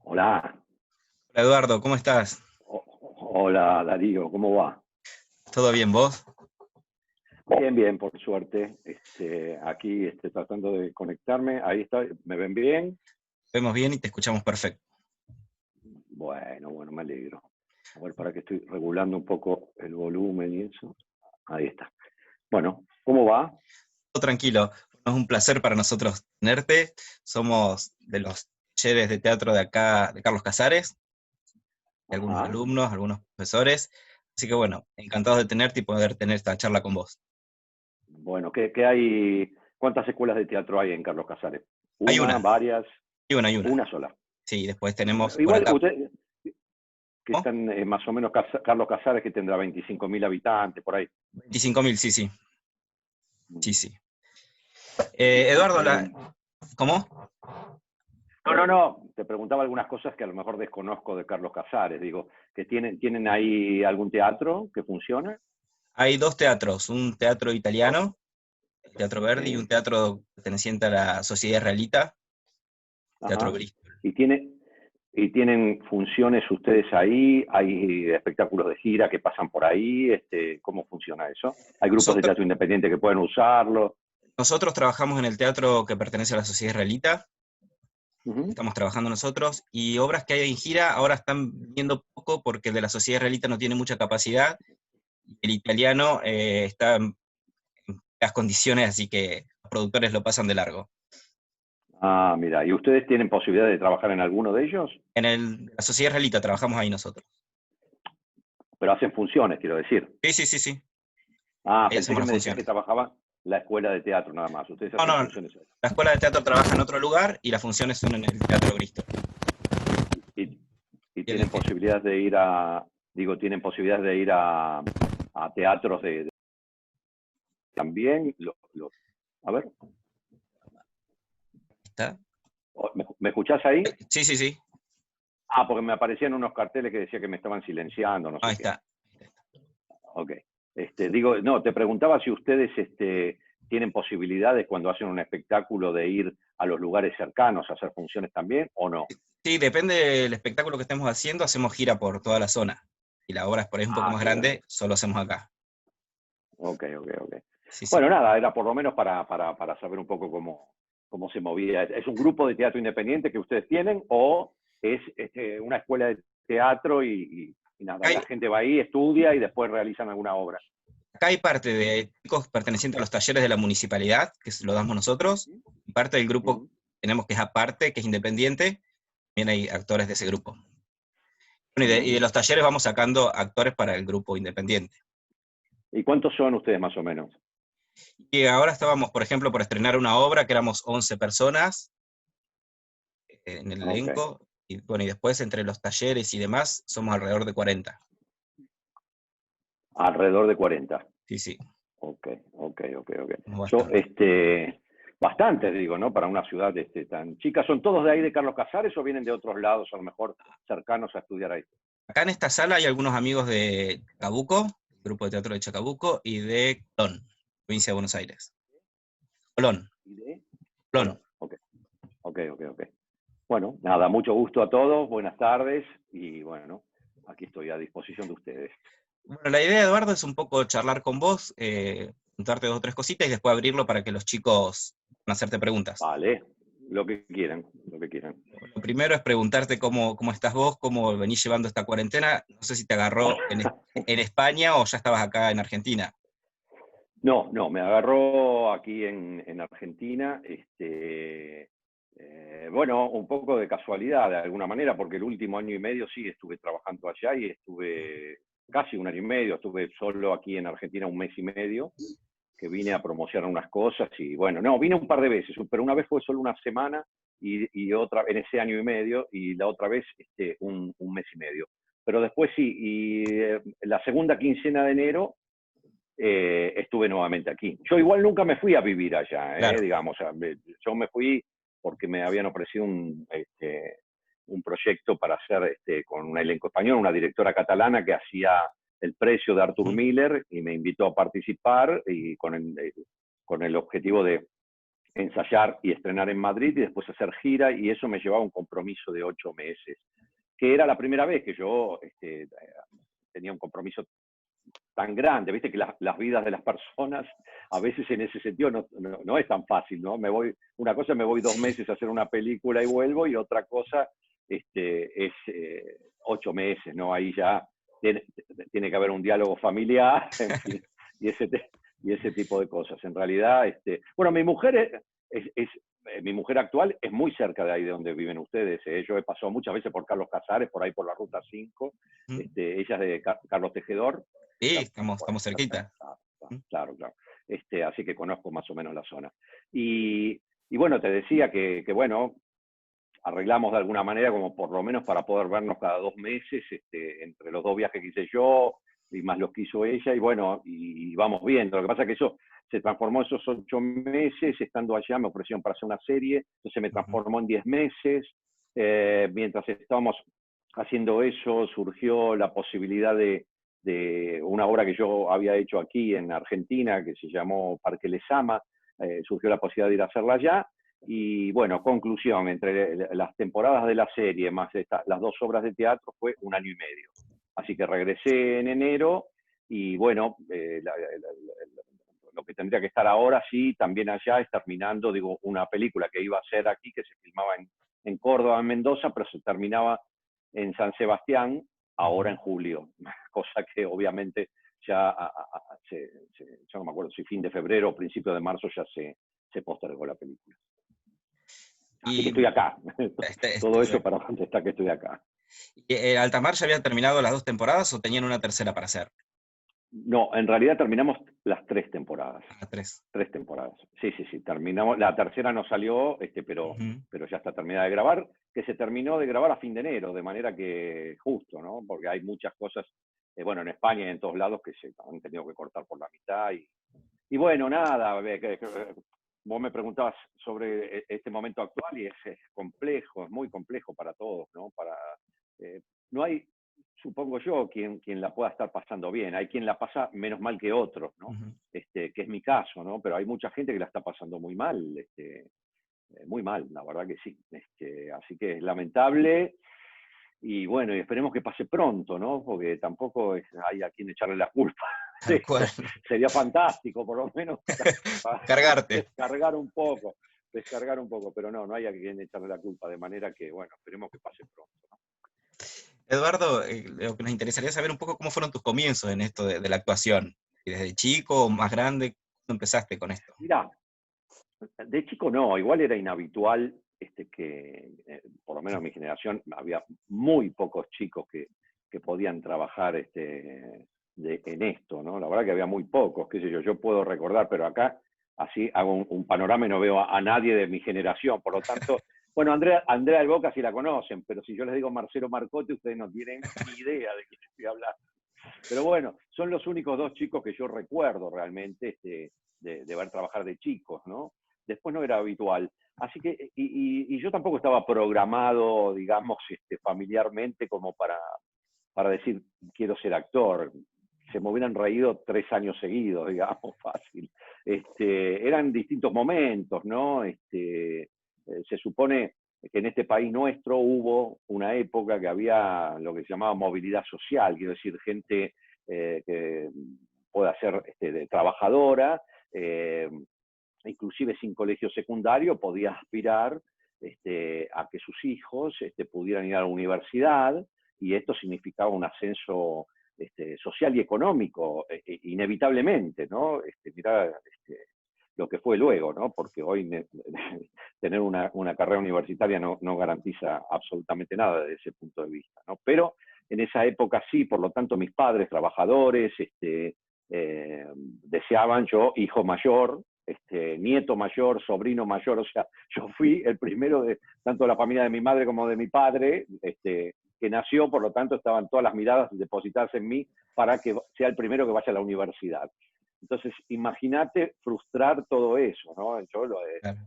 Hola, Hola Eduardo, ¿cómo estás? hola Darío, ¿cómo va? ¿Todo bien vos? Bien, bien, por suerte. Aquí tratando de conectarme. Ahí está, ¿me ven bien? Vemos bien y te escuchamos perfecto. Bueno, bueno, me alegro. A ver, para que estoy regulando un poco el volumen y eso. Ahí está. Bueno, ¿cómo va? Todo tranquilo, es un placer para nosotros tenerte. Somos de los talleres de teatro de acá, de Carlos Casares, de algunos Ajá. alumnos, algunos profesores. Así que bueno, encantados de tenerte y poder tener esta charla con vos. Bueno, ¿qué hay? ¿Cuántas escuelas de teatro hay en Carlos Casares? Hay ¿Una, una, varias? hay una. Una sola. Sí, después Bueno, tenemos por igual acá. usted, que ¿Oh? están más o menos Carlos Casares, que tendrá 25.000 habitantes por ahí. 25.000, sí, sí, sí, Mm. sí. Y Eduardo, tienen. ¿cómo? No, no, no. Te preguntaba algunas cosas que a lo mejor desconozco de Carlos Casares. Digo, que tienen ahí algún teatro que funcione. Hay dos teatros, un teatro italiano, el Teatro Verdi, y un Sí. teatro perteneciente a la Sociedad Israelita, Teatro Ajá. Bristol. Y tienen funciones ustedes ahí. Hay espectáculos de gira que pasan por ahí. ¿Cómo funciona eso? Hay grupos de Nosotros, teatro independiente que pueden usarlo. nosotros trabajamos en el teatro que pertenece a la Sociedad Israelita, Ujú. estamos trabajando nosotros, y obras que hay en gira ahora están viendo poco porque el de la Sociedad Israelita no tiene mucha capacidad, y el italiano está en las condiciones, así que los productores lo pasan de largo. Ah, mira. ¿Y ustedes tienen posibilidad de trabajar en alguno de ellos? La Sociedad Israelita trabajamos ahí nosotros. Pero hacen funciones, quiero decir. Sí, sí, sí, sí, Ah, ahí pensé hacemos que las me decías que funciones. trabajaba la escuela de teatro nada más. Ustedes No, hacen no, funciones ahí. la escuela de teatro trabaja en otro lugar y las funciones son en el Teatro Bristol. Y, y Y el- tienen posibilidades de ir tienen posibilidades de ir a teatros también. A ver, ¿Está? ¿me escuchás ahí? Sí, sí, sí, Ah, porque me aparecían unos carteles que decía que me estaban silenciando, no ahí sé qué. está. Ok. No, te preguntaba si ustedes tienen posibilidades cuando hacen un espectáculo de ir a los lugares cercanos a hacer funciones también o no. Sí, depende del espectáculo que estemos haciendo, hacemos gira por toda la zona. Y la obra es por ahí un poco Ah, más qué bueno. grande, solo hacemos acá. Ok, ok, ok. Sí, sí. Bueno, nada, era por lo menos para saber un poco cómo se movía. ¿Es un grupo de teatro independiente que ustedes tienen o es una escuela de teatro y nada, Acá y la hay, gente va ahí, estudia y después realizan alguna obra? acá hay parte de chicos pertenecientes a los talleres de la municipalidad, que lo damos nosotros, Ujú, y parte del grupo ujú. tenemos que es aparte, que es independiente, también hay actores de ese grupo. Bueno, y de Bien. los talleres vamos sacando actores para el grupo independiente. ¿Y cuántos son ustedes más o menos? Y ahora estábamos, por ejemplo, por estrenar una obra que éramos 11 personas en el Ok, elenco, y bueno, y después entre los talleres y demás somos alrededor de 40. alrededor de 40. Sí, sí, Ok, ok, ok, ok. somos Yo, bastante. bastantes, digo, ¿no? Para una ciudad tan chica. ¿Son todos de ahí de Carlos Casares o vienen de otros lados, a lo mejor cercanos a estudiar ahí? Acá en esta sala hay algunos amigos de Chacabuco, el grupo de teatro de Chacabuco, y de Colón, provincia de Buenos Aires. Colón, ¿Y de? Colón. Colón. Ok, ok, ok, ok. Bueno, nada, mucho gusto a todos, buenas tardes y bueno, aquí estoy a disposición de ustedes. Bueno, la idea, Eduardo, es un poco charlar con vos, contarte dos o tres cositas y después abrirlo para que los chicos puedan hacerte preguntas. Vale, lo que quieran, lo que quieran. Lo primero es preguntarte cómo estás vos, cómo venís llevando esta cuarentena. No sé si te agarró en España o ya estabas acá en Argentina. No, no, me agarró aquí en Argentina, bueno, un poco de casualidad de alguna manera, porque el último año y medio sí estuve trabajando allá y estuve casi un año y medio, estuve solo aquí en Argentina un mes y medio, que vine a promocionar unas cosas y bueno, no, vine un par de veces, pero una vez fue solo una semana y otra en ese año y medio y la otra vez un mes y medio. Pero después sí, y la segunda quincena de enero estuve nuevamente aquí. Yo igual nunca me fui a vivir allá, Claro. digamos, yo me fui porque me habían ofrecido un proyecto para hacer con un elenco español, una directora catalana que hacía El precio de Arthur Ujú. Miller y me invitó a participar y con el objetivo de ensayar y estrenar en Madrid y después hacer gira, y eso me llevaba a un compromiso de 8 meses, que era la primera vez que yo tenía un compromiso tan grande. Viste que las vidas de las personas a veces en ese sentido no es tan fácil, ¿no? Una cosa me voy 2 meses a hacer una película y vuelvo, y otra cosa es 8 meses, ¿no? Ahí ya tiene que haber un diálogo familiar, en fin, y ese tipo de cosas. En realidad, bueno, mi mujer mi mujer actual es muy cerca de ahí de donde viven ustedes. Yo he pasado muchas veces por Carlos Casares, por ahí por la Ruta 5. Ella es de Carlos Tejedor. Sí, estamos cerquita. Claro, claro. Así que conozco más o menos la zona. Y bueno, te decía que bueno, arreglamos de alguna manera como por lo menos para poder vernos cada 2 meses, entre los 2 viajes que hice yo y más los que hizo ella, y bueno, y vamos viendo. Lo que pasa es que eso se transformó esos 8 meses, estando allá me ofrecieron para hacer una serie, entonces me transformó en 10 meses. Mientras estábamos haciendo eso, surgió la posibilidad de una obra que yo había hecho aquí en Argentina, que se llamó Parque Lezama, surgió la posibilidad de ir a hacerla allá. Y bueno, conclusión, entre las temporadas de la serie más las 2 obras de teatro fue 1 año y medio. Así que regresé en enero y bueno, lo que tendría que estar ahora sí, también allá, es terminando, digo, una película que iba a ser aquí, que se filmaba en Córdoba, en Mendoza, pero se terminaba en San Sebastián, ahora en julio, cosa que obviamente ya, yo no me acuerdo si fin de febrero o principio de marzo ya se postergó la película. Así que estoy acá. Todo eso para contestar que estoy acá. ¿Altamar ya había terminado las 2 temporadas o tenían una tercera para hacer? No, en realidad terminamos las 3 temporadas. 3. 3 temporadas. Sí, terminamos. La tercera no salió, pero ya está terminada de grabar, que se terminó de grabar a fin de enero, de manera que justo, ¿no? Porque hay muchas cosas, bueno, en España y en todos lados que se han tenido que cortar por la mitad. Y bueno, nada, vos me preguntabas sobre este momento actual y es complejo, es muy complejo para todos, ¿no? No hay, supongo yo, quien la pueda estar pasando bien. Hay quien la pasa menos mal que otros, ¿no? Que es mi caso, ¿no? Pero hay mucha gente que la está pasando muy mal, muy mal, la verdad que sí. Así que es lamentable. Y bueno, y esperemos que pase pronto, ¿no? Porque tampoco hay a quien echarle la culpa. Sí, sería fantástico, por lo menos, Cargarte. descargar un poco, pero no hay a quien echarle la culpa, de manera que, bueno, esperemos que pase pronto, ¿no? Eduardo, lo que nos interesaría saber un poco cómo fueron tus comienzos en esto de la actuación. ¿Desde chico o más grande, cómo empezaste con esto? Mirá, de chico no, igual era inhabitual que, por lo menos en mi generación, había muy pocos chicos que podían trabajar en esto, ¿no? La verdad que había muy pocos, qué sé yo puedo recordar, pero acá así hago un panorama y no veo a nadie de mi generación, por lo tanto, bueno, Andrea del Boca sí la conocen, pero si yo les digo Marcelo Marcote, ustedes no tienen ni idea de quién estoy hablando. Pero bueno, son los únicos 2 chicos que yo recuerdo realmente de ver trabajar de chicos, ¿no? Después no era habitual. Así que, y yo tampoco estaba programado, digamos, familiarmente como para decir, quiero ser actor. Se me hubieran reído 3 años seguidos, digamos, fácil. Eran distintos momentos, ¿no? Se supone que en este país nuestro hubo una época que había lo que se llamaba movilidad social, quiero decir, gente que pueda ser trabajadora, inclusive sin colegio secundario, podía aspirar a que sus hijos pudieran ir a la universidad, y esto significaba un ascenso social y económico, inevitablemente, ¿no? Mirá lo que fue luego, ¿no? Porque hoy tener una carrera universitaria no garantiza absolutamente nada desde ese punto de vista, ¿no? Pero en esa época sí, por lo tanto mis padres trabajadores deseaban, yo, hijo mayor, nieto mayor, sobrino mayor, o sea, yo fui el primero de tanto de la familia de mi madre como de mi padre, que nació, por lo tanto estaban todas las miradas depositadas en mí para que sea el primero que vaya a la universidad. Entonces, imagínate frustrar todo eso, ¿no? Claro.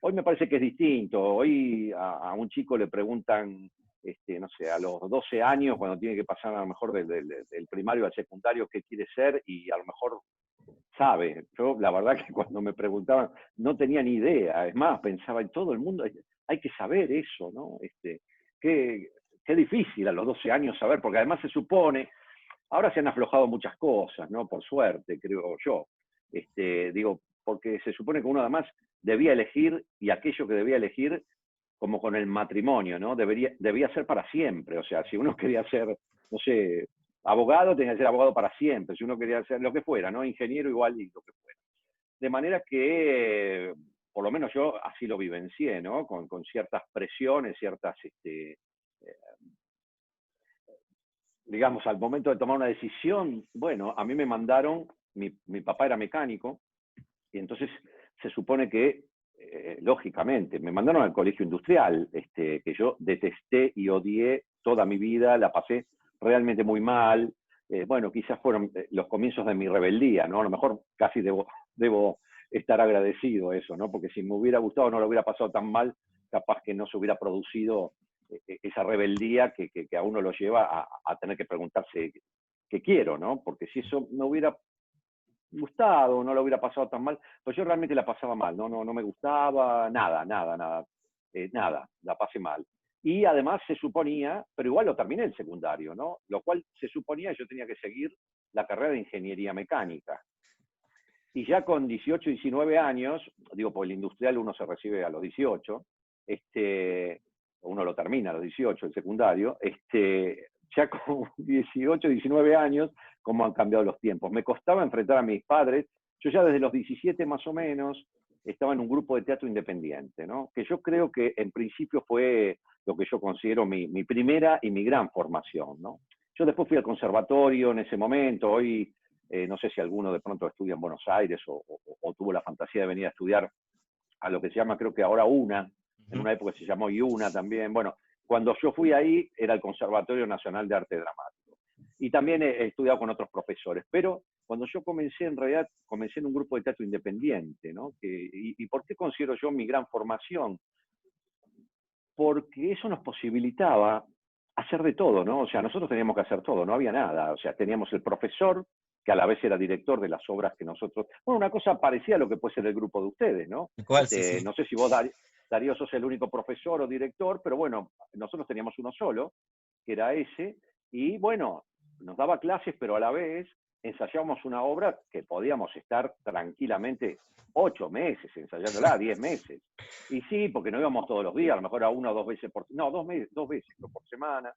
Hoy me parece que es distinto. Hoy a un chico le preguntan, no sé, a los 12 años, cuando tiene que pasar a lo mejor del primario al secundario, qué quiere ser, y a lo mejor sabe. Yo, la verdad que cuando me preguntaban, no tenía ni idea. Es más, pensaba en todo el mundo, hay que saber eso, ¿no? Qué, qué difícil a los 12 años saber, porque además se supone, ahora se han aflojado muchas cosas, ¿no? Por suerte, creo yo. Digo, porque se supone que uno además debía elegir, y aquello que debía elegir, como con el matrimonio, ¿no? Debía ser para siempre. O sea, si uno quería ser, no sé, abogado, tenía que ser abogado para siempre. Si uno quería ser lo que fuera, ¿no? Ingeniero igual y lo que fuera. De manera que, por lo menos yo así lo vivencié, ¿no? Con ciertas presiones, ciertas, digamos, al momento de tomar una decisión, bueno, a mí me mandaron, mi papá era mecánico, y entonces se supone que, lógicamente, me mandaron al colegio industrial, que yo detesté y odié toda mi vida, la pasé realmente muy mal. Bueno, quizás fueron los comienzos de mi rebeldía, ¿no? A lo mejor casi debo estar agradecido a eso, ¿no? Porque si me hubiera gustado no lo hubiera pasado tan mal, capaz que no se hubiera producido esa rebeldía que a uno lo lleva a tener que preguntarse qué quiero, ¿no? Porque si eso me hubiera gustado, no lo hubiera pasado tan mal, pues yo realmente la pasaba mal, no me gustaba, nada, la pasé mal. Y además se suponía, pero igual lo terminé el secundario, ¿no? Lo cual se suponía que yo tenía que seguir la carrera de ingeniería mecánica. Y ya con 18, 19 años, digo, por el industrial uno se recibe a los 18, uno lo termina a los 18, el secundario, ya con 18, 19 años, cómo han cambiado los tiempos. Me costaba enfrentar a mis padres. Yo ya desde los 17 más o menos estaba en un grupo de teatro independiente, ¿no? Que yo creo que en principio fue lo que yo considero mi primera y mi gran formación, ¿no? Yo después fui al conservatorio en ese momento, hoy no sé si alguno de pronto estudia en Buenos Aires o tuvo la fantasía de venir a estudiar a lo que se llama, creo que ahora UNA, en una época se llamó IUNA también. Bueno, cuando yo fui ahí era el Conservatorio Nacional de Arte Dramático. Y también he estudiado con otros profesores, pero cuando yo comencé, en realidad, comencé en un grupo de teatro independiente, ¿no? ¿Y por qué considero yo mi gran formación? Porque eso nos posibilitaba hacer de todo, ¿no? O sea, nosotros teníamos que hacer todo, no había nada. O sea, teníamos el profesor, que a la vez era director de las obras que nosotros... Bueno, una cosa parecía a lo que puede ser el grupo de ustedes, ¿no? Igual, sí, sí. No sé si vos, Darío, sos el único profesor o director, pero bueno, nosotros teníamos uno solo, que era ese, y bueno, nos daba clases, pero a la vez ensayábamos una obra que podíamos estar tranquilamente 8 meses ensayándola, 10 meses. Y sí, porque no íbamos todos los días, a lo mejor a una o dos veces por... No, 2 veces por semana.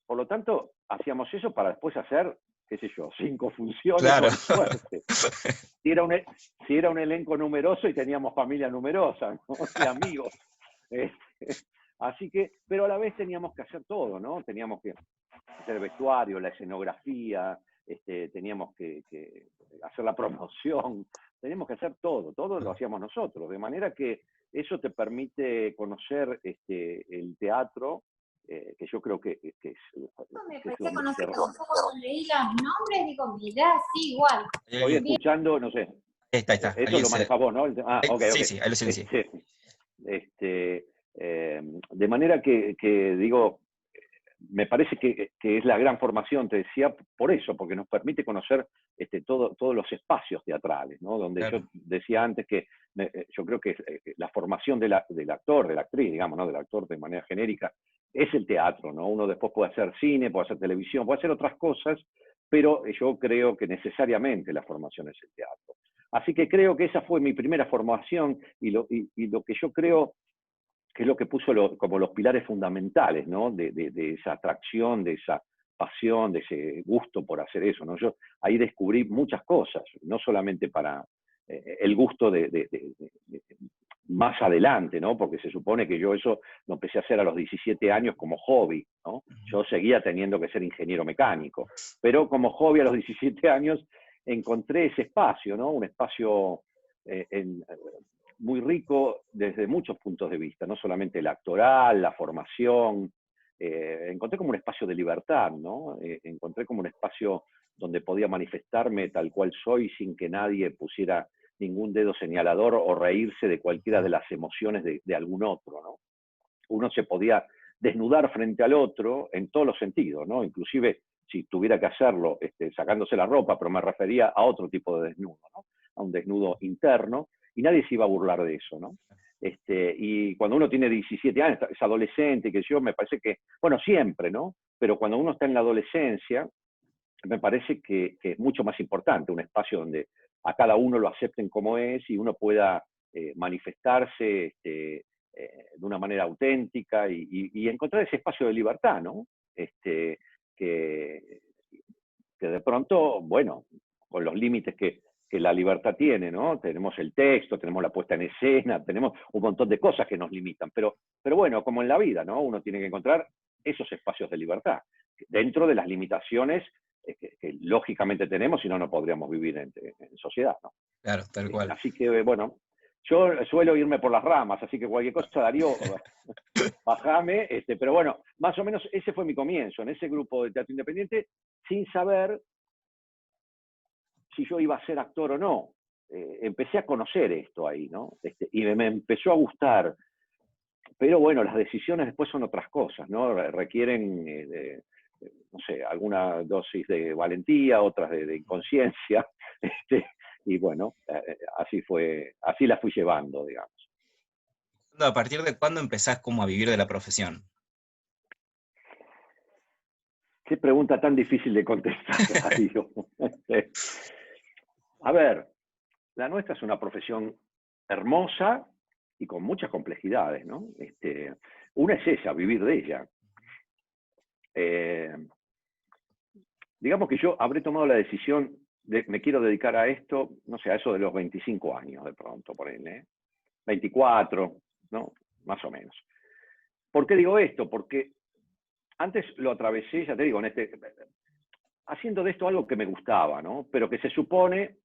Por lo tanto, hacíamos eso para después hacer, qué sé yo, 5 funciones Claro. con suerte. Si era un elenco numeroso y teníamos familia numerosa, ¿no? Y amigos. Así que, pero a la vez teníamos que hacer todo, ¿no? Teníamos que hacer el vestuario, la escenografía, teníamos que hacer la promoción, teníamos que hacer todo lo hacíamos nosotros, de manera que eso te permite conocer el teatro, que yo creo que es... Me parecía conocer un poco, cuando leí los nombres, digo, mirá, sí, igual. Estoy escuchando, no sé. Ahí está. Eso lo maneja vos, ¿no? Ok. Sí, ahí lo silencié. De manera que digo, me parece que es la gran formación, te decía, por eso, porque nos permite conocer todos los espacios teatrales, ¿no? Donde claro. Yo decía antes que yo creo que la formación del actor, de la actriz, digamos, ¿no? Del actor de manera genérica, es el teatro, ¿no? Uno después puede hacer cine, puede hacer televisión, puede hacer otras cosas, pero yo creo que necesariamente la formación es el teatro. Así que creo que esa fue mi primera formación y lo que yo creo que es lo que puso como los pilares fundamentales, ¿no? de esa atracción, de esa pasión, de ese gusto por hacer eso, ¿no? Yo ahí descubrí muchas cosas, no solamente para el gusto más adelante, ¿no? Porque se supone que yo eso lo empecé a hacer a los 17 años como hobby, ¿no? Yo seguía teniendo que ser ingeniero mecánico, pero como hobby a los 17 años encontré ese espacio, ¿no? Un espacio muy rico desde muchos puntos de vista, no solamente el actoral, la formación. Encontré como un espacio de libertad, ¿no? Encontré como un espacio donde podía manifestarme tal cual soy sin que nadie pusiera ningún dedo señalador o reírse de cualquiera de las emociones de algún otro, ¿no? Uno se podía desnudar frente al otro en todos los sentidos, ¿no? Inclusive si tuviera que hacerlo sacándose la ropa, pero me refería a otro tipo de desnudo, ¿no? A un desnudo interno, y nadie se iba a burlar de eso, ¿no? Y cuando uno tiene 17 años, es adolescente, que yo me parece que, bueno, siempre, ¿no? Pero cuando uno está en la adolescencia, me parece que es mucho más importante un espacio donde a cada uno lo acepten como es y uno pueda manifestarse de una manera auténtica y encontrar ese espacio de libertad, ¿no? Que, que de pronto, bueno, con los límites que la libertad tiene, ¿no? Tenemos el texto, tenemos la puesta en escena, tenemos un montón de cosas que nos limitan, pero bueno, como en la vida, ¿no? Uno tiene que encontrar esos espacios de libertad, dentro de las limitaciones que lógicamente tenemos, si no, no podríamos vivir en sociedad, ¿no? Claro, tal cual. Así que, bueno, yo suelo irme por las ramas, así que cualquier cosa, Darío, bajame, pero bueno, más o menos ese fue mi comienzo, en ese grupo de teatro independiente, sin saber si yo iba a ser actor o no. Empecé a conocer esto ahí, ¿no? Y me empezó a gustar. Pero bueno, las decisiones después son otras cosas, ¿no? Requieren, no sé, alguna dosis de valentía, otras de inconsciencia, y bueno, así fue, así la fui llevando, digamos. ¿A partir de cuándo empezás como a vivir de la profesión? Qué pregunta tan difícil de contestar, Darío. A ver, la nuestra es una profesión hermosa y con muchas complejidades, ¿no? Una es esa, vivir de ella. Digamos que yo habré tomado la decisión de me quiero dedicar a esto, no sé, a eso de los 25 años de pronto, por ahí, 24, ¿no? Más o menos. ¿Por qué digo esto? Porque antes lo atravesé, ya te digo, haciendo de esto algo que me gustaba, ¿no? Pero que se supone,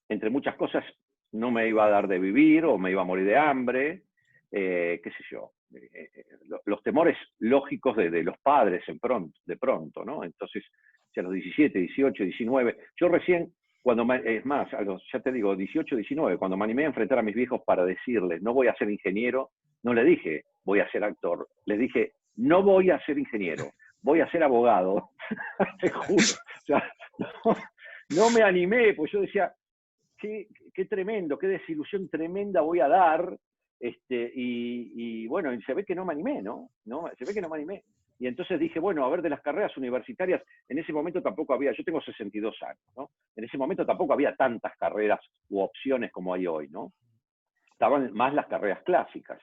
entre muchas cosas, no me iba a dar de vivir o me iba a morir de hambre, qué sé yo. Los temores lógicos de los padres de pronto, ¿no? Entonces, a los 17, 18, 19, yo recién, es más, ya te digo, 18, 19, cuando me animé a enfrentar a mis viejos para decirles, no voy a ser ingeniero, no le dije, voy a ser actor, les dije, no voy a ser ingeniero, voy a ser abogado, te juro. O sea, no me animé, pues yo decía, qué tremendo, qué desilusión tremenda voy a dar, y bueno, y se ve que no me animé, ¿no? Se ve que no me animé. Y entonces dije, bueno, a ver, de las carreras universitarias, en ese momento tampoco había, yo tengo 62 años, ¿no? En ese momento tampoco había tantas carreras u opciones como hay hoy, ¿no? Estaban más las carreras clásicas.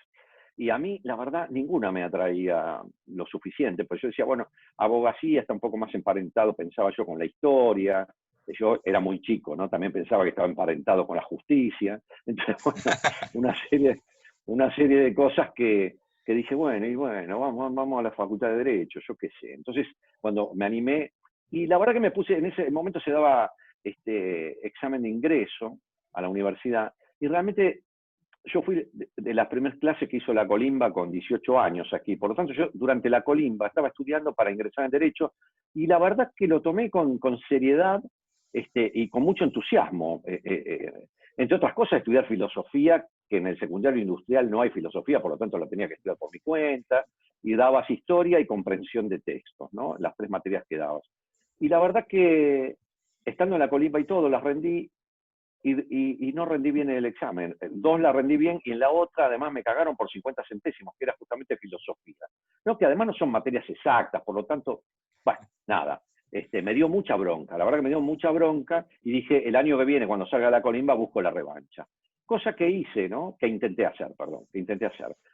Y a mí, la verdad, ninguna me atraía lo suficiente, pues yo decía, bueno, abogacía está un poco más emparentado, pensaba yo, con la historia. Yo era muy chico, ¿no? También pensaba que estaba emparentado con la justicia. Entonces, bueno, una serie de cosas que dije, bueno, vamos a la Facultad de Derecho, yo qué sé. Entonces, cuando me animé, y la verdad que me puse, en ese momento se daba examen de ingreso a la universidad, y realmente yo fui de las primeras clases que hizo la colimba con 18 años aquí. Por lo tanto, yo durante la colimba estaba estudiando para ingresar en Derecho, y la verdad que lo tomé con seriedad y con mucho entusiasmo. Entre otras cosas, estudiar filosofía, que en el secundario industrial no hay filosofía, por lo tanto la tenía que estudiar por mi cuenta, y dabas historia y comprensión de textos, ¿no? Las 3 materias que dabas. Y la verdad que, estando en la colimba y todo, las rendí, y no rendí bien el examen. 2 la rendí bien, y en la otra además me cagaron por 50 centésimos, que era justamente filosofía. No, que además no son materias exactas, por lo tanto, bueno, nada. Me dio mucha bronca, la verdad que me dio mucha bronca, y dije, el año que viene, cuando salga la colimba, busco la revancha. Cosa que hice, ¿no? Que intenté hacer.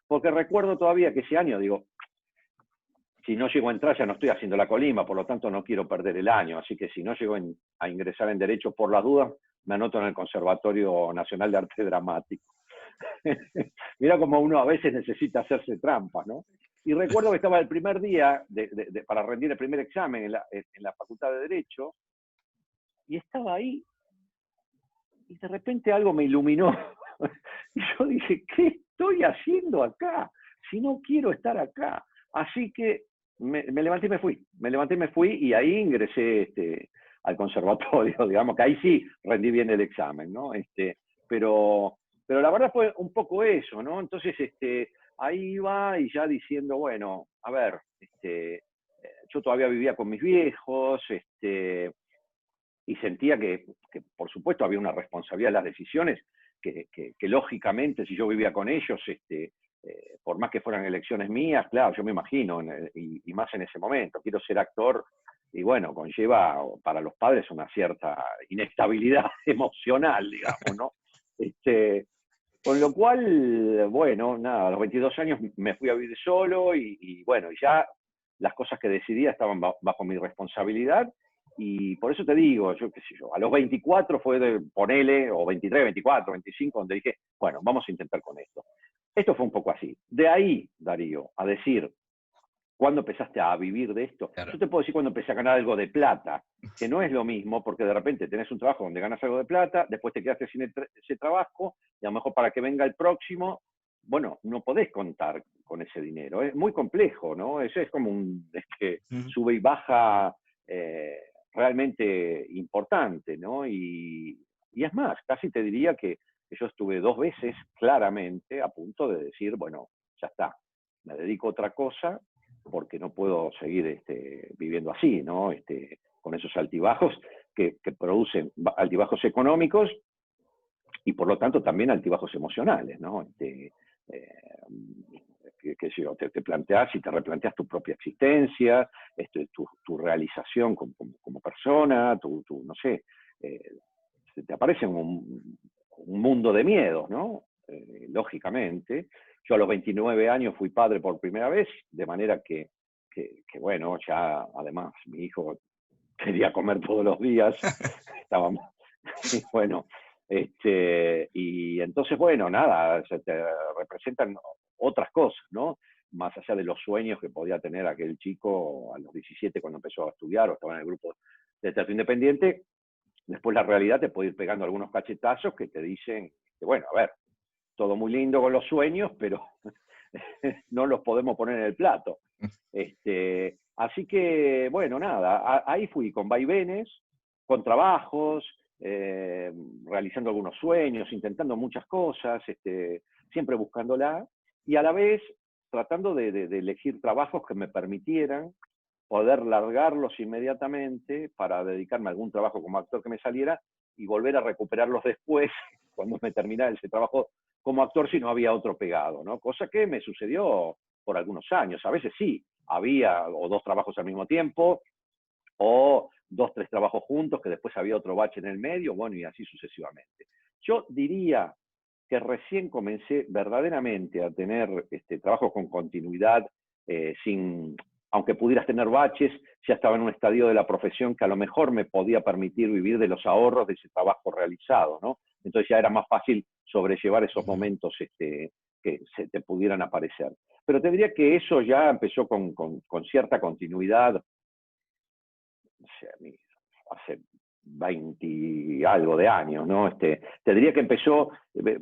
Porque recuerdo todavía que ese año, digo, si no llego a entrar ya no estoy haciendo la colimba, por lo tanto no quiero perder el año, así que si no llego a ingresar en Derecho por las dudas, me anoto en el Conservatorio Nacional de Arte Dramático. Mira cómo uno a veces necesita hacerse trampas, ¿no? Y recuerdo que estaba el primer día para rendir el primer examen en la Facultad de Derecho, y estaba ahí, y de repente algo me iluminó. Y yo dije, ¿qué estoy haciendo acá? Si no quiero estar acá. Así que me levanté y me fui. Y ahí ingresé al conservatorio, digamos, que ahí sí rendí bien el examen, ¿no? Pero la verdad fue un poco eso, ¿no? Entonces, ahí iba y ya diciendo, bueno, a ver, yo todavía vivía con mis viejos, y sentía que, por supuesto, había una responsabilidad en las decisiones, que lógicamente, si yo vivía con ellos, por más que fueran elecciones mías, claro, yo me imagino, y más en ese momento, quiero ser actor, y bueno, conlleva para los padres una cierta inestabilidad emocional, digamos, ¿no? Con lo cual, bueno, nada, a los 22 años me fui a vivir solo y bueno, ya las cosas que decidía estaban bajo mi responsabilidad, y por eso te digo, yo qué sé yo, a los 24 fue de ponele, o 23, 24, 25, donde dije, bueno, vamos a intentar con esto. Esto fue un poco así. De ahí, Darío, a decir, ¿cuándo empezaste a vivir de esto? Claro. Yo te puedo decir cuando empecé a ganar algo de plata, que no es lo mismo, porque de repente tenés un trabajo donde ganas algo de plata, después te quedaste sin ese trabajo, y a lo mejor para que venga el próximo, bueno, no podés contar con ese dinero. Es muy complejo, ¿no? Eso es como un sube y baja realmente importante, ¿no? Y es más, casi te diría que yo estuve 2 veces claramente a punto de decir, bueno, ya está, me dedico a otra cosa, porque no puedo seguir viviendo así, ¿no? Con esos altibajos que producen altibajos económicos y por lo tanto también altibajos emocionales, ¿no? Te planteas y te replanteas tu propia existencia, tu realización como persona, no sé, te aparece un mundo de miedos, ¿no? Lógicamente. Yo a los 29 años fui padre por primera vez, de manera que bueno, ya además mi hijo quería comer todos los días, estábamos, y bueno, y entonces, bueno, nada, se te representan otras cosas, ¿no? Más allá de los sueños que podía tener aquel chico a los 17 cuando empezó a estudiar o estaba en el grupo de teatro independiente, después la realidad te puede ir pegando algunos cachetazos que te dicen que, bueno, a ver, todo muy lindo con los sueños, pero no los podemos poner en el plato. Así que, bueno, nada, ahí fui con vaivenes, con trabajos, realizando algunos sueños, intentando muchas cosas, siempre buscándola, y a la vez tratando de elegir trabajos que me permitieran poder largarlos inmediatamente para dedicarme a algún trabajo como actor que me saliera y volver a recuperarlos después, cuando me terminara ese trabajo como actor, si no había otro pegado, ¿no? Cosa que me sucedió por algunos años. A veces sí, había o 2 trabajos al mismo tiempo, o 2, 3 trabajos juntos, que después había otro bache en el medio, bueno, y así sucesivamente. Yo diría que recién comencé verdaderamente a tener trabajos con continuidad, aunque pudieras tener baches, ya estaba en un estadio de la profesión que a lo mejor me podía permitir vivir de los ahorros de ese trabajo realizado, ¿no? Entonces ya era más fácil sobrellevar esos momentos que se te pudieran aparecer. Pero te diría que eso ya empezó con cierta continuidad, no sé, hace 20 y algo de años, ¿no? Te diría que empezó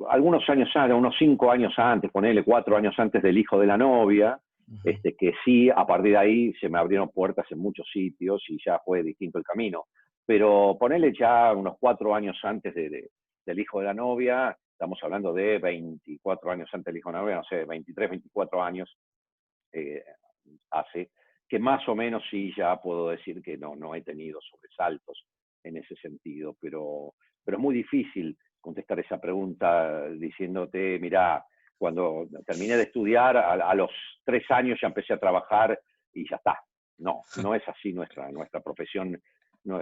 algunos años antes, unos 5 años antes, ponele 4 años antes del hijo de la novia, que sí, a partir de ahí se me abrieron puertas en muchos sitios y ya fue distinto el camino. Pero ponele ya unos 4 años antes del hijo de la novia, estamos hablando de 24 años antes del hijo de la novia, no sé, 23, 24 años hace, que más o menos sí ya puedo decir que no he tenido sobresaltos en ese sentido, pero es muy difícil contestar esa pregunta diciéndote, mirá, cuando terminé de estudiar, a los 3 años ya empecé a trabajar y ya está. No es así nuestra profesión, no,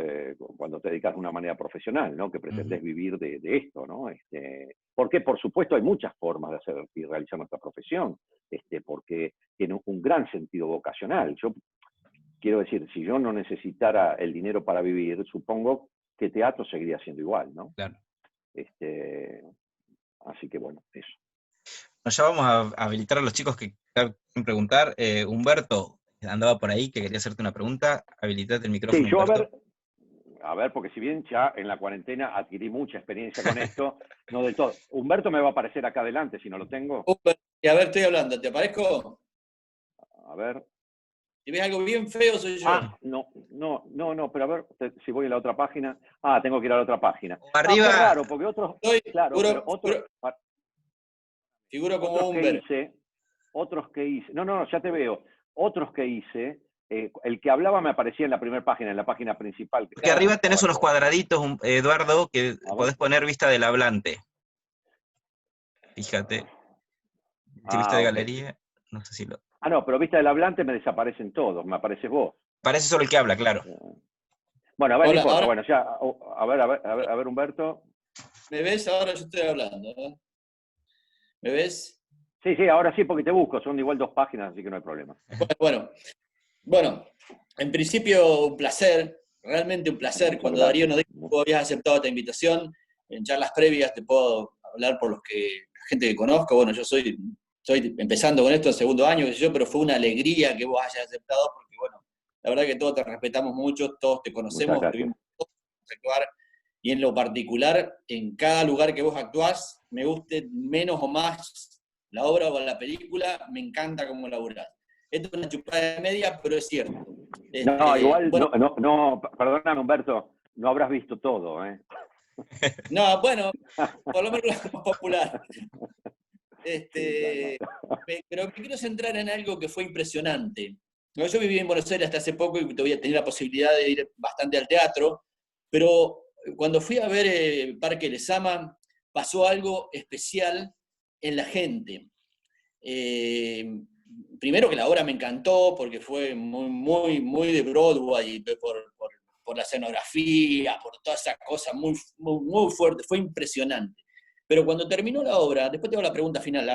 cuando te dedicas de una manera profesional, ¿no? Que pretendés vivir de esto, ¿no? Porque, por supuesto, hay muchas formas de hacer y realizar nuestra profesión, porque tiene un gran sentido vocacional. Yo quiero decir, si yo no necesitara el dinero para vivir, supongo que teatro seguiría siendo igual, ¿no? Claro. Así que bueno, eso. Bueno, ya vamos a habilitar a los chicos que quieren preguntar. Humberto andaba por ahí, que quería hacerte una pregunta. Habilitate el micrófono, Sí, yo Humberto. a ver, porque si bien ya en la cuarentena adquirí mucha experiencia con esto, no del todo. Humberto me va a aparecer acá adelante, si no lo tengo. Y a ver, estoy hablando, ¿te aparezco? A ver. Si ves algo bien feo, soy yo. No, pero a ver, si voy a la otra página. Tengo que ir a la otra página. Arriba. Qué raro, porque otros, claro, pero figuro como Humber. otros que hice, no, ya te veo. Otros que hice el que hablaba me aparecía en la primera página, en la página principal. Porque arriba tenés unos cuadraditos, Eduardo, que podés poner vista del hablante. Fíjate. Vista de galería, no sé si lo... Ah, no, pero vista del hablante me desaparecen todos, me apareces vos. Parece solo el que habla, claro. Bueno, a ver, Hola, no importa. ahora- Bueno, ya, a ver, Humberto. ¿Me ves? Ahora yo estoy hablando, ¿no? ¿Me ves? Sí, ahora sí, porque te busco, son igual 2 páginas, así que no hay problema. Bueno, en principio un placer, realmente un placer. Muchas Cuando Darío nos gracias. dijo que tú habías aceptado esta invitación, en charlas previas te puedo hablar por la gente que conozco. Bueno, yo estoy empezando con esto en segundo año, qué sé yo, pero fue una alegría que vos hayas aceptado, porque bueno, la verdad que todos te respetamos mucho, todos te Muchas conocemos, gracias. tuvimos todos actuar, y en lo particular, en cada lugar que vos actuás, me guste menos o más la obra o la película, me encanta cómo laburás. Esto es una chupada de media, pero es cierto. No, igual, Bueno, no, perdóname, Humberto, no habrás visto todo, ¿eh? no, bueno, por lo menos la más popular. Sí, Pero me quiero centrar en algo que fue impresionante. No, yo viví en Buenos Aires hasta hace poco y todavía tenía la posibilidad de ir bastante al teatro, pero cuando fui a ver Parque Lezama, pasó algo especial en la gente. Eh, Primero que la obra me encantó porque fue muy de Broadway, por la escenografía, por toda esa cosa muy fuerte, fue impresionante. Pero cuando terminó la obra, después tengo la pregunta final,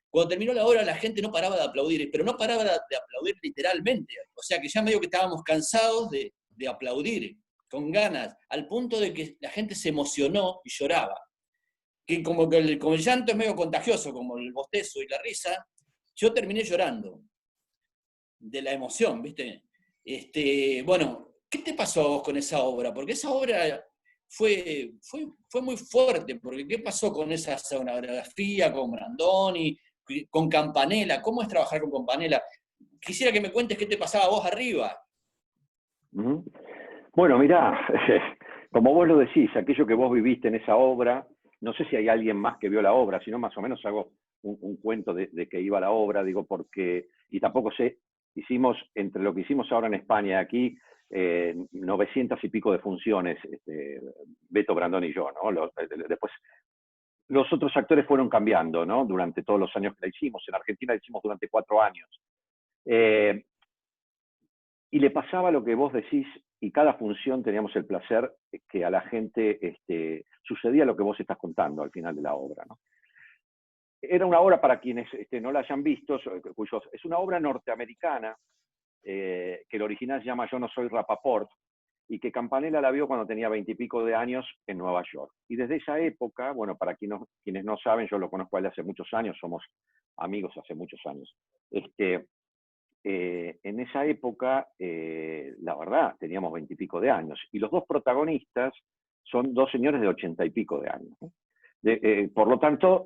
cuando terminó la obra la gente no paraba de aplaudir, pero no paraba de aplaudir literalmente, o sea que ya medio que estábamos cansados de aplaudir, con ganas, al punto de que la gente se emocionó y lloraba. Que como el llanto es medio contagioso, como el bostezo y la risa, yo terminé llorando de la emoción, ¿viste? Bueno, ¿qué te pasó a vos con esa obra? Porque esa obra fue muy fuerte, porque ¿qué pasó con esa escenografía, con Brandoni, con Campanella? ¿Cómo es trabajar con Campanella? Quisiera que me cuentes qué te pasaba a vos arriba. Bueno, mirá, como vos lo decís, aquello que vos viviste en esa obra, no sé si hay alguien más que vio la obra, sino más o menos hago un cuento de que iba la obra, digo, porque, y tampoco sé, hicimos, entre lo que hicimos ahora en España, aquí, 900 y pico de funciones, Beto, Brandoni y yo, ¿no? Después, los otros actores fueron cambiando, ¿no? Durante todos los años que la hicimos. En Argentina la hicimos durante 4 años. Y le pasaba lo que vos decís, y cada función teníamos el placer que a la gente sucedía lo que vos estás contando al final de la obra, ¿no? Era una obra, para quienes no la hayan visto, es una obra norteamericana, que el original se llama Yo no soy Rapaport, y que Campanella la vio cuando tenía 20 y pico de años en Nueva York. Y desde esa época, bueno, para quienes no saben, yo lo conozco a él hace muchos años, somos amigos hace muchos años. En esa época, la verdad, teníamos 20 y pico de años. Y los dos protagonistas son 2 señores de 80 y pico de años, ¿no? Por lo tanto,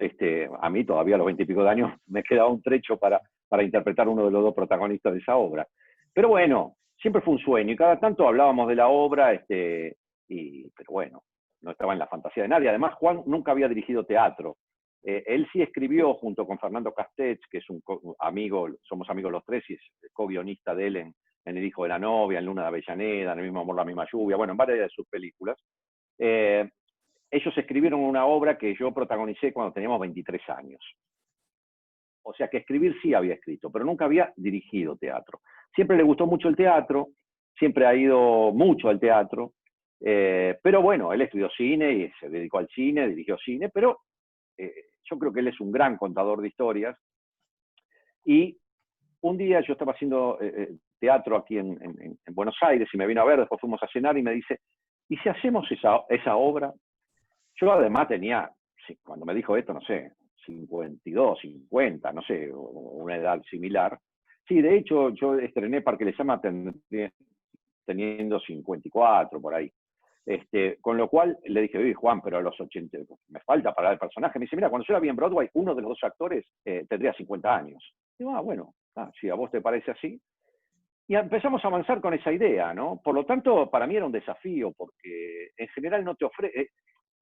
a mí todavía a los 20 y pico de años me quedaba un trecho para interpretar uno de los 2 protagonistas de esa obra. Pero bueno, siempre fue un sueño y cada tanto hablábamos de la obra, pero bueno, no estaba en la fantasía de nadie. Además, Juan nunca había dirigido teatro. Él sí escribió junto con Fernando Castech, que es un amigo, somos amigos los tres, y es co-guionista de él en El hijo de la novia, en Luna de Avellaneda, en El mismo amor, la misma lluvia, bueno, en varias de sus películas. Ellos escribieron una obra que yo protagonicé cuando teníamos 23 años. O sea que escribir sí había escrito, pero nunca había dirigido teatro. Siempre le gustó mucho el teatro, siempre ha ido mucho al teatro, pero bueno, él estudió cine y se dedicó al cine, dirigió cine, pero yo creo que él es un gran contador de historias. Y un día yo estaba haciendo teatro aquí en Buenos Aires y me vino a ver, después fuimos a cenar y me dice, ¿y si hacemos esa obra? Yo además tenía, cuando me dijo esto, no sé, 52, 50, no sé, una edad similar. Sí, de hecho, yo estrené Parque Lezama teniendo 54, por ahí. Con lo cual le dije, oye, Juan, pero a los 80, me falta para el personaje. Me dice, mira, cuando yo la vi en Broadway, uno de los 2 actores tendría 50 años. Digo, bueno, si a vos te parece así. Y empezamos a avanzar con esa idea, ¿no? Por lo tanto, para mí era un desafío, porque en general no te ofrece,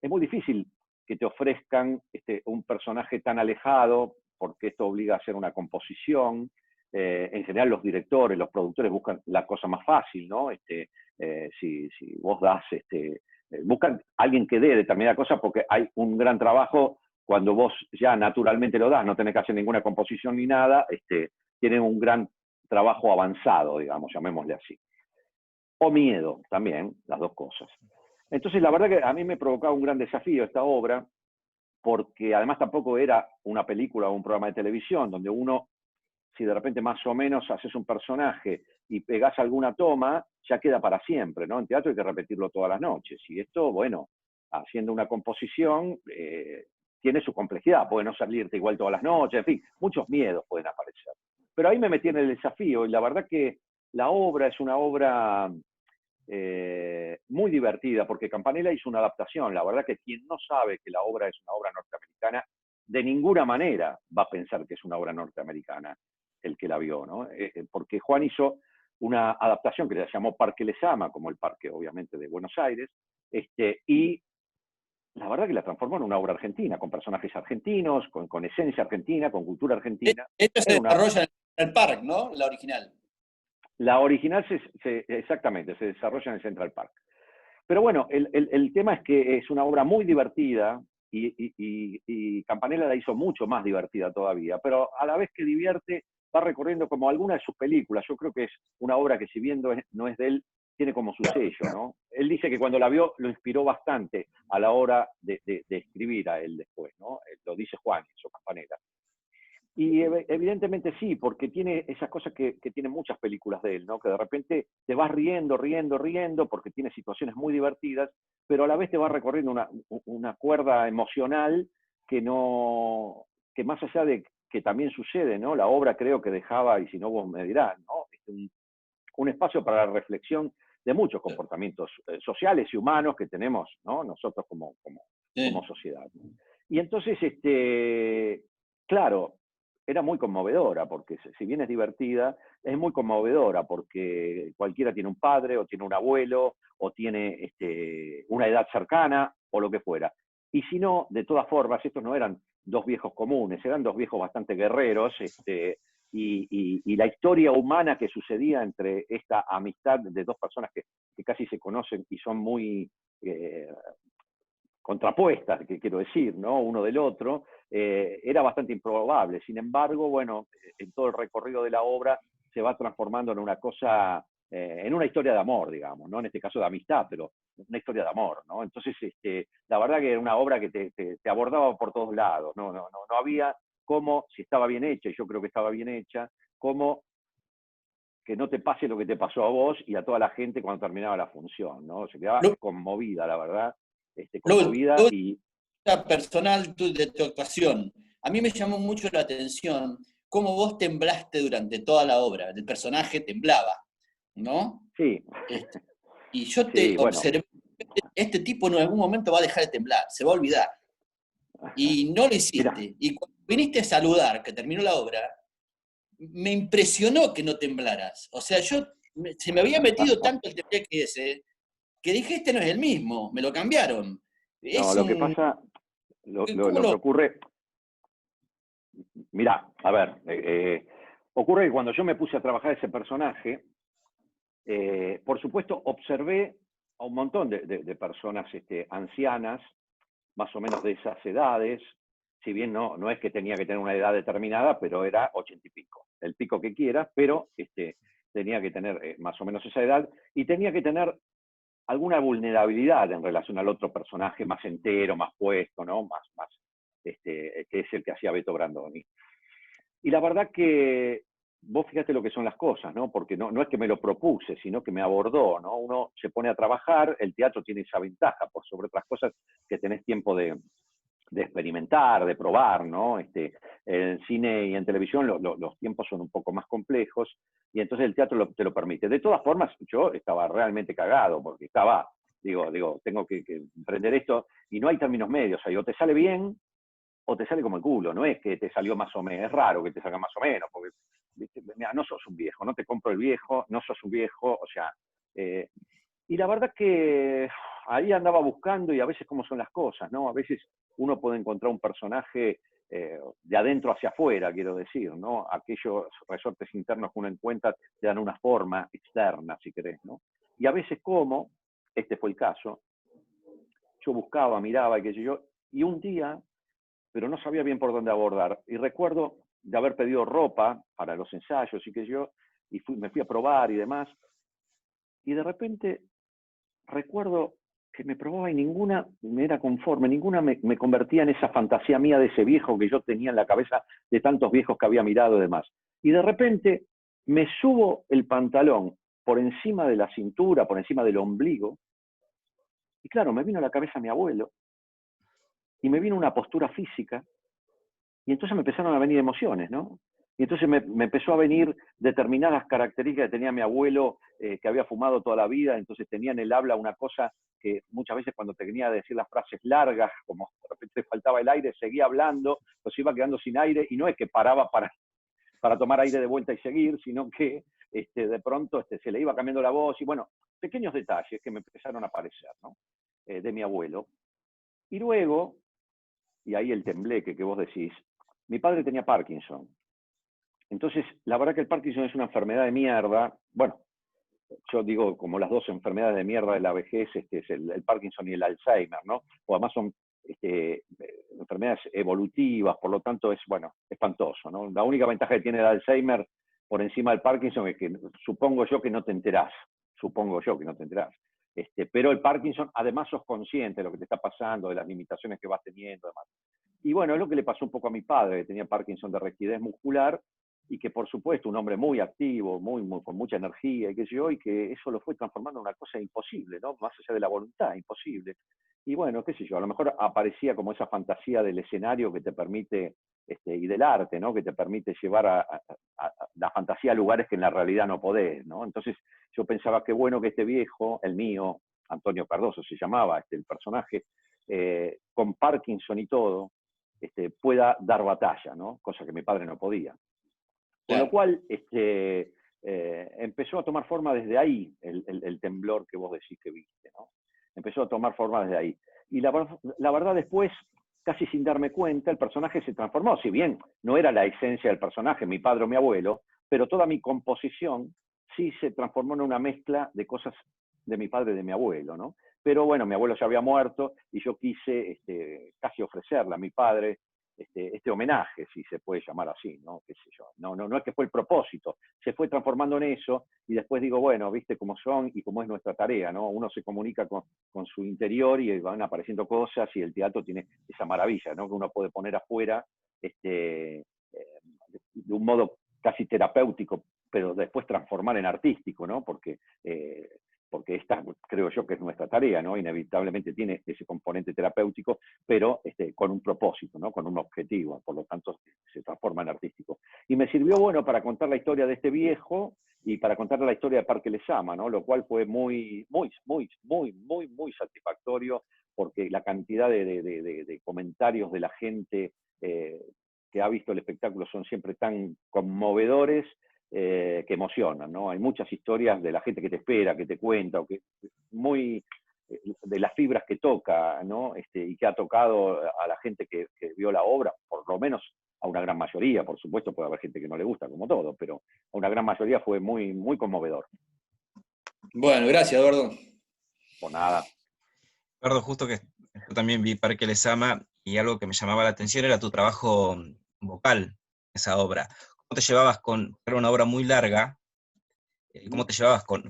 es muy difícil que te ofrezcan un personaje tan alejado, porque esto obliga a hacer una composición. en general los directores, los productores buscan la cosa más fácil, ¿no? Si vos das, buscan alguien que dé determinada cosa porque hay un gran trabajo cuando vos ya naturalmente lo das, no tenés que hacer ninguna composición ni nada, tienen un gran trabajo avanzado, digamos, llamémosle así. O miedo también, las dos cosas. Entonces, la verdad que a mí me provocaba un gran desafío esta obra, porque además tampoco era una película o un programa de televisión, donde uno, si de repente más o menos haces un personaje y pegás alguna toma, ya queda para siempre, ¿no? En teatro hay que repetirlo todas las noches. Y esto, bueno, haciendo una composición, tiene su complejidad, puede no salirte igual todas las noches, en fin, muchos miedos pueden aparecer. Pero ahí me metí en el desafío, y la verdad que la obra es una obra muy divertida, porque Campanella hizo una adaptación. La verdad que quien no sabe que la obra es una obra norteamericana, de ninguna manera va a pensar que es una obra norteamericana el que la vio, ¿no? Porque Juan hizo una adaptación que se llamó Parque Lezama, como el parque obviamente de Buenos Aires, y la verdad que la transformó en una obra argentina, con personajes argentinos, con esencia argentina, con cultura argentina. Esto se desarrolla en el parque, ¿no? La original. La original, exactamente, se desarrolla en el Central Park. Pero bueno, el tema es que es una obra muy divertida y Campanella la hizo mucho más divertida todavía, pero a la vez que divierte, va recorriendo como alguna de sus películas. Yo creo que es una obra que, si bien no es de él, tiene como su sello, ¿no? Él dice que cuando la vio lo inspiró bastante a la hora de escribir a él después, ¿no? Lo dice Juan, eso, Campanella. Y evidentemente sí, porque tiene esas cosas que tienen muchas películas de él, ¿no? Que de repente te vas riendo, porque tiene situaciones muy divertidas, pero a la vez te va recorriendo una cuerda emocional que más allá de que también sucede, ¿no? La obra creo que dejaba, y si no vos me dirás, ¿no? Un espacio para la reflexión de muchos comportamientos sociales y humanos que tenemos, ¿no? Nosotros como sociedad. Y entonces, claro, era muy conmovedora, porque si bien es divertida, es muy conmovedora, porque cualquiera tiene un padre, o tiene un abuelo, o tiene una edad cercana, o lo que fuera. Y si no, de todas formas, estos no eran dos viejos comunes, eran dos viejos bastante guerreros, y la historia humana que sucedía entre esta amistad de dos personas que casi se conocen y son muy contrapuestas, que quiero decir, ¿no? Uno del otro, era bastante improbable. Sin embargo, bueno, en todo el recorrido de la obra se va transformando en una cosa, en una historia de amor, digamos, ¿no? En este caso de amistad, pero una historia de amor, ¿no? Entonces, la verdad que era una obra que te abordaba por todos lados, no había cómo, si estaba bien hecha, y yo creo que estaba bien hecha, cómo que no te pase lo que te pasó a vos y a toda la gente cuando terminaba la función, ¿no? Se quedaba conmovida, la verdad, conmovida. Y personal de tu actuación. A mí me llamó mucho la atención cómo vos temblaste durante toda la obra. El personaje temblaba, ¿no? Sí. Y yo te observé, este tipo en algún momento va a dejar de temblar, se va a olvidar. Y no lo hiciste. Mirá. Y cuando viniste a saludar, que terminó la obra, me impresionó que no temblaras. O sea, se me había metido tanto el tembleque ese, que dije, este no es el mismo, me lo cambiaron. No, lo que pasa, lo que ocurre, mirá, a ver, ocurre que cuando yo me puse a trabajar ese personaje, por supuesto observé a un montón de personas ancianas, más o menos de esas edades, si bien no es que tenía que tener una edad determinada, pero era 80 y pico, el pico que quiera, pero tenía que tener más o menos esa edad, y tenía que tener alguna vulnerabilidad en relación al otro personaje más entero, más puesto, ¿no? Que es el que hacía Beto Brandoni. Y la verdad que vos fíjate lo que son las cosas, ¿no? Porque no es que me lo propuse, sino que me abordó, ¿no? Uno se pone a trabajar, el teatro tiene esa ventaja, por sobre otras cosas, que tenés tiempo de experimentar, de probar, ¿no? En cine y en televisión los tiempos son un poco más complejos, y entonces el teatro te lo permite. De todas formas, yo estaba realmente cagado, porque digo, tengo que emprender esto, y no hay términos medios, o sea, o te sale bien, o te sale como el culo, no es que te salió más o menos, es raro que te salga más o menos, porque, mira, no sos un viejo, no te compro el viejo, no sos un viejo, o sea, Y la verdad que ahí andaba buscando y a veces cómo son las cosas, ¿no? A veces uno puede encontrar un personaje de adentro hacia afuera, quiero decir, ¿no? Aquellos resortes internos que uno encuentra te dan una forma externa, si querés, ¿no? Y a veces como, este fue el caso, yo buscaba, miraba y qué sé yo, y un día, pero no sabía bien por dónde abordar. Y recuerdo de haber pedido ropa para los ensayos y qué sé yo, y me fui a probar y demás, y de repente recuerdo que me probaba y ninguna me era conforme, ninguna me convertía en esa fantasía mía de ese viejo que yo tenía en la cabeza de tantos viejos que había mirado y demás. Y de repente me subo el pantalón por encima de la cintura, por encima del ombligo, y claro, me vino a la cabeza mi abuelo, y me vino una postura física, y entonces me empezaron a venir emociones, ¿no? Y entonces me empezó a venir determinadas características que tenía mi abuelo, que había fumado toda la vida, entonces tenía en el habla una cosa que muchas veces cuando tenía que decir las frases largas, como de repente faltaba el aire, seguía hablando, o se iba quedando sin aire, y no es que paraba para tomar aire de vuelta y seguir, sino que de pronto se le iba cambiando la voz, y bueno, pequeños detalles que me empezaron a aparecer, ¿no? De mi abuelo. Y luego, y ahí el tembleque que vos decís, mi padre tenía Parkinson. Entonces, la verdad que el Parkinson es una enfermedad de mierda. Bueno, yo digo como las dos enfermedades de mierda de la vejez, es el Parkinson y el Alzheimer, ¿no? O además son enfermedades evolutivas, por lo tanto es, bueno, espantoso, ¿no? La única ventaja que tiene el Alzheimer por encima del Parkinson es que supongo yo que no te enterás, pero el Parkinson, además sos consciente de lo que te está pasando, de las limitaciones que vas teniendo, además. Y bueno, es lo que le pasó un poco a mi padre, que tenía Parkinson de rigidez muscular, y que por supuesto un hombre muy activo, con mucha energía y qué sé yo, y que eso lo fue transformando en una cosa imposible, ¿no? Más allá de la voluntad, imposible. Y bueno, qué sé yo, a lo mejor aparecía como esa fantasía del escenario que te permite, y del arte, ¿no? Que te permite llevar a la fantasía a lugares que en la realidad no podés, ¿no? Entonces yo pensaba que bueno que este viejo, el mío, Antonio Cardoso se llamaba el personaje, con Parkinson y todo, pueda dar batalla, ¿no? Cosa que mi padre no podía. Con lo cual, empezó a tomar forma desde ahí el temblor que vos decís que viste, ¿no? Empezó a tomar forma desde ahí. Y la verdad después, casi sin darme cuenta, el personaje se transformó. Si bien no era la esencia del personaje, mi padre o mi abuelo, pero toda mi composición sí se transformó en una mezcla de cosas de mi padre y de mi abuelo, ¿no? Pero bueno, mi abuelo ya había muerto y yo quise casi ofrecerle a mi padre este homenaje, si se puede llamar así, ¿no? ¿Qué sé yo? No es que fue el propósito, se fue transformando en eso, y después digo, bueno, viste cómo son y cómo es nuestra tarea, ¿no? Uno se comunica con su interior y van apareciendo cosas, y el teatro tiene esa maravilla, ¿no? Que uno puede poner afuera de un modo casi terapéutico, pero después transformar en artístico, ¿no? Porque esta creo yo que es nuestra tarea, ¿no? Inevitablemente tiene ese componente terapéutico, pero con un propósito, ¿no? Con un objetivo, por lo tanto se transforma en artístico. Y me sirvió, bueno, para contar la historia de este viejo y para contar la historia de Parque Lezama, ¿no? Lo cual fue muy satisfactorio, porque la cantidad de comentarios de la gente que ha visto el espectáculo son siempre tan conmovedores, que emocionan, ¿no? Hay muchas historias de la gente que te espera, que te cuenta, o que de las fibras que toca, ¿no? Y que ha tocado a la gente que vio la obra, por lo menos a una gran mayoría, por supuesto puede haber gente que no le gusta, como todo, pero a una gran mayoría fue muy conmovedor. Bueno, gracias, Eduardo. Por nada. Eduardo, justo que yo también vi Parque Lezama, y algo que me llamaba la atención era tu trabajo vocal en esa obra. ¿Cómo te llevabas era una obra muy larga, cómo te llevabas con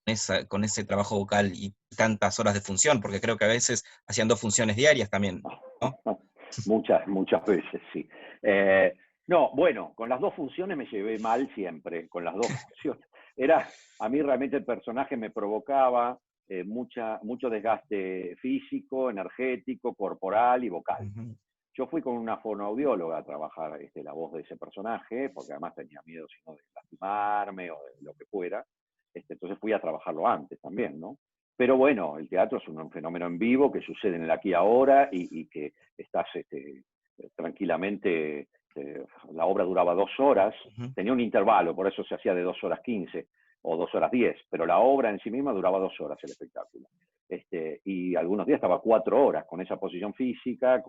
ese trabajo vocal y tantas horas de función? Porque creo que a veces hacían 2 funciones diarias también, ¿no? Muchas veces, sí. No, bueno, con las 2 funciones me llevé mal siempre, con las 2 funciones. A mí realmente el personaje me provocaba mucho desgaste físico, energético, corporal y vocal. Uh-huh. Yo fui con una fonoaudióloga a trabajar la voz de ese personaje, porque además tenía miedo sino de lastimarme o de lo que fuera. Entonces fui a trabajarlo antes también, ¿no? Pero bueno, el teatro es un fenómeno en vivo que sucede en el aquí y ahora, y que estás tranquilamente. La obra duraba 2 horas, Uh-huh. tenía un intervalo, por eso se hacía de 2 horas 15. o 2 horas 10, pero la obra en sí misma duraba 2 horas el espectáculo. Y algunos días estaba 4 horas con esa posición física,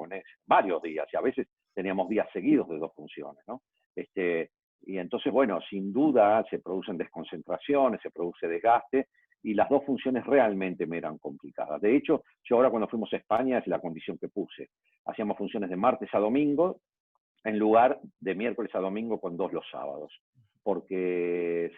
varios días, y a veces teníamos días seguidos de 2 funciones, ¿no? Y entonces, bueno, sin duda se producen desconcentraciones, se produce desgaste, y las 2 funciones realmente me eran complicadas. De hecho, yo ahora cuando fuimos a España es la condición que puse. Hacíamos funciones de martes a domingo, en lugar de miércoles a domingo con 2 los sábados, porque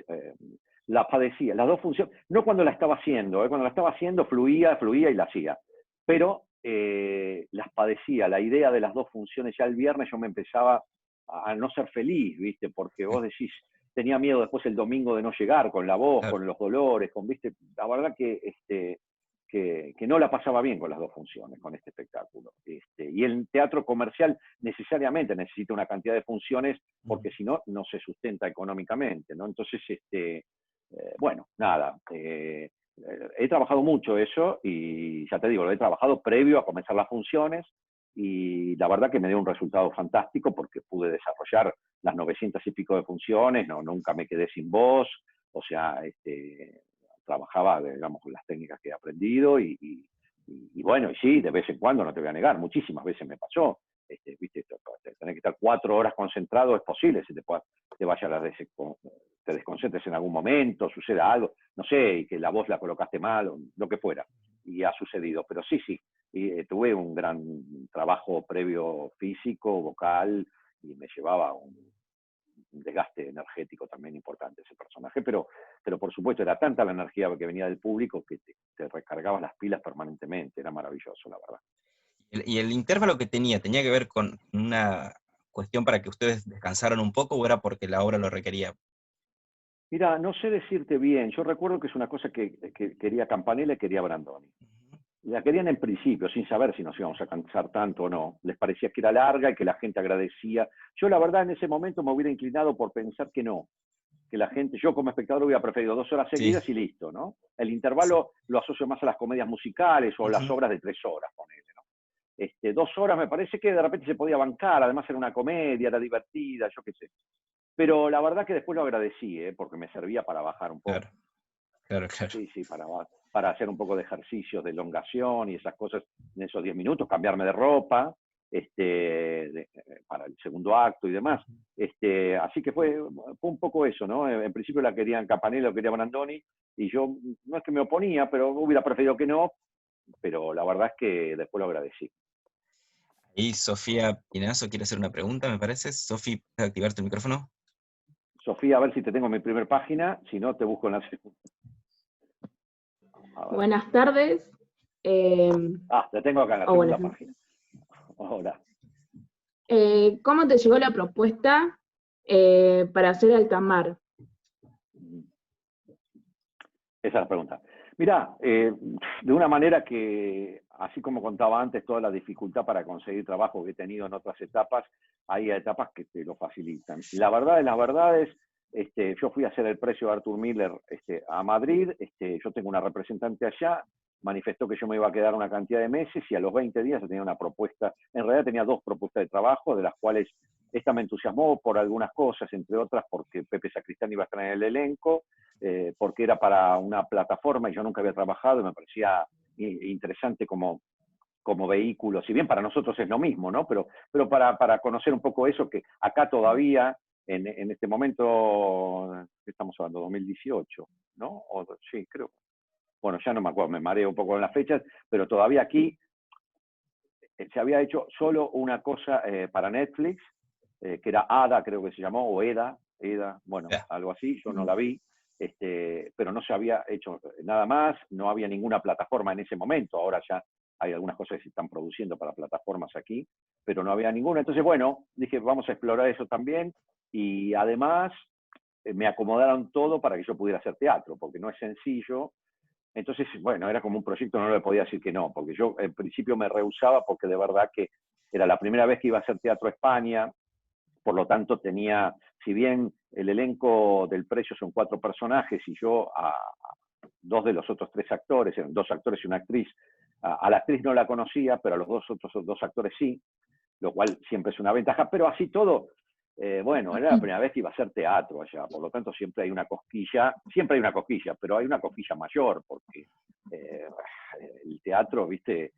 la padecía, las 2 funciones, no cuando la estaba haciendo, cuando la estaba haciendo fluía y la hacía, pero las padecía, la idea de las 2 funciones ya el viernes yo me empezaba a no ser feliz, ¿viste? Porque vos decís, tenía miedo después el domingo de no llegar con la voz, con los dolores, ¿viste? La verdad que no la pasaba bien con las 2 funciones, con este espectáculo. Y el teatro comercial necesariamente necesita una cantidad de funciones, porque si no, no se sustenta económicamente, ¿no? Entonces, bueno, nada, he trabajado mucho eso, y ya te digo, lo he trabajado previo a comenzar las funciones, y la verdad que me dio un resultado fantástico, porque pude desarrollar las 900 y pico de funciones, nunca me quedé sin voz, o sea, trabajaba, digamos, con las técnicas que he aprendido, y bueno, y sí, de vez en cuando, no te voy a negar, muchísimas veces me pasó, viste, tener que estar 4 horas concentrado es posible, te vaya te desconcentres en algún momento, suceda algo, no sé, y que la voz la colocaste mal, o lo que fuera, y ha sucedido, pero sí, y, tuve un gran trabajo previo físico, vocal, y me llevaba un desgaste energético también importante ese personaje, pero por supuesto era tanta la energía que venía del público que te recargabas las pilas permanentemente, era maravilloso, la verdad. ¿Y el intervalo que tenía que ver con una cuestión para que ustedes descansaran un poco o era porque la obra lo requería? Mira, no sé decirte bien, yo recuerdo que es una cosa que quería Campanella y quería Brandoni. La querían en principio, sin saber si nos íbamos a cansar tanto o no. Les parecía que era larga y que la gente agradecía. Yo la verdad en ese momento me hubiera inclinado por pensar que no, que la gente, yo como espectador hubiera preferido 2 horas seguidas y listo, ¿no? El intervalo lo asocio más a las comedias musicales o las obras de 3 horas, ponele, ¿no? 2 horas me parece que de repente se podía bancar, además era una comedia, era divertida, yo qué sé. Pero la verdad que después lo agradecí, porque me servía para bajar un poco. Claro. Sí, para hacer un poco de ejercicios de elongación y esas cosas en esos 10 minutos, cambiarme de ropa, para el segundo acto y demás. Así que fue un poco eso, ¿no? En principio la querían Campanella, lo quería Brandoni, y yo no es que me oponía, pero hubiera preferido que no, pero la verdad es que después lo agradecí. Y Sofía Pinazo quiere hacer una pregunta, me parece. Sofi, ¿puedes activar tu micrófono? Sofía, a ver si te tengo en mi primer página, si no te busco en la segunda. Buenas tardes. Te tengo acá en la segunda página. Hola. ¿Cómo te llegó la propuesta para hacer Altamar? Esa es la pregunta. Mirá, de una manera que, así como contaba antes, toda la dificultad para conseguir trabajo que he tenido en otras etapas, hay etapas que te lo facilitan. La verdad de las verdades, yo fui a hacer el precio de Arthur Miller a Madrid, yo tengo una representante allá, manifestó que yo me iba a quedar una cantidad de meses, y a los 20 días yo tenía una propuesta, en realidad tenía 2 propuestas de trabajo, de las cuales esta me entusiasmó por algunas cosas, entre otras porque Pepe Sacristán iba a estar en el elenco, porque era para una plataforma y yo nunca había trabajado, y me parecía interesante como vehículo, si bien para nosotros es lo mismo, ¿no? Pero para conocer un poco eso, que acá todavía, en este momento, estamos hablando, 2018, ¿no? Sí, creo. Bueno, ya no me acuerdo, me mareo un poco en las fechas, pero todavía aquí se había hecho solo una cosa para Netflix, que era Ada, creo que se llamó, o Eda, bueno, algo así, yo no la vi, pero no se había hecho nada más, no había ninguna plataforma en ese momento, ahora ya hay algunas cosas que se están produciendo para plataformas aquí, pero no había ninguna. Entonces, bueno, dije, vamos a explorar eso también, y además me acomodaron todo para que yo pudiera hacer teatro, porque no es sencillo. Entonces, bueno, era como un proyecto, no le podía decir que no, porque yo en principio me rehusaba, porque de verdad que era la primera vez que iba a hacer teatro a España, por lo tanto tenía, si bien el elenco del precio son 4 personajes, y yo a 2 de los otros 3 actores, eran 2 actores y una actriz, a la actriz no la conocía, pero a los otros 2 actores sí, lo cual siempre es una ventaja, pero así todo, bueno, era la primera vez que iba a hacer teatro allá, por lo tanto siempre hay una cosquilla, pero hay una cosquilla mayor, porque el teatro, viste,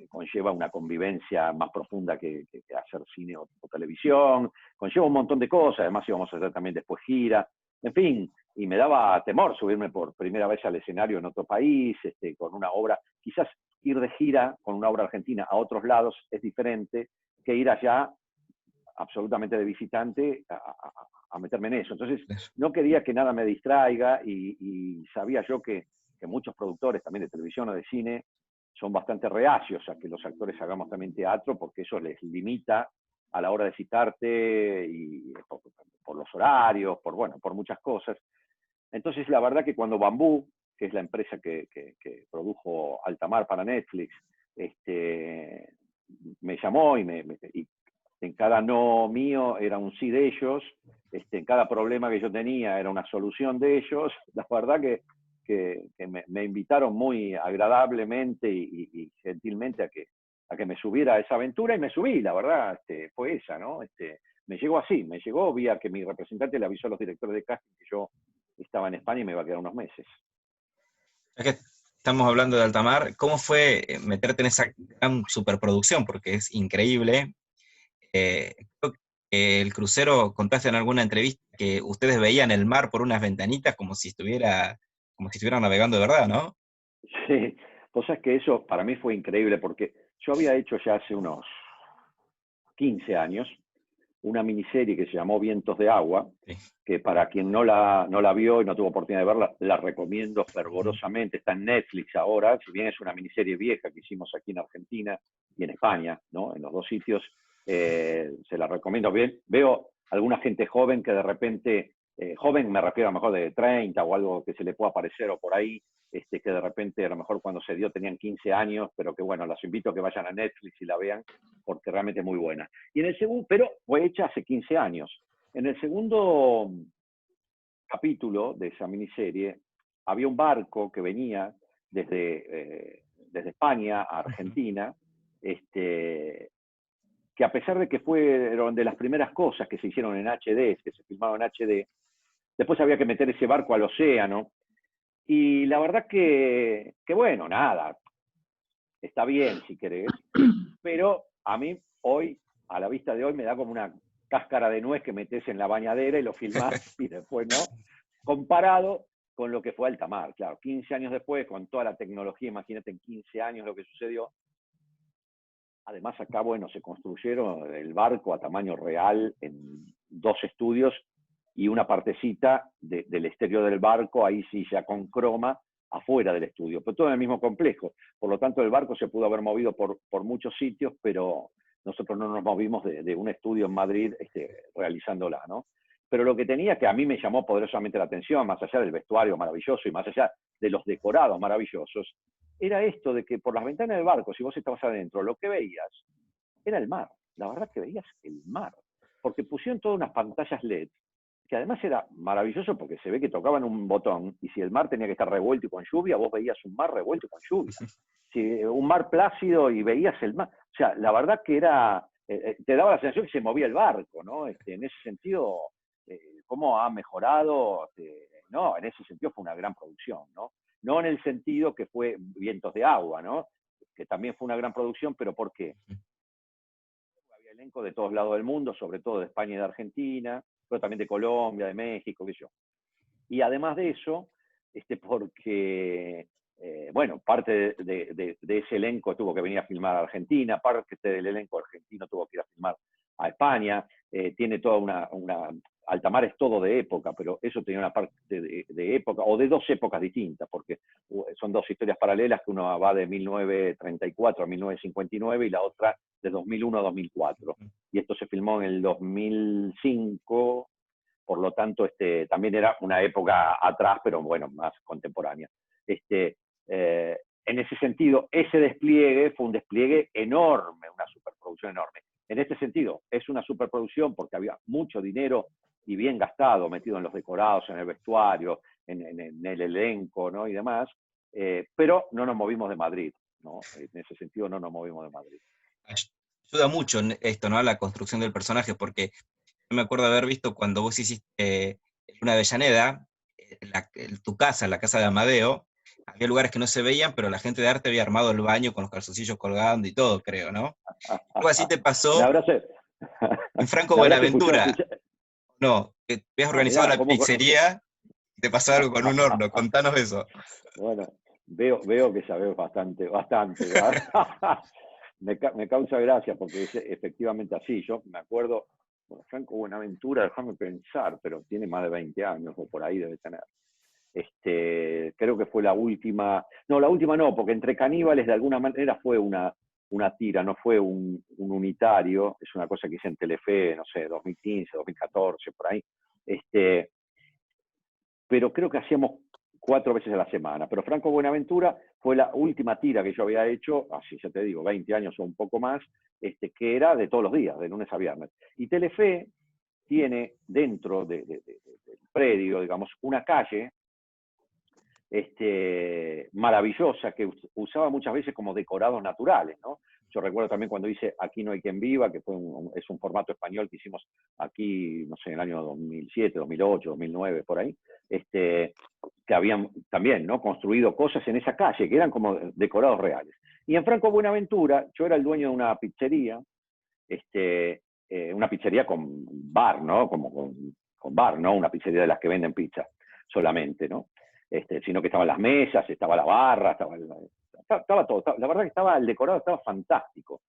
conlleva una convivencia más profunda que hacer cine o televisión, conlleva un montón de cosas, además íbamos a hacer también después gira, en fin, y me daba temor subirme por primera vez al escenario en otro país, con una obra, quizás ir de gira con una obra argentina a otros lados es diferente que ir allá absolutamente de visitante a meterme en eso. Entonces, no quería que nada me distraiga y sabía yo que muchos productores también de televisión o de cine son bastante reacios a que los actores hagamos también teatro porque eso les limita a la hora de citarte y por los horarios, por muchas cosas. Entonces, la verdad que cuando Bambú, que es la empresa que produjo Altamar para Netflix, me llamó y en cada no mío era un sí de ellos, en cada problema que yo tenía era una solución de ellos. La verdad que me invitaron muy agradablemente y gentilmente a que me subiera a esa aventura, y me subí, la verdad, fue esa, ¿no? Me llegó así, vía que mi representante le avisó a los directores de casting que yo estaba en España y me iba a quedar unos meses. Ya que estamos hablando de Altamar, ¿cómo fue meterte en esa gran superproducción? Porque es increíble. Creo que el crucero, contaste en alguna entrevista que ustedes veían el mar por unas ventanitas como si estuvieran navegando de verdad, ¿no? Sí, pues es que eso para mí fue increíble porque yo había hecho ya hace unos 15 años una miniserie que se llamó Vientos de Agua, sí, que para quien no la vio y no tuvo oportunidad de verla, la recomiendo fervorosamente. Está en Netflix ahora, si bien es una miniserie vieja que hicimos aquí en Argentina y en España, ¿no? En los dos sitios, se la recomiendo bien. Veo alguna gente joven que de repente, joven me refiero a lo mejor de 30 o algo que se le pueda parecer o por ahí, que de repente a lo mejor cuando se dio tenían 15 años, pero que bueno, los invito a que vayan a Netflix y la vean, porque realmente es muy buena. Y en el segundo, pero fue hecha hace 15 años. En el segundo capítulo de esa miniserie había un barco que venía desde España a Argentina, que a pesar de que fueron de las primeras cosas que se hicieron en HD, que se filmaron en HD, después había que meter ese barco al océano. Y la verdad que bueno, nada, está bien si querés, pero a mí hoy, a la vista de hoy, me da como una cáscara de nuez que metes en la bañadera y lo filmás y después no, comparado con lo que fue Altamar. Claro, 15 años después, con toda la tecnología, imagínate en 15 años lo que sucedió. Además acá, bueno, se construyeron el barco a tamaño real en 2 estudios y una partecita del exterior del barco, ahí sí ya con croma, afuera del estudio, pero todo en el mismo complejo. Por lo tanto, el barco se pudo haber movido por muchos sitios, pero nosotros no nos movimos de un estudio en Madrid realizándola, ¿no? Pero lo que tenía, que a mí me llamó poderosamente la atención, más allá del vestuario maravilloso y más allá de los decorados maravillosos, era esto de que por las ventanas del barco, si vos estabas adentro, lo que veías era el mar. La verdad que veías el mar, porque pusieron todas unas pantallas LED, que además era maravilloso porque se ve que tocaban un botón y si el mar tenía que estar revuelto y con lluvia, vos veías un mar revuelto y con lluvia. Si un mar plácido y veías el mar. O sea, la verdad que era, te daba la sensación que se movía el barco, ¿no? En ese sentido, cómo ha mejorado, no, en ese sentido fue una gran producción, ¿no? No en el sentido que fue Vientos de Agua, ¿no? Que también fue una gran producción, pero ¿por qué? Había elenco de todos lados del mundo, sobre todo de España y de Argentina, pero también de Colombia, de México, qué sé yo. Y además de eso, porque, bueno, parte de ese elenco tuvo que venir a filmar a Argentina, parte del elenco argentino tuvo que ir a filmar a España, tiene toda una Altamar es todo de época, pero eso tenía una parte de época, o de 2 épocas distintas, porque son 2 historias paralelas, que uno va de 1934 a 1959 y la otra de 2001 a 2004. Y esto se filmó en el 2005, por lo tanto también era una época atrás, pero bueno, más contemporánea. En ese sentido, ese despliegue fue un despliegue enorme, una superproducción enorme. En este sentido, es una superproducción porque había mucho dinero y bien gastado, metido en los decorados, en el vestuario, en el elenco, ¿no? Y demás, pero no nos movimos de Madrid, ¿no? En ese sentido no nos movimos de Madrid. Ayuda mucho esto, ¿no? La construcción del personaje, porque yo me acuerdo de haber visto cuando vos hiciste una Avellaneda, tu casa, la casa de Amadeo, había lugares que no se veían, pero la gente de arte había armado el baño con los calzoncillos colgando y todo, creo, ¿no? Algo así te Me pasó habrás, en Franco me habrás escuchado, Buenaventura, ¿no? Que habías organizado mirá, la pizzería y te pasó algo con un horno, contanos eso. Bueno, veo que sabés bastante. Me causa gracia porque es efectivamente así. Yo me acuerdo, bueno, Franco Buenaventura, déjame pensar, pero tiene más de 20 años o por ahí debe tener. Creo que fue la última, no, la última no, porque Entre Caníbales de alguna manera fue una tira, no fue un unitario, es una cosa que hice en Telefe, no sé, 2015, 2014, por ahí. Pero creo que hacíamos 4 veces a la semana. Pero Franco Buenaventura fue la última tira que yo había hecho, así ya te digo, 20 años o un poco más, que era de todos los días, de lunes a viernes. Y Telefe tiene dentro del predio, digamos, una calle maravillosa que usaba muchas veces como decorados naturales, ¿no? Yo recuerdo también cuando hice Aquí no hay quien viva, que es un formato español que hicimos aquí, no sé, en el año 2007, 2008, 2009, por ahí, que habían también, ¿no?, construido cosas en esa calle, que eran como decorados reales. Y en Franco Buenaventura, yo era el dueño de una pizzería, una pizzería con bar, ¿no? Como con bar, ¿no? Una pizzería de las que venden pizza solamente, ¿no? Sino que estaban las mesas, estaba la barra, estaba todo. La verdad que el decorado estaba fantástico.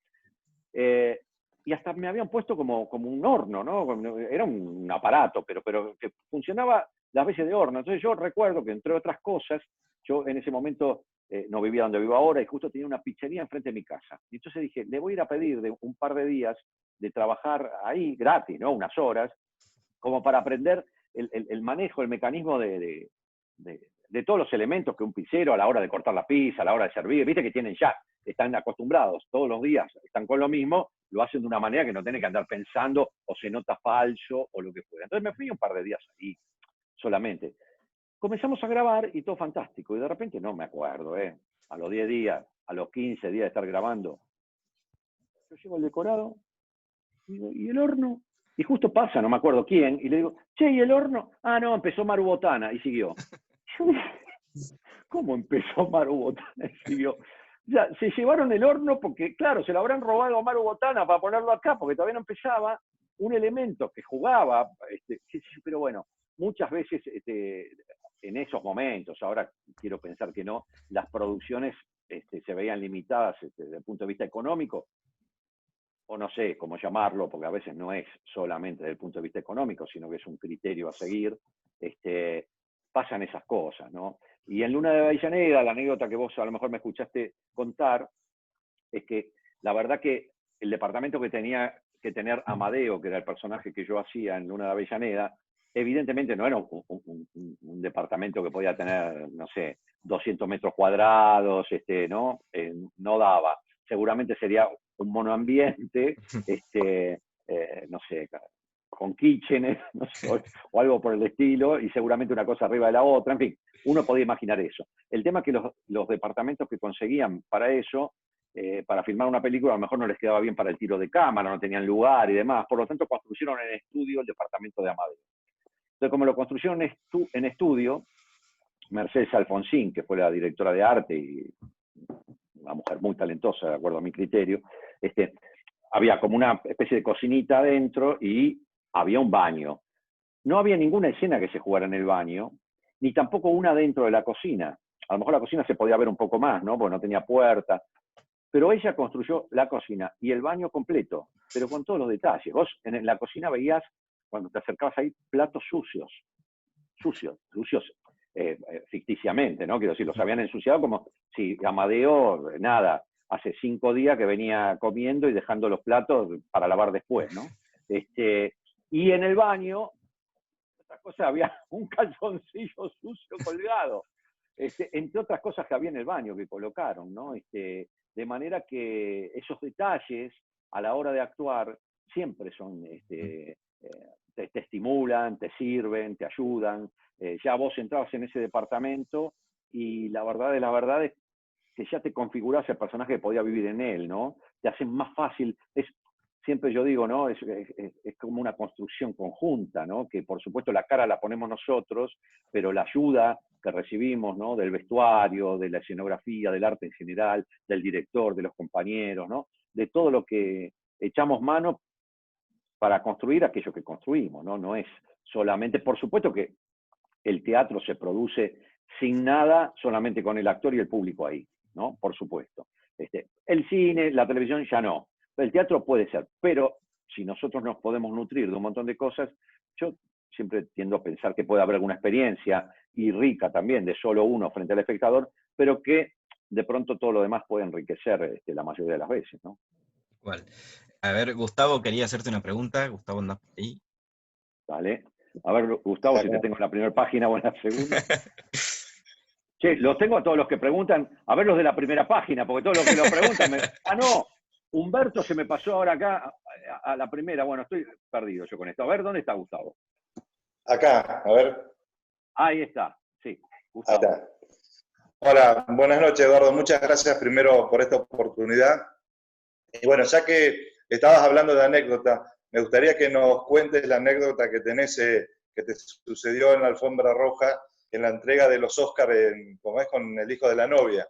Y hasta me habían puesto como un horno, ¿no? Era un aparato, pero que funcionaba las veces de horno. Entonces yo recuerdo que, entre otras cosas, yo en ese momento no vivía donde vivo ahora y justo tenía una pizzería enfrente de mi casa. Y entonces dije, le voy a ir a pedir de un par de días de trabajar ahí gratis, ¿no? Unas horas, como para aprender el manejo, el mecanismo de todos los elementos que un pizzero a la hora de cortar la pizza, a la hora de servir, viste que tienen ya, están acostumbrados todos los días, están con lo mismo, lo hacen de una manera que no tienen que andar pensando o se nota falso o lo que fuera. Entonces me fui un par de días ahí solamente. Comenzamos a grabar y todo fantástico, y de repente no me acuerdo, a los 10 días, a los 15 días de estar grabando, yo llevo el decorado y digo, ¿y el horno? Y justo pasa, no me acuerdo quién, y le digo, che, ¿y el horno? Ah, no, empezó Maru Botana, y siguió. ¿Cómo empezó Maru Botana y siguió? O sea, se llevaron el horno porque, claro, se lo habrán robado a Maru Botana para ponerlo acá, porque todavía no empezaba un elemento que jugaba, pero bueno, muchas veces en esos momentos, ahora quiero pensar que no, las producciones se veían limitadas desde el punto de vista económico, o no sé cómo llamarlo, porque a veces no es solamente desde el punto de vista económico, sino que es un criterio a seguir, pasan esas cosas, ¿no? Y en Luna de Avellaneda, la anécdota que vos a lo mejor me escuchaste contar, es que la verdad que el departamento que tenía que tener Amadeo, que era el personaje que yo hacía en Luna de Avellaneda, evidentemente no era un departamento que podía tener, no sé, 200 metros cuadrados, ¿no? No daba. Seguramente sería un monoambiente, no sé, con kitchenes, no sé, o algo por el estilo, y seguramente una cosa arriba de la otra, en fin, uno podía imaginar eso. El tema es que los departamentos que conseguían para eso, para filmar una película, a lo mejor no les quedaba bien para el tiro de cámara, no tenían lugar y demás, por lo tanto construyeron en estudio el departamento de Amadeo. Entonces, como lo construyeron en estudio, Mercedes Alfonsín, que fue la directora de arte y una mujer muy talentosa, de acuerdo a mi criterio, había como una especie de cocinita adentro y había un baño. No había ninguna escena que se jugara en el baño, ni tampoco una dentro de la cocina. A lo mejor la cocina se podía ver un poco más, ¿no? Porque no tenía puerta. Pero ella construyó la cocina y el baño completo, pero con todos los detalles. Vos en la cocina veías, cuando te acercabas ahí, platos sucios, ficticiamente, ¿no? Quiero decir, los habían ensuciado como si Amadeo, nada, hace 5 días que venía comiendo y dejando los platos para lavar después, ¿no? Y en el baño, otra cosa, había un calzoncillo sucio colgado, entre otras cosas que había en el baño que colocaron, ¿no? De manera que esos detalles a la hora de actuar siempre son, te estimulan, te sirven, te ayudan. Ya vos entrabas en ese departamento y la verdad es que ya te configurás el personaje que podía vivir en él, ¿no? Te hacen más fácil. siempre yo digo, ¿no? Es como una construcción conjunta, ¿no? Que por supuesto la cara la ponemos nosotros, pero la ayuda que recibimos, ¿no? Del vestuario, de la escenografía, del arte en general, del director, de los compañeros, ¿no? De todo lo que echamos mano para construir aquello que construimos, ¿no? No es solamente, por supuesto que el teatro se produce sin nada, solamente con el actor y el público ahí, ¿no? Por supuesto. El cine, la televisión ya no. El teatro puede ser, pero si nosotros nos podemos nutrir de un montón de cosas, yo siempre tiendo a pensar que puede haber alguna experiencia, y rica también, de solo uno frente al espectador, pero que de pronto todo lo demás puede enriquecer la mayoría de las veces, ¿no? Igual. A ver, Gustavo, quería hacerte una pregunta. Gustavo, ¿andás por ahí? Vale. A ver, Gustavo, si te tengo en la primera página o en la segunda. Che, los tengo a todos los que preguntan, a ver los de la primera página, porque todos los que lo preguntan Ah, no, Humberto se me pasó ahora acá a la primera. Bueno, estoy perdido yo con esto. A ver, ¿dónde está Gustavo? Acá, a ver. Ahí está, sí, Gustavo. Ahí está. Hola, buenas noches, Eduardo. Muchas gracias primero por esta oportunidad. Y bueno, ya que estabas hablando de anécdota, me gustaría que nos cuentes la anécdota que tenés, que te sucedió en la alfombra roja, en la entrega de los Óscar, como es, con el hijo de la novia.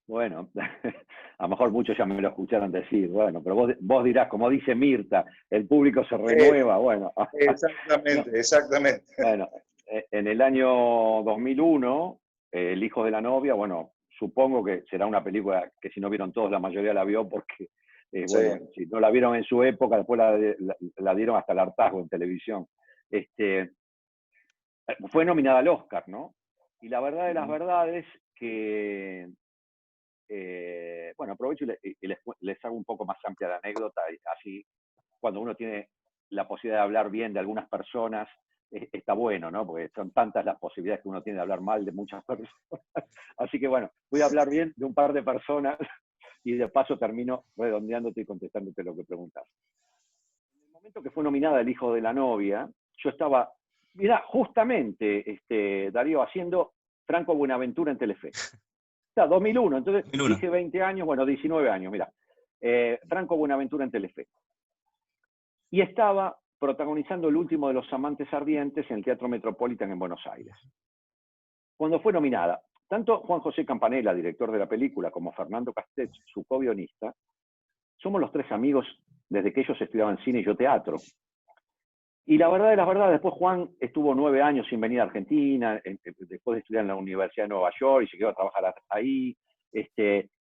Bueno, a lo mejor muchos ya me lo escucharon decir, bueno, pero vos dirás, como dice Mirta, el público se renueva, bueno. Exactamente, exactamente. Bueno, en el año 2001, El hijo de la novia, bueno, supongo que será una película que si no vieron todos, la mayoría la vio porque, bueno, si no la vieron en su época, después la dieron hasta el hartazgo en televisión. Fue nominada al Oscar, ¿no? Y la verdad de las verdades que, bueno, aprovecho y les hago un poco más amplia la anécdota, y así cuando uno tiene la posibilidad de hablar bien de algunas personas, está bueno, ¿no? Porque son tantas las posibilidades que uno tiene de hablar mal de muchas personas. Así que bueno, voy a hablar bien de un par de personas y de paso termino redondeándote y contestándote lo que preguntas. En el momento que fue nominada El hijo de la novia, yo estaba, mirá, justamente, Darío, haciendo Franco Buenaventura en Telefe. O sea, 2001, entonces 2001. dije 20 años, bueno, 19 años, mirá. Franco Buenaventura en Telefe. Y estaba protagonizando El último de los amantes ardientes en el Teatro Metropolitan en Buenos Aires. Cuando fue nominada, tanto Juan José Campanella, director de la película, como Fernando Castech, su co-guionista, somos los tres amigos desde que ellos estudiaban cine y yo teatro. Y la verdad de las verdades, después Juan estuvo 9 años sin venir a Argentina, después de estudiar en la Universidad de Nueva York y se quedó a trabajar ahí.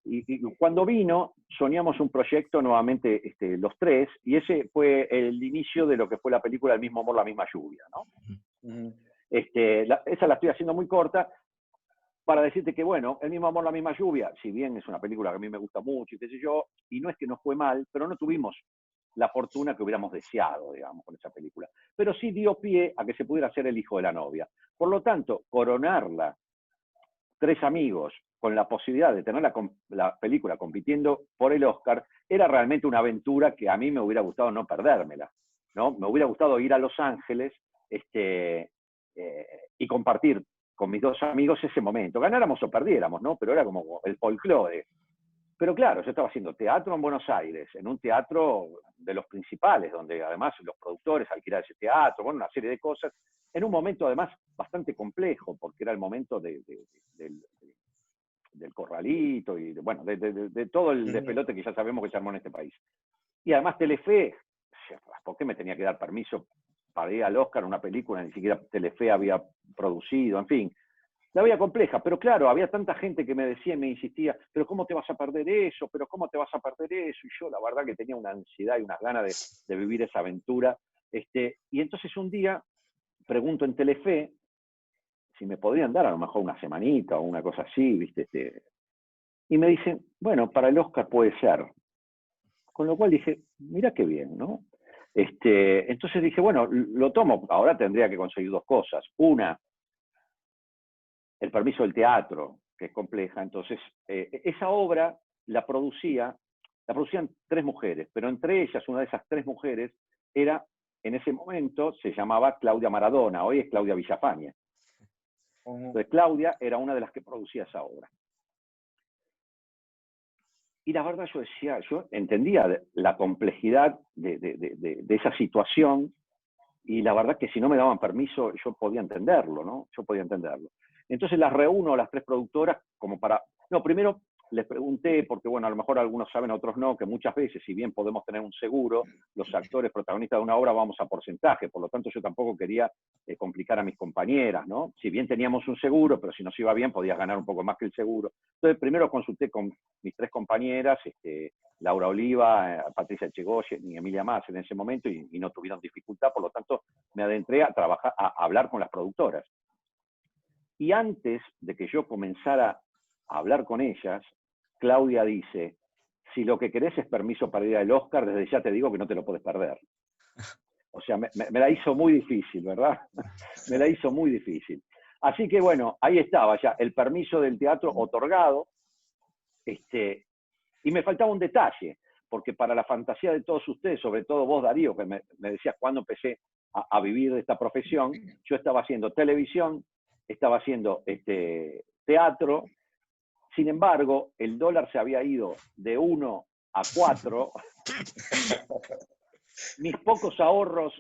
Y cuando vino, soñamos un proyecto nuevamente los tres, y ese fue el inicio de lo que fue la película El mismo amor, la misma lluvia, ¿no? Esa la estoy haciendo muy corta para decirte que, bueno, El mismo amor, la misma lluvia, si bien es una película que a mí me gusta mucho y qué sé yo, y no es que nos fue mal, pero no tuvimos la fortuna que hubiéramos deseado, digamos, con esa película. Pero sí dio pie a que se pudiera hacer El hijo de la novia. Por lo tanto, coronarla, tres amigos, con la posibilidad de tener la película compitiendo por el Oscar, era realmente una aventura que a mí me hubiera gustado no perdérmela, ¿no? Me hubiera gustado ir a Los Ángeles y compartir con mis dos amigos ese momento. Ganáramos o perdiéramos, ¿no? Pero era como el folclore. Pero claro, yo estaba haciendo teatro en Buenos Aires, en un teatro de los principales, donde además los productores alquilaban ese teatro, bueno, una serie de cosas, en un momento además bastante complejo, porque era el momento del corralito y de todo el despelote que ya sabemos que se armó en este país. Y además Telefe, ¿por qué me tenía que dar permiso para ir al Oscar una película? Ni siquiera Telefe había producido, en fin. La veía compleja, pero claro, había tanta gente que me decía y me insistía, pero ¿cómo te vas a perder eso? ¿Pero cómo te vas a perder eso? Y yo la verdad que tenía una ansiedad y unas ganas de vivir esa aventura. Y entonces un día pregunto en Telefe si me podrían dar a lo mejor una semanita o una cosa así, ¿viste? Y me dicen, bueno, para el Oscar puede ser. Con lo cual dije, mira qué bien, ¿no? Entonces dije, bueno, lo tomo. Ahora tendría que conseguir dos cosas. Una, el permiso del teatro, que es compleja. Entonces, esa obra la producían tres mujeres, pero entre ellas, una de esas tres mujeres era, en ese momento, se llamaba Claudia Maradona, hoy es Claudia Villafañe. Entonces, Claudia era una de las que producía esa obra. Y la verdad yo decía, yo entendía la complejidad de esa situación, y la verdad que si no me daban permiso, yo podía entenderlo, ¿no? Yo podía entenderlo. Entonces las reúno a las 3 productoras como para... No, primero les pregunté, porque bueno, a lo mejor algunos saben, otros no, que muchas veces, si bien podemos tener un seguro, los actores protagonistas de una obra vamos a porcentaje, por lo tanto yo tampoco quería complicar a mis compañeras, ¿no? Si bien teníamos un seguro, pero si nos iba bien podías ganar un poco más que el seguro. Entonces primero consulté con mis 3 compañeras, Laura Oliva, Patricia Echegoyen y Emilia Más en ese momento, y no tuvieron dificultad, por lo tanto me adentré a trabajar, a hablar con las productoras. Y antes de que yo comenzara a hablar con ellas, Claudia dice, si lo que querés es permiso para ir al Oscar, desde ya te digo que no te lo puedes perder. O sea, me la hizo muy difícil, ¿verdad? Me la hizo muy difícil. Así que bueno, ahí estaba ya el permiso del teatro otorgado, y me faltaba un detalle, porque para la fantasía de todos ustedes, sobre todo vos, Darío, que me decías cuándo empecé a vivir de esta profesión, yo estaba haciendo televisión, estaba haciendo teatro. Sin embargo, el dólar se había ido de 1 a 4. Mis pocos ahorros,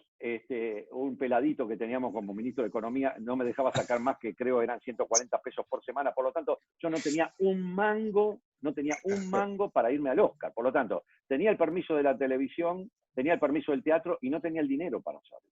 un peladito que teníamos como ministro de Economía, no me dejaba sacar más que creo eran 140 pesos por semana. Por lo tanto, yo no tenía un mango para irme al Oscar. Por lo tanto, tenía el permiso de la televisión, tenía el permiso del teatro y no tenía el dinero para hacerlo.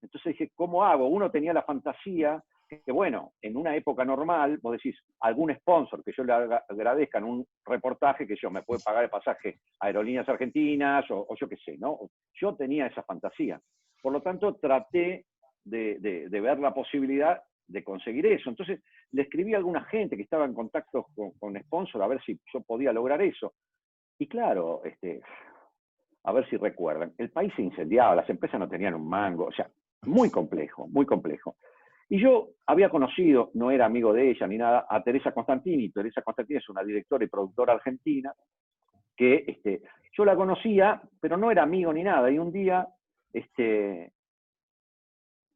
Entonces dije, ¿cómo hago? Uno tenía la fantasía que bueno, en una época normal, vos decís, algún sponsor que yo le agradezca en un reportaje que yo me puede pagar el pasaje a Aerolíneas Argentinas o yo qué sé, ¿no? Yo tenía esa fantasía. Por lo tanto, traté de ver la posibilidad de conseguir eso. Entonces, le escribí a alguna gente que estaba en contacto con sponsor a ver si yo podía lograr eso. Y claro, a ver si recuerdan, el país se incendiaba, las empresas no tenían un mango, o sea, muy complejo, muy complejo. Y yo había conocido, no era amigo de ella ni nada, a Teresa Constantini. Teresa Constantini es una directora y productora argentina que yo la conocía, pero no era amigo ni nada. Y un día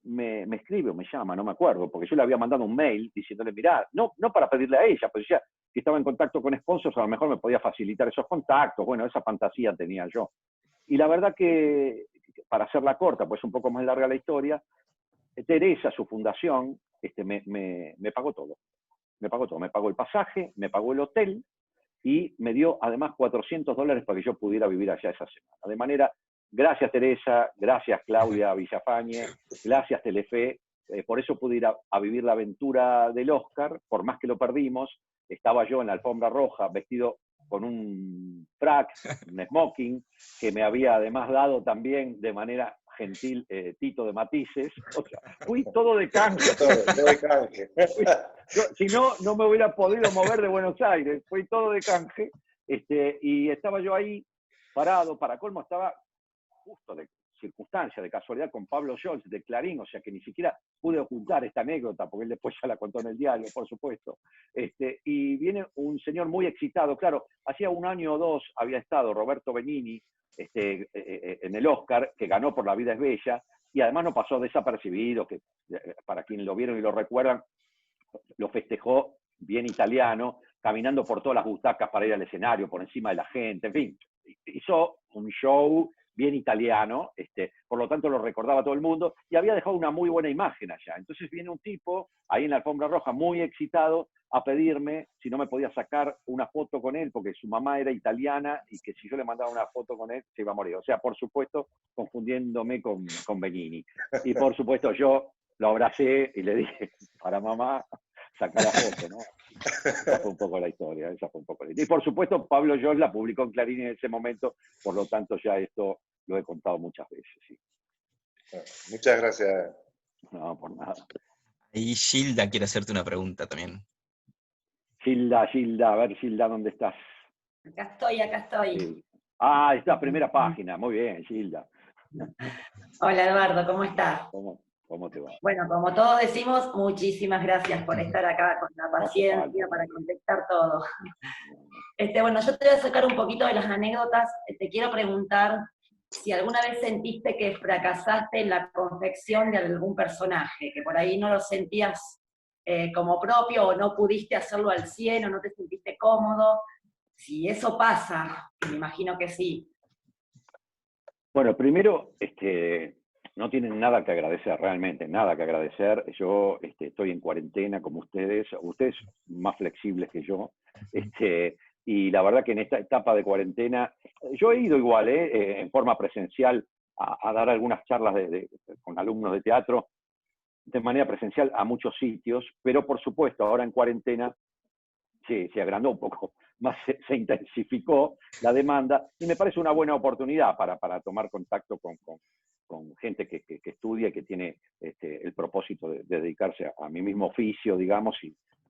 me escribe o me llama, no me acuerdo, porque yo le había mandado un mail diciéndole, mirá, no para pedirle a ella, pues ya que estaba en contacto con sponsors, a lo mejor me podía facilitar esos contactos. Bueno, esa fantasía tenía yo. Y la verdad que, para hacerla corta, pues un poco más larga la historia, Teresa, su fundación, me pagó todo. Me pagó todo. Me pagó el pasaje, me pagó el hotel y me dio además $400 para que yo pudiera vivir allá esa semana. De manera, gracias Teresa, gracias Claudia Villafañe, gracias Telefe, por eso pude ir a vivir la aventura del Oscar, por más que lo perdimos. Estaba yo en la alfombra roja vestido con un frac, un smoking, que me había además dado también de manera gentil Tito de Matices. O sea, fui todo de canje. Todo de canje. Si no, no me hubiera podido mover de Buenos Aires. Fui todo de canje. Y estaba yo ahí parado, para colmo estaba justo de circunstancia, de casualidad, con Pablo Scholz de Clarín, o sea que ni siquiera pude ocultar esta anécdota, porque él después ya la contó en el diario, por supuesto. Y viene un señor muy excitado, claro, hacía 1 año o 2 había estado Roberto Benigni en el Oscar, que ganó por La vida es bella, y además no pasó desapercibido, que para quienes lo vieron y lo recuerdan, lo festejó bien italiano, caminando por todas las butacas para ir al escenario, por encima de la gente, en fin, hizo un show bien italiano, por lo tanto lo recordaba todo el mundo, y había dejado una muy buena imagen allá. Entonces viene un tipo, ahí en la alfombra roja, muy excitado, a pedirme si no me podía sacar una foto con él, porque su mamá era italiana, y que si yo le mandaba una foto con él, se iba a morir. O sea, por supuesto, confundiéndome con Benigni. Y por supuesto yo lo abracé y le dije, para mamá, sacar la foto, ¿no? Esa fue un poco la historia, esa fue un poco la historia. Y por supuesto, Pablo Scholz la publicó en Clarín en ese momento, por lo tanto ya esto lo he contado muchas veces, sí. Muchas gracias. No, por nada. Y Gilda quiere hacerte una pregunta también. Gilda, a ver, Gilda, ¿dónde estás? Acá estoy. Sí. Ah, está, primera página, muy bien, Gilda. Hola Eduardo, ¿cómo estás? ¿Cómo te va? Bueno, como todos decimos, muchísimas gracias por estar acá con la paciencia para contestar todo. Bueno, yo te voy a sacar un poquito de las anécdotas. Te quiero preguntar si alguna vez sentiste que fracasaste en la confección de algún personaje, que por ahí no lo sentías como propio, o no pudiste hacerlo al 100, o no te sentiste cómodo. si eso pasa, me imagino que sí. Bueno, primero, no tienen nada que agradecer, realmente, nada que agradecer. Yo estoy en cuarentena como ustedes más flexibles que yo, y la verdad que en esta etapa de cuarentena, yo he ido igual, en forma presencial, a dar algunas charlas con alumnos de teatro, de manera presencial a muchos sitios, pero por supuesto, ahora en cuarentena se agrandó un poco, más se intensificó la demanda, y me parece una buena oportunidad para tomar contacto con gente que estudia y que tiene el propósito de dedicarse a mi mismo oficio, digamos,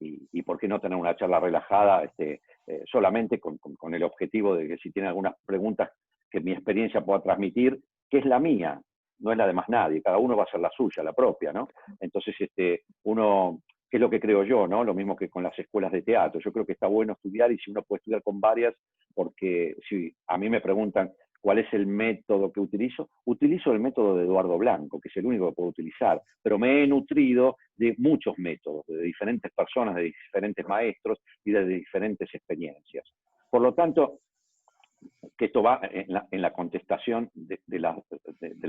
y por qué no tener una charla relajada, solamente con el objetivo de que si tienen algunas preguntas que mi experiencia pueda transmitir, que es la mía, no es la de más nadie, cada uno va a hacer la suya, la propia, ¿no? Entonces, uno, que es lo que creo yo, ¿no? Lo mismo que con las escuelas de teatro. Yo creo que está bueno estudiar, y si uno puede estudiar con varias, porque si a mí me preguntan cuál es el método que utilizo el método de Eduardo Blanco, que es el único que puedo utilizar, pero me he nutrido de muchos métodos, de diferentes personas, de diferentes maestros y de diferentes experiencias. Por lo tanto, que esto va en la contestación de las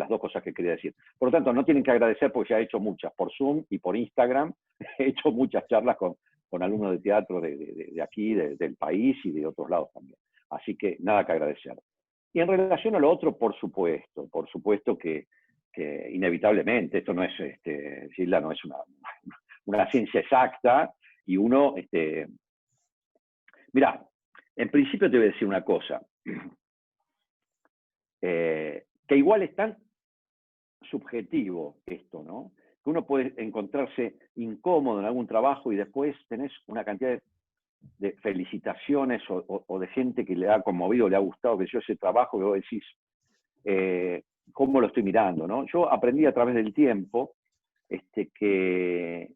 dos cosas que quería decir. Por lo tanto, no tienen que agradecer porque ya he hecho muchas, por Zoom y por Instagram, he hecho muchas charlas con alumnos de teatro de aquí, del país y de otros lados también. Así que nada que agradecer. Y en relación a lo otro, por supuesto que inevitablemente, esto no es, Gilda, no es una ciencia exacta, y uno, mirá, en principio te voy a decir una cosa, que igual es tan subjetivo esto, ¿no? Que uno puede encontrarse incómodo en algún trabajo y después tenés una cantidad de felicitaciones o de gente que le ha conmovido, le ha gustado que yo ese trabajo, que vos decís, ¿cómo lo estoy mirando, no? Yo aprendí a través del tiempo que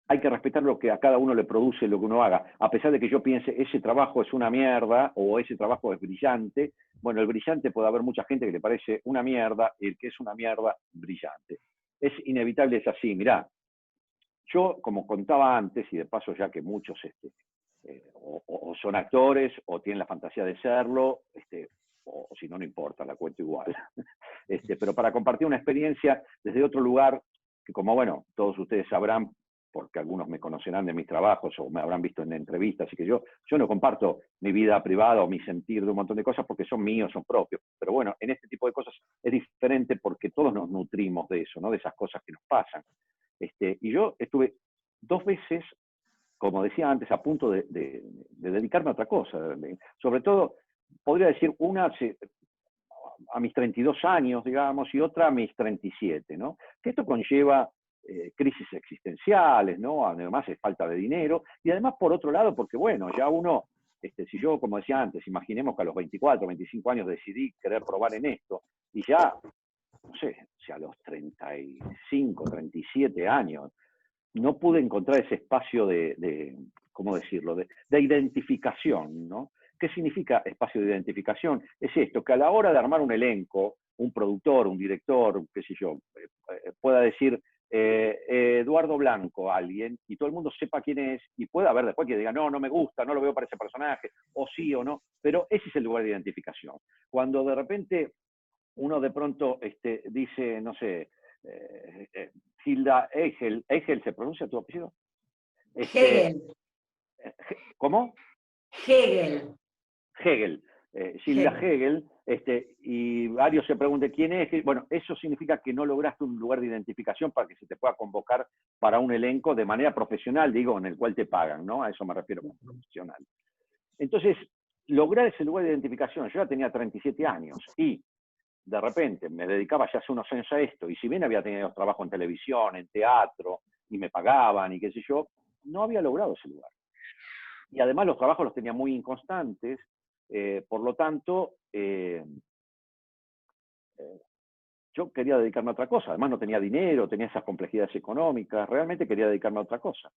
hay que respetar lo que a cada uno le produce lo que uno haga, a pesar de que yo piense ese trabajo es una mierda o ese trabajo es brillante. Bueno, el brillante puede haber mucha gente que le parece una mierda, y el que es una mierda, brillante. Es inevitable, es así. Mirá, yo, como contaba antes, y de paso ya que muchos o son actores o tienen la fantasía de serlo, o si no, no importa, la cuento igual. Pero para compartir una experiencia desde otro lugar, que como, bueno, todos ustedes sabrán, porque algunos me conocerán de mis trabajos o me habrán visto en entrevistas, así que yo no comparto mi vida privada o mi sentir de un montón de cosas porque son míos, son propios. Pero bueno, en este tipo de cosas es diferente porque todos nos nutrimos de eso, ¿no? De esas cosas que nos pasan. Y yo estuve 2 veces, como decía antes, a punto de dedicarme a otra cosa. Sobre todo, podría decir, una a mis 32 años, digamos, y otra a mis 37, ¿no? Que esto conlleva crisis existenciales, ¿no? Además es falta de dinero, y además por otro lado, porque bueno, ya uno, si yo, como decía antes, imaginemos que a los 24, 25 años decidí querer probar en esto, y ya, no sé, si a los 35, 37 años, no pude encontrar ese espacio ¿cómo decirlo?, de identificación, ¿no? ¿Qué significa espacio de identificación? Es esto, que a la hora de armar un elenco, un productor, un director, qué sé yo, pueda decir Eduardo Blanco a alguien, y todo el mundo sepa quién es, y pueda haber después que diga, no me gusta, no lo veo para ese personaje, o sí o no, pero ese es el lugar de identificación. Cuando de repente uno de pronto dice, no sé, Hilda Egel, ¿Egel se pronuncia tu apellido? Hegel. ¿Cómo? Hegel. Hegel. Hilda Hegel, y varios se preguntan quién es. Bueno, eso significa que no lograste un lugar de identificación para que se te pueda convocar para un elenco de manera profesional, digo, en el cual te pagan, ¿no? A eso me refiero como profesional. Entonces, lograr ese lugar de identificación, yo ya tenía 37 años y de repente me dedicaba ya hace unos años a esto, y si bien había tenido trabajo en televisión, en teatro, y me pagaban, y qué sé yo, no había logrado ese lugar. Y además los trabajos los tenía muy inconstantes, por lo tanto, yo quería dedicarme a otra cosa. Además no tenía dinero, tenía esas complejidades económicas, realmente quería dedicarme a otra cosa.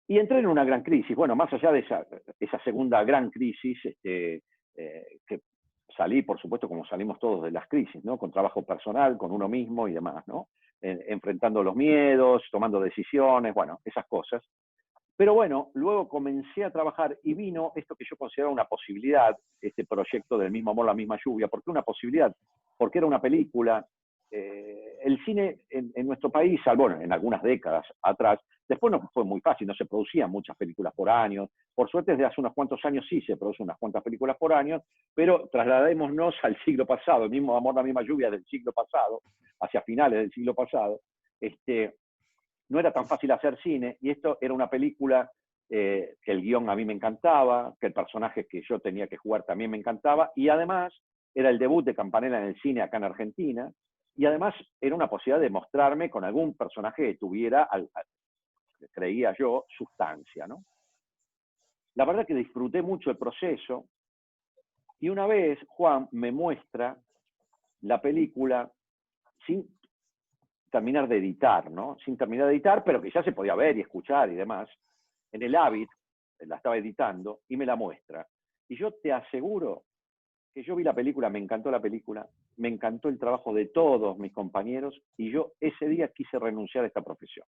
Y entré en una gran crisis. Bueno, más allá de esa segunda gran crisis, que salí, por supuesto, como salimos todos de las crisis, ¿no? Con trabajo personal, con uno mismo y demás, ¿no? Enfrentando los miedos, tomando decisiones, bueno, esas cosas. Pero bueno, luego comencé a trabajar y vino esto que yo consideraba una posibilidad, este proyecto del mismo amor, la misma lluvia. ¿Por qué una posibilidad? Porque era una película. El cine en nuestro país, bueno, en algunas décadas atrás, después no fue muy fácil, no se producían muchas películas por año. Por suerte, desde hace unos cuantos años sí se producen unas cuantas películas por año, pero trasladémonos al siglo pasado, el mismo amor, la misma lluvia del siglo pasado, hacia finales del siglo pasado. No era tan fácil hacer cine, y esto era una película que el guión a mí me encantaba, que el personaje que yo tenía que jugar también me encantaba, y además era el debut de Campanella en el cine acá en Argentina, y además era una posibilidad de mostrarme con algún personaje que tuviera, creía yo, sustancia, ¿no? La verdad que disfruté mucho el proceso, y una vez Juan me muestra la película sin terminar de editar, ¿no? Sin terminar de editar, pero que ya se podía ver y escuchar y demás. En el Avid, la estaba editando, y me la muestra. Y yo te aseguro que yo vi la película, me encantó la película, me encantó el trabajo de todos mis compañeros, y yo ese día quise renunciar a esta profesión.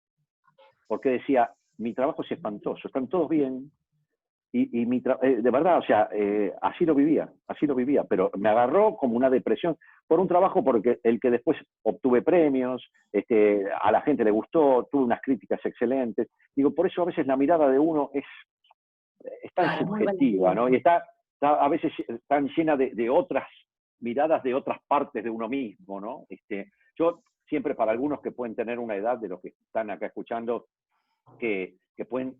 Porque decía, mi trabajo es espantoso, están todos bien, y de verdad, o sea, así lo vivía, pero me agarró como una depresión por un trabajo porque el que después obtuve premios, a la gente le gustó, tuve unas críticas excelentes. Digo, por eso a veces la mirada de uno es tan subjetiva, ¿no? Y está a veces tan llena de otras miradas de otras partes de uno mismo, ¿no? Yo siempre, para algunos que pueden tener una edad, de los que están acá escuchando, que pueden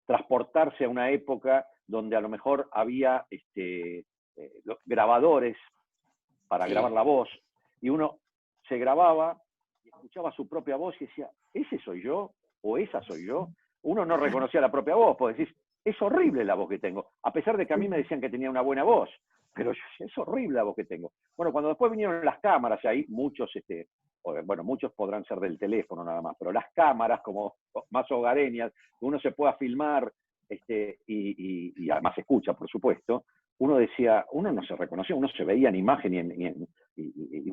transportarse a una época donde a lo mejor había grabadores para grabar la voz, y uno se grababa y escuchaba su propia voz y decía, ¿ese soy yo? ¿O esa soy yo? Uno no reconocía la propia voz, porque decís, es horrible la voz que tengo, a pesar de que a mí me decían que tenía una buena voz, pero es horrible la voz que tengo. Bueno, cuando después vinieron las cámaras, y ahí muchos, bueno, muchos podrán ser del teléfono nada más, pero las cámaras como más hogareñas, uno se pueda filmar, y además se escucha, por supuesto, uno decía, uno no se reconocía, uno se veía en imagen y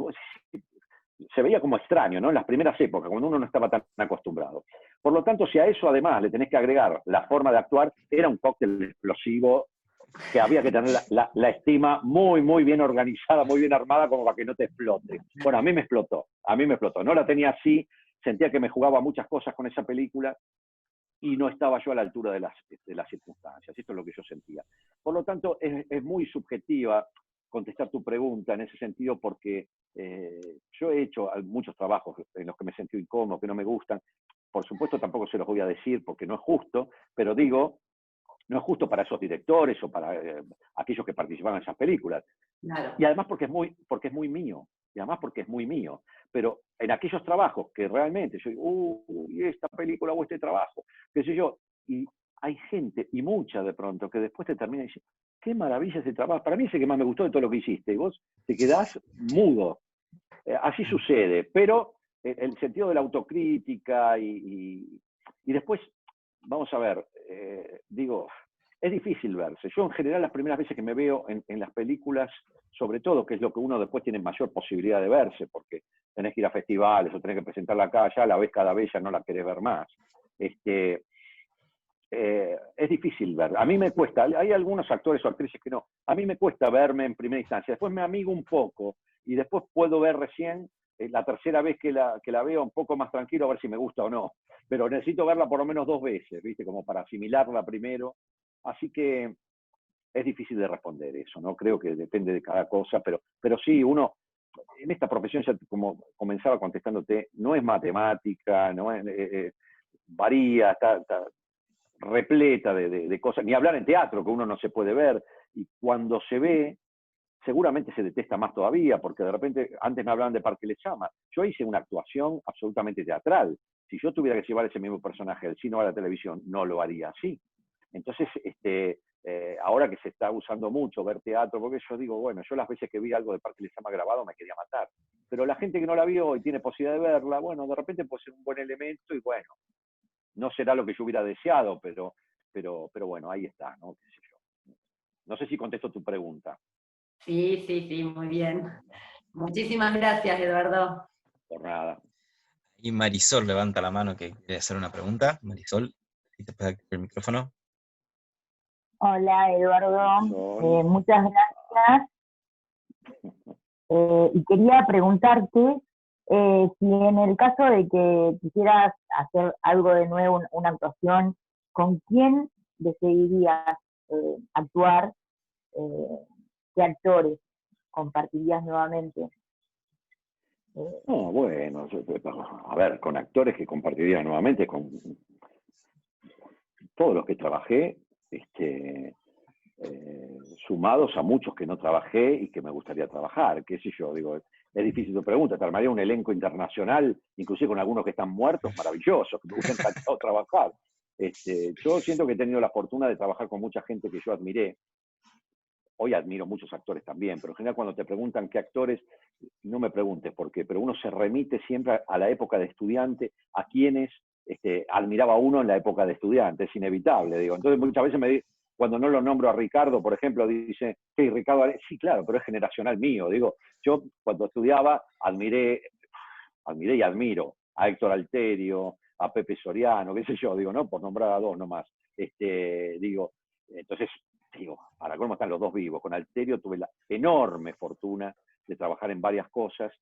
se veía como extraño, ¿no? En las primeras épocas, cuando uno no estaba tan acostumbrado. Por lo tanto, si a eso además le tenés que agregar la forma de actuar, era un cóctel explosivo que había que tener la estima muy, muy bien organizada, muy bien armada, como para que no te explote. Bueno, a mí me explotó. No la tenía así, sentía que me jugaba muchas cosas con esa película, y no estaba yo a la altura de las circunstancias. Esto es lo que yo sentía. Por lo tanto, es muy subjetiva contestar tu pregunta en ese sentido, porque yo he hecho muchos trabajos en los que me he sentido incómodo, que no me gustan. Por supuesto, tampoco se los voy a decir porque no es justo, pero digo, no es justo para esos directores o para aquellos que participaban en esas películas. Claro. Y además porque es muy mío. Pero en aquellos trabajos que realmente yo digo, esta película o este trabajo, qué sé yo, y hay gente, y mucha de pronto, que después te termina diciendo, qué maravilla ese trabajo, para mí es el que más me gustó de todo lo que hiciste, y vos te quedás mudo. Así sucede, pero el sentido de la autocrítica y después, vamos a ver, digo, es difícil verse. Yo en general las primeras veces que me veo en las películas, sobre todo, que es lo que uno después tiene mayor posibilidad de verse, porque tenés que ir a festivales o tenés que presentarla acá, ya la ves cada vez, ya no la querés ver más. Es difícil ver. A mí me cuesta, hay algunos actores o actrices que no, a mí me cuesta verme en primera instancia, después me amigo un poco, y después puedo ver recién, la tercera vez que la veo un poco más tranquilo, a ver si me gusta o no, pero necesito verla por lo menos 2 veces, ¿viste? Como para asimilarla primero. Así que es difícil de responder eso, ¿no? Creo que depende de cada cosa, pero sí, uno, en esta profesión, ya como comenzaba contestándote, no es matemática, no es, varía, está repleta de cosas, ni hablar en teatro, que uno no se puede ver, y cuando se ve, seguramente se detesta más todavía, porque de repente, antes me hablaban de Parque Lezama, yo hice una actuación absolutamente teatral. Si yo tuviera que llevar ese mismo personaje del cine o a la televisión, no lo haría así. Entonces, ahora que se está usando mucho ver teatro, porque yo digo, bueno, yo las veces que vi algo de Parque Lezama grabado me quería matar. Pero la gente que no la vio y tiene posibilidad de verla, bueno, de repente puede ser un buen elemento, y bueno, no será lo que yo hubiera deseado, pero bueno, ahí está, ¿no? ¿Qué sé yo? No sé si contesto tu pregunta. Sí, muy bien. Muchísimas gracias, Eduardo. Por nada. Y Marisol levanta la mano que quiere hacer una pregunta. Marisol, Si te puedes activar el micrófono. Hola, Eduardo. Sol. Muchas gracias. Y quería preguntarte si en el caso de que quisieras hacer algo de nuevo, una actuación, ¿con quién decidirías actuar? ¿Qué actores compartirías nuevamente? No, bueno, a ver, con actores que compartiría nuevamente, con todos los que trabajé, sumados a muchos que no trabajé y que me gustaría trabajar, qué sé yo, digo, es difícil tu pregunta, te armaría un elenco internacional, inclusive con algunos que están muertos, maravillosos, que me hubiera encantado trabajar. Yo siento que he tenido la fortuna de trabajar con mucha gente que yo admiré. Hoy admiro muchos actores también, pero en general cuando te preguntan qué actores, no me preguntes por qué, pero uno se remite siempre a la época de estudiante, a quienes admiraba uno en la época de estudiante, es inevitable, digo. Entonces muchas veces cuando no lo nombro a Ricardo, por ejemplo, dice, sí, Ricardo, sí, claro, pero es generacional mío, digo, yo cuando estudiaba admiré y admiro a Héctor Alterio, a Pepe Soriano, qué sé yo, digo, ¿no? Por nombrar a dos nomás. Digo, entonces, digo, para cómo están los dos vivos. Con Alterio tuve la enorme fortuna de trabajar en varias cosas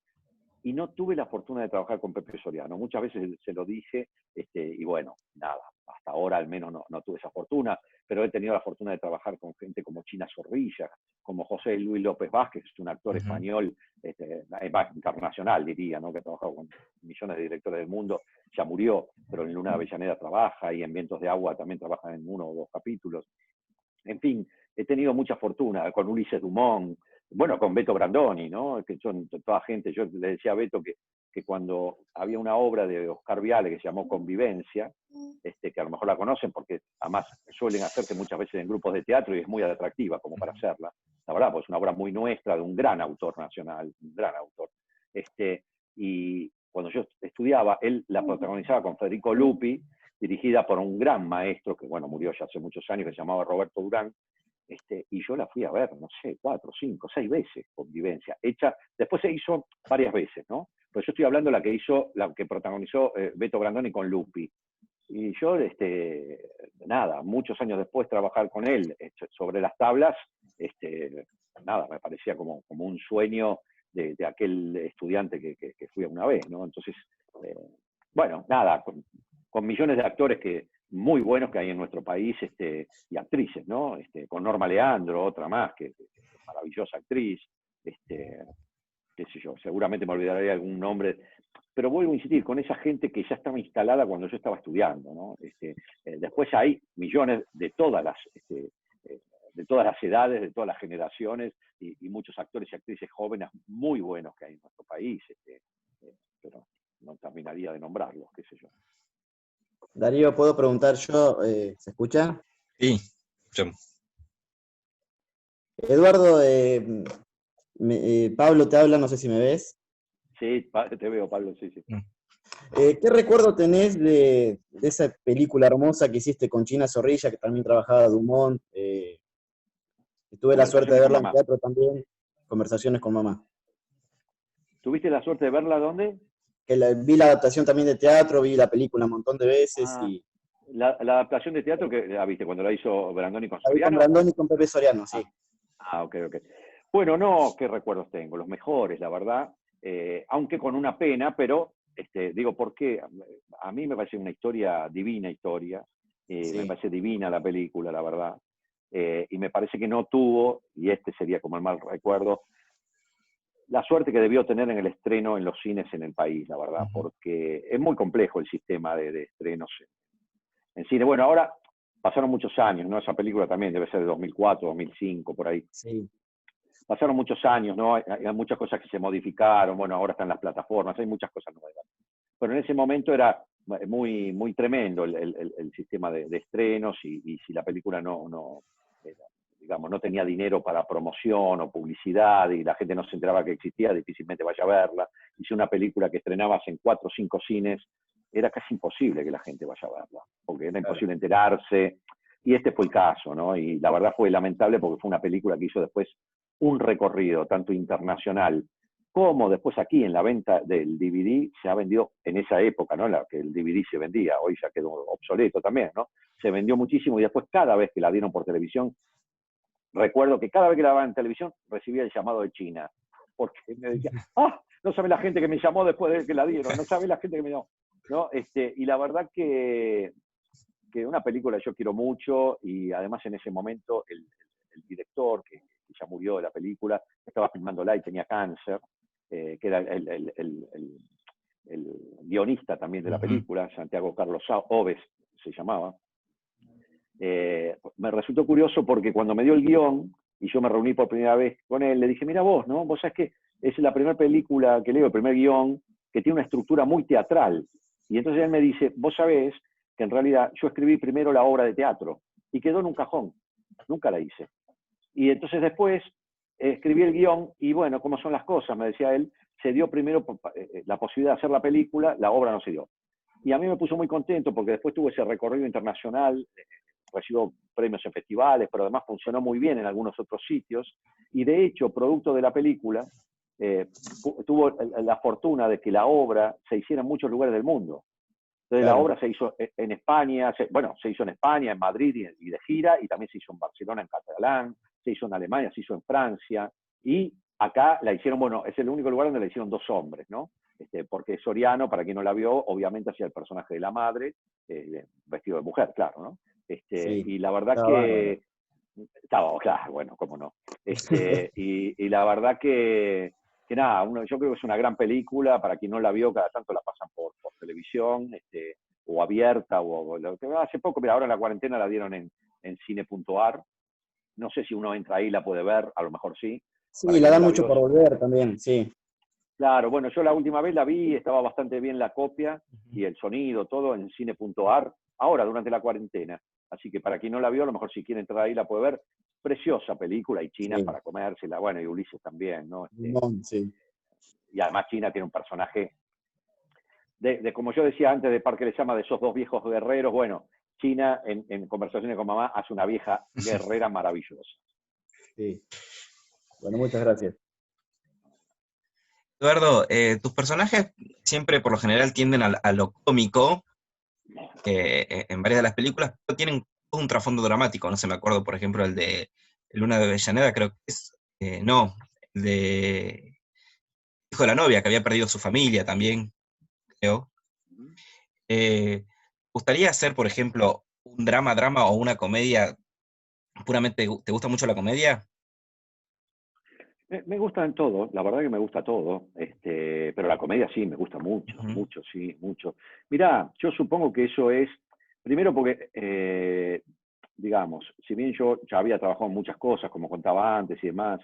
y no tuve la fortuna de trabajar con Pepe Soriano. Muchas veces se lo dije y bueno, nada, hasta ahora al menos no tuve esa fortuna, pero he tenido la fortuna de trabajar con gente como China Zorrilla, como José Luis López Vázquez, un actor español internacional, diría, ¿no? Que ha trabajado con millones de directores del mundo, ya murió, pero en Luna de Avellaneda trabaja y en Vientos de Agua también trabaja en 1 o 2 capítulos. En fin, he tenido mucha fortuna con Ulises Dumont, bueno, con Beto Brandoni, ¿no? Que son toda gente. Yo le decía a Beto que cuando había una obra de Oscar Viale que se llamó Convivencia, que a lo mejor la conocen porque además suelen hacerse muchas veces en grupos de teatro y es muy atractiva como para hacerla, la verdad, pues es una obra muy nuestra de un gran autor nacional, un gran autor. Y cuando yo estudiaba, él la protagonizaba con Federico Lupi, dirigida por un gran maestro que, bueno, murió ya hace muchos años, que se llamaba Roberto Durán, y yo la fui a ver, no sé, 4, 5, 6 veces, Convivencia, hecha, después se hizo varias veces, ¿no? Pero yo estoy hablando de la que protagonizó Beto Brandoni con Lupi. Y yo, nada, muchos años después trabajar con él sobre las tablas, nada, me parecía como un sueño de aquel estudiante que fui una vez, ¿no? Entonces, bueno, nada, con millones de actores muy buenos que hay en nuestro país, y actrices, ¿no? Con Norma Leandro, otra más, que maravillosa actriz, qué sé yo, seguramente me olvidaré de algún nombre, pero vuelvo a insistir, con esa gente que ya estaba instalada cuando yo estaba estudiando, ¿no? Después hay millones de todas las edades, de todas las generaciones, y muchos actores y actrices jóvenes muy buenos que hay en nuestro país, pero no terminaría de nombrarlos, qué sé yo. Darío, ¿puedo preguntar yo? ¿Se escucha? Sí, yo. Eduardo, Pablo te habla, no sé si me ves. Sí, te veo, Pablo, sí. ¿Qué recuerdo tenés de esa película hermosa que hiciste con China Zorrilla, que también trabajaba Dumont? Tuve la suerte de verla en teatro también, Conversaciones con Mamá. ¿Tuviste la suerte de verla dónde? Vi la adaptación también de teatro, vi la película un montón de veces. Y la adaptación de teatro que la viste cuando la hizo Brandoni con Soriano. Con Brandoni y con Pepe Soriano, sí. Ok. Bueno, no, qué recuerdos tengo, los mejores, la verdad, aunque con una pena, pero digo, ¿por qué? A mí me parece una divina historia, sí. Me parece divina la película, la verdad, y me parece que no tuvo, y sería como el mal recuerdo, la suerte que debió tener en el estreno en los cines en el país, la verdad, porque es muy complejo el sistema de estrenos en cine. Bueno, ahora pasaron muchos años, ¿no? Esa película también debe ser de 2004, 2005, por ahí. Sí. Pasaron muchos años, ¿no? Hay muchas cosas que se modificaron, bueno, ahora están las plataformas, hay muchas cosas nuevas. Pero en ese momento era muy, muy tremendo el sistema de estrenos y si la película no tenía dinero para promoción o publicidad y la gente no se enteraba que existía, difícilmente vaya a verla. Y si una película que estrenabas en 4 o 5 cines, era casi imposible que la gente vaya a verla, porque era imposible enterarse. Y fue el caso, ¿no? Y la verdad fue lamentable porque fue una película que hizo después un recorrido tanto internacional cómo después aquí en la venta del DVD se ha vendido, en esa época, ¿no? En la que el DVD se vendía, hoy ya quedó obsoleto también, ¿no? Se vendió muchísimo y después cada vez que la dieron por televisión, recuerdo que cada vez que la daban en televisión recibía el llamado de China, porque me decía, no sabe la gente que me llamó después de que la dieron, no sabe la gente que me llamó, ¿no? Y la verdad que una película yo quiero mucho, y además en ese momento el director, que ya murió de la película, estaba filmándola y tenía cáncer, que era el guionista también de la película, Santiago Carlos Oves se llamaba. Me resultó curioso porque cuando me dio el guión, y yo me reuní por primera vez con él, le dije, mira vos, ¿no? Vos sabés que es la primera película que leo, el primer guión, que tiene una estructura muy teatral. Y entonces él me dice, vos sabés que en realidad yo escribí primero la obra de teatro, y quedó en un cajón, nunca la hice. Y entonces después escribí el guión, y bueno, ¿cómo son las cosas? Me decía él, se dio primero la posibilidad de hacer la película, la obra no se dio. Y a mí me puso muy contento porque después tuve ese recorrido internacional, recibió premios en festivales, pero además funcionó muy bien en algunos otros sitios, y de hecho, producto de la película, tuvo la fortuna de que la obra se hiciera en muchos lugares del mundo. Entonces la obra se hizo en España, se hizo en España, en Madrid y de gira, y también se hizo en Barcelona, en catalán, se hizo en Alemania, se hizo en Francia, y acá la hicieron, bueno, es el único lugar donde la hicieron 2 hombres, ¿no? Porque Soriano, para quien no la vio, obviamente hacía el personaje de la madre, vestido de mujer, claro, ¿no? Sí, y la verdad estaba que... Estaba, claro, bueno, cómo no. Y la verdad que nada, yo creo que es una gran película, para quien no la vio, cada tanto la pasan por televisión, o abierta, hace poco, mira, ahora en la cuarentena la dieron en cine.ar, no sé si uno entra ahí y la puede ver, a lo mejor sí. Sí, la dan mucho por volver también, sí. Claro, bueno, yo la última vez la vi, estaba bastante bien la copia y el sonido, todo en cine.ar, ahora durante la cuarentena. Así que para quien no la vio, a lo mejor si quiere entrar ahí la puede ver. Preciosa película, y China para comérsela, bueno, y Ulises también, ¿no? Sí. Y además China tiene un personaje, como yo decía antes de Parque Lezama, de esos 2 viejos guerreros, bueno, China en Conversaciones con Mamá hace una vieja guerrera maravillosa. Sí. Bueno, muchas gracias. Eduardo, tus personajes siempre por lo general tienden a lo cómico en varias de las películas, pero tienen un trasfondo dramático. No sé, me acuerdo, por ejemplo, el de Luna de Avellaneda, creo que es, no, el de Hijo de la Novia, que había perdido su familia también, creo. ¿Gustaría hacer, por ejemplo, un drama o una comedia puramente, te gusta mucho la comedia? Me gusta todo, la verdad que me gusta todo, pero la comedia sí, me gusta mucho, mucho, sí, mucho. Mirá, yo supongo que eso es, primero porque, digamos, si bien yo ya había trabajado en muchas cosas, como contaba antes y demás,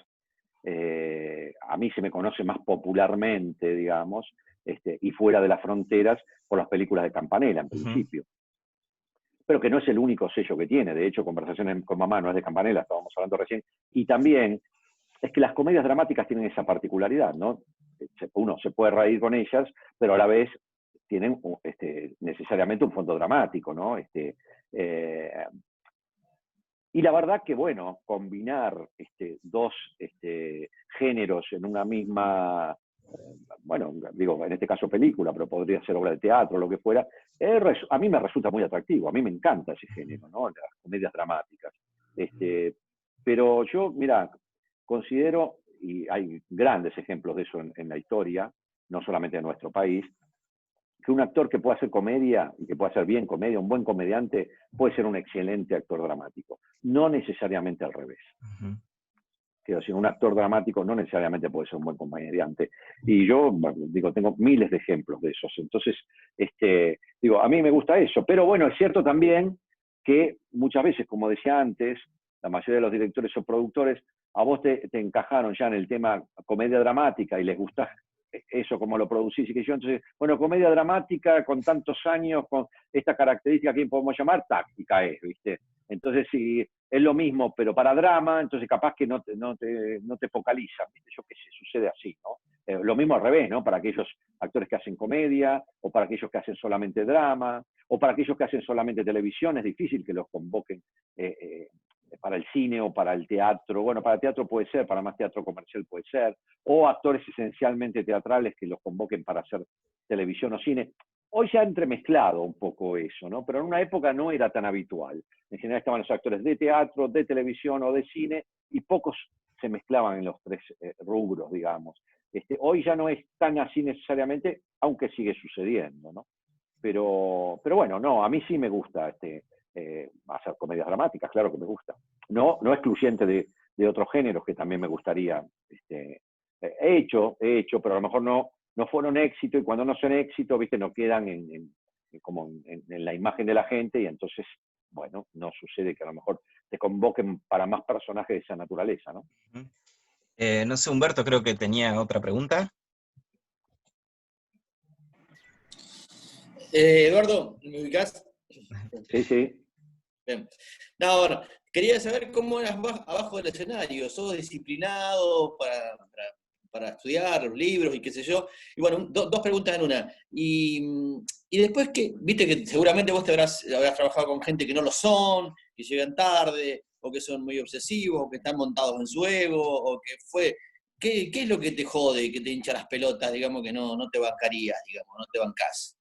a mí se me conoce más popularmente, digamos, y fuera de las fronteras, por las películas de Campanella, en principio. Pero que no es el único sello que tiene. De hecho, Conversaciones con Mamá no es de Campanella, estábamos hablando recién. Y también es que las comedias dramáticas tienen esa particularidad, ¿no? Uno se puede reír con ellas, pero a la vez tienen necesariamente un fondo dramático, ¿no? Y la verdad que, bueno, combinar 2 géneros en una misma, bueno, digo, en este caso película, pero podría ser obra de teatro, lo que fuera, a mí me resulta muy atractivo, a mí me encanta ese género, ¿no? Las comedias dramáticas. Pero yo, mira, considero, y hay grandes ejemplos de eso en la historia, no solamente en nuestro país, que un actor que pueda hacer comedia, y que pueda hacer bien comedia, un buen comediante, puede ser un excelente actor dramático. No necesariamente al revés. Quiero decir, un actor dramático no necesariamente puede ser un buen comediante. Y yo, bueno, digo, tengo miles de ejemplos de esos. Entonces, digo, a mí me gusta eso. Pero bueno, es cierto también que muchas veces, como decía antes, la mayoría de los directores o productores, a vos te encajaron ya en el tema comedia dramática y les gusta eso, como lo producís y que yo. Entonces, bueno, comedia dramática con tantos años, con esta característica, ¿quién podemos llamar? Tac, y caes, ¿viste? Entonces, si es lo mismo, pero para drama, entonces capaz que no te focalizan, ¿viste? Yo qué sé, sucede así, ¿no? Lo mismo al revés, ¿no? Para aquellos actores que hacen comedia, o para aquellos que hacen solamente drama, o para aquellos que hacen solamente televisión, es difícil que los convoquen para el cine o para el teatro. Bueno, para el teatro puede ser, para más teatro comercial puede ser, o actores esencialmente teatrales que los convoquen para hacer televisión o cine. Hoy se ha entremezclado un poco eso, ¿no? Pero en una época no era tan habitual. En general estaban los actores de teatro, de televisión o de cine, y pocos se mezclaban en los tres rubros, digamos. Hoy ya no es tan así necesariamente, aunque sigue sucediendo, ¿no? Pero bueno, no, a mí sí me gusta hacer comedias dramáticas, claro que me gusta. No excluyente de otros géneros que también me gustaría. He hecho, pero a lo mejor no fueron éxito, y cuando no son éxito, ¿viste? No quedan en la imagen de la gente, y entonces, bueno, no sucede que a lo mejor te convoquen para más personajes de esa naturaleza, ¿no? No sé, Humberto, creo que tenía otra pregunta. Eduardo, ¿me ubicás? Sí. Bien. No, bueno, quería saber cómo eras abajo del escenario. ¿Sos disciplinado para estudiar los libros y qué sé yo? Y bueno, dos preguntas en una. Y después, viste que seguramente vos habrás trabajado con gente que no lo son, que llegan tarde, o que son muy obsesivos, o que están montados en su ego, o que fue... ¿Qué es lo que te jode, que te hincha las pelotas, digamos, que no te bancarías, digamos, no te bancás?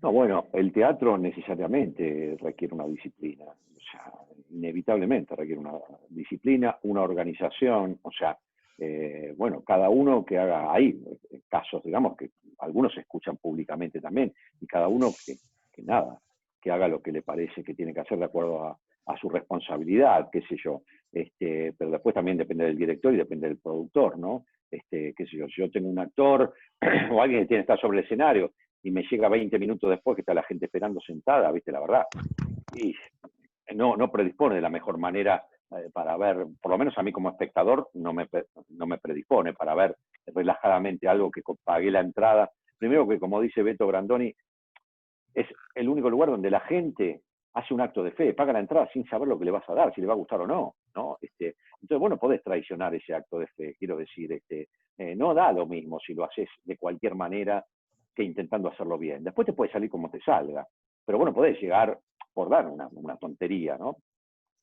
No, bueno, el teatro necesariamente requiere una disciplina, o sea, inevitablemente requiere una disciplina, una organización, o sea, bueno, cada uno que haga ahí, casos, digamos, que algunos se escuchan públicamente también, y cada uno que haga lo que le parece que tiene que hacer de acuerdo a su responsabilidad, qué sé yo, pero después también depende del director y depende del productor, ¿no? Qué sé yo, si yo tengo un actor o alguien que tiene que estar sobre el escenario, y me llega 20 minutos después que está la gente esperando sentada, ¿viste? La verdad, y no predispone de la mejor manera para ver, por lo menos a mí como espectador, no me predispone para ver relajadamente algo que pagué la entrada. Primero que, como dice Beto Grandoni, es el único lugar donde la gente hace un acto de fe, paga la entrada sin saber lo que le vas a dar, si le va a gustar o no, ¿no? Entonces, vos no podés traicionar ese acto de fe, quiero decir, no da lo mismo si lo haces de cualquier manera que intentando hacerlo bien. Después te puede salir como te salga, pero bueno, podés llegar por dar una tontería, ¿no?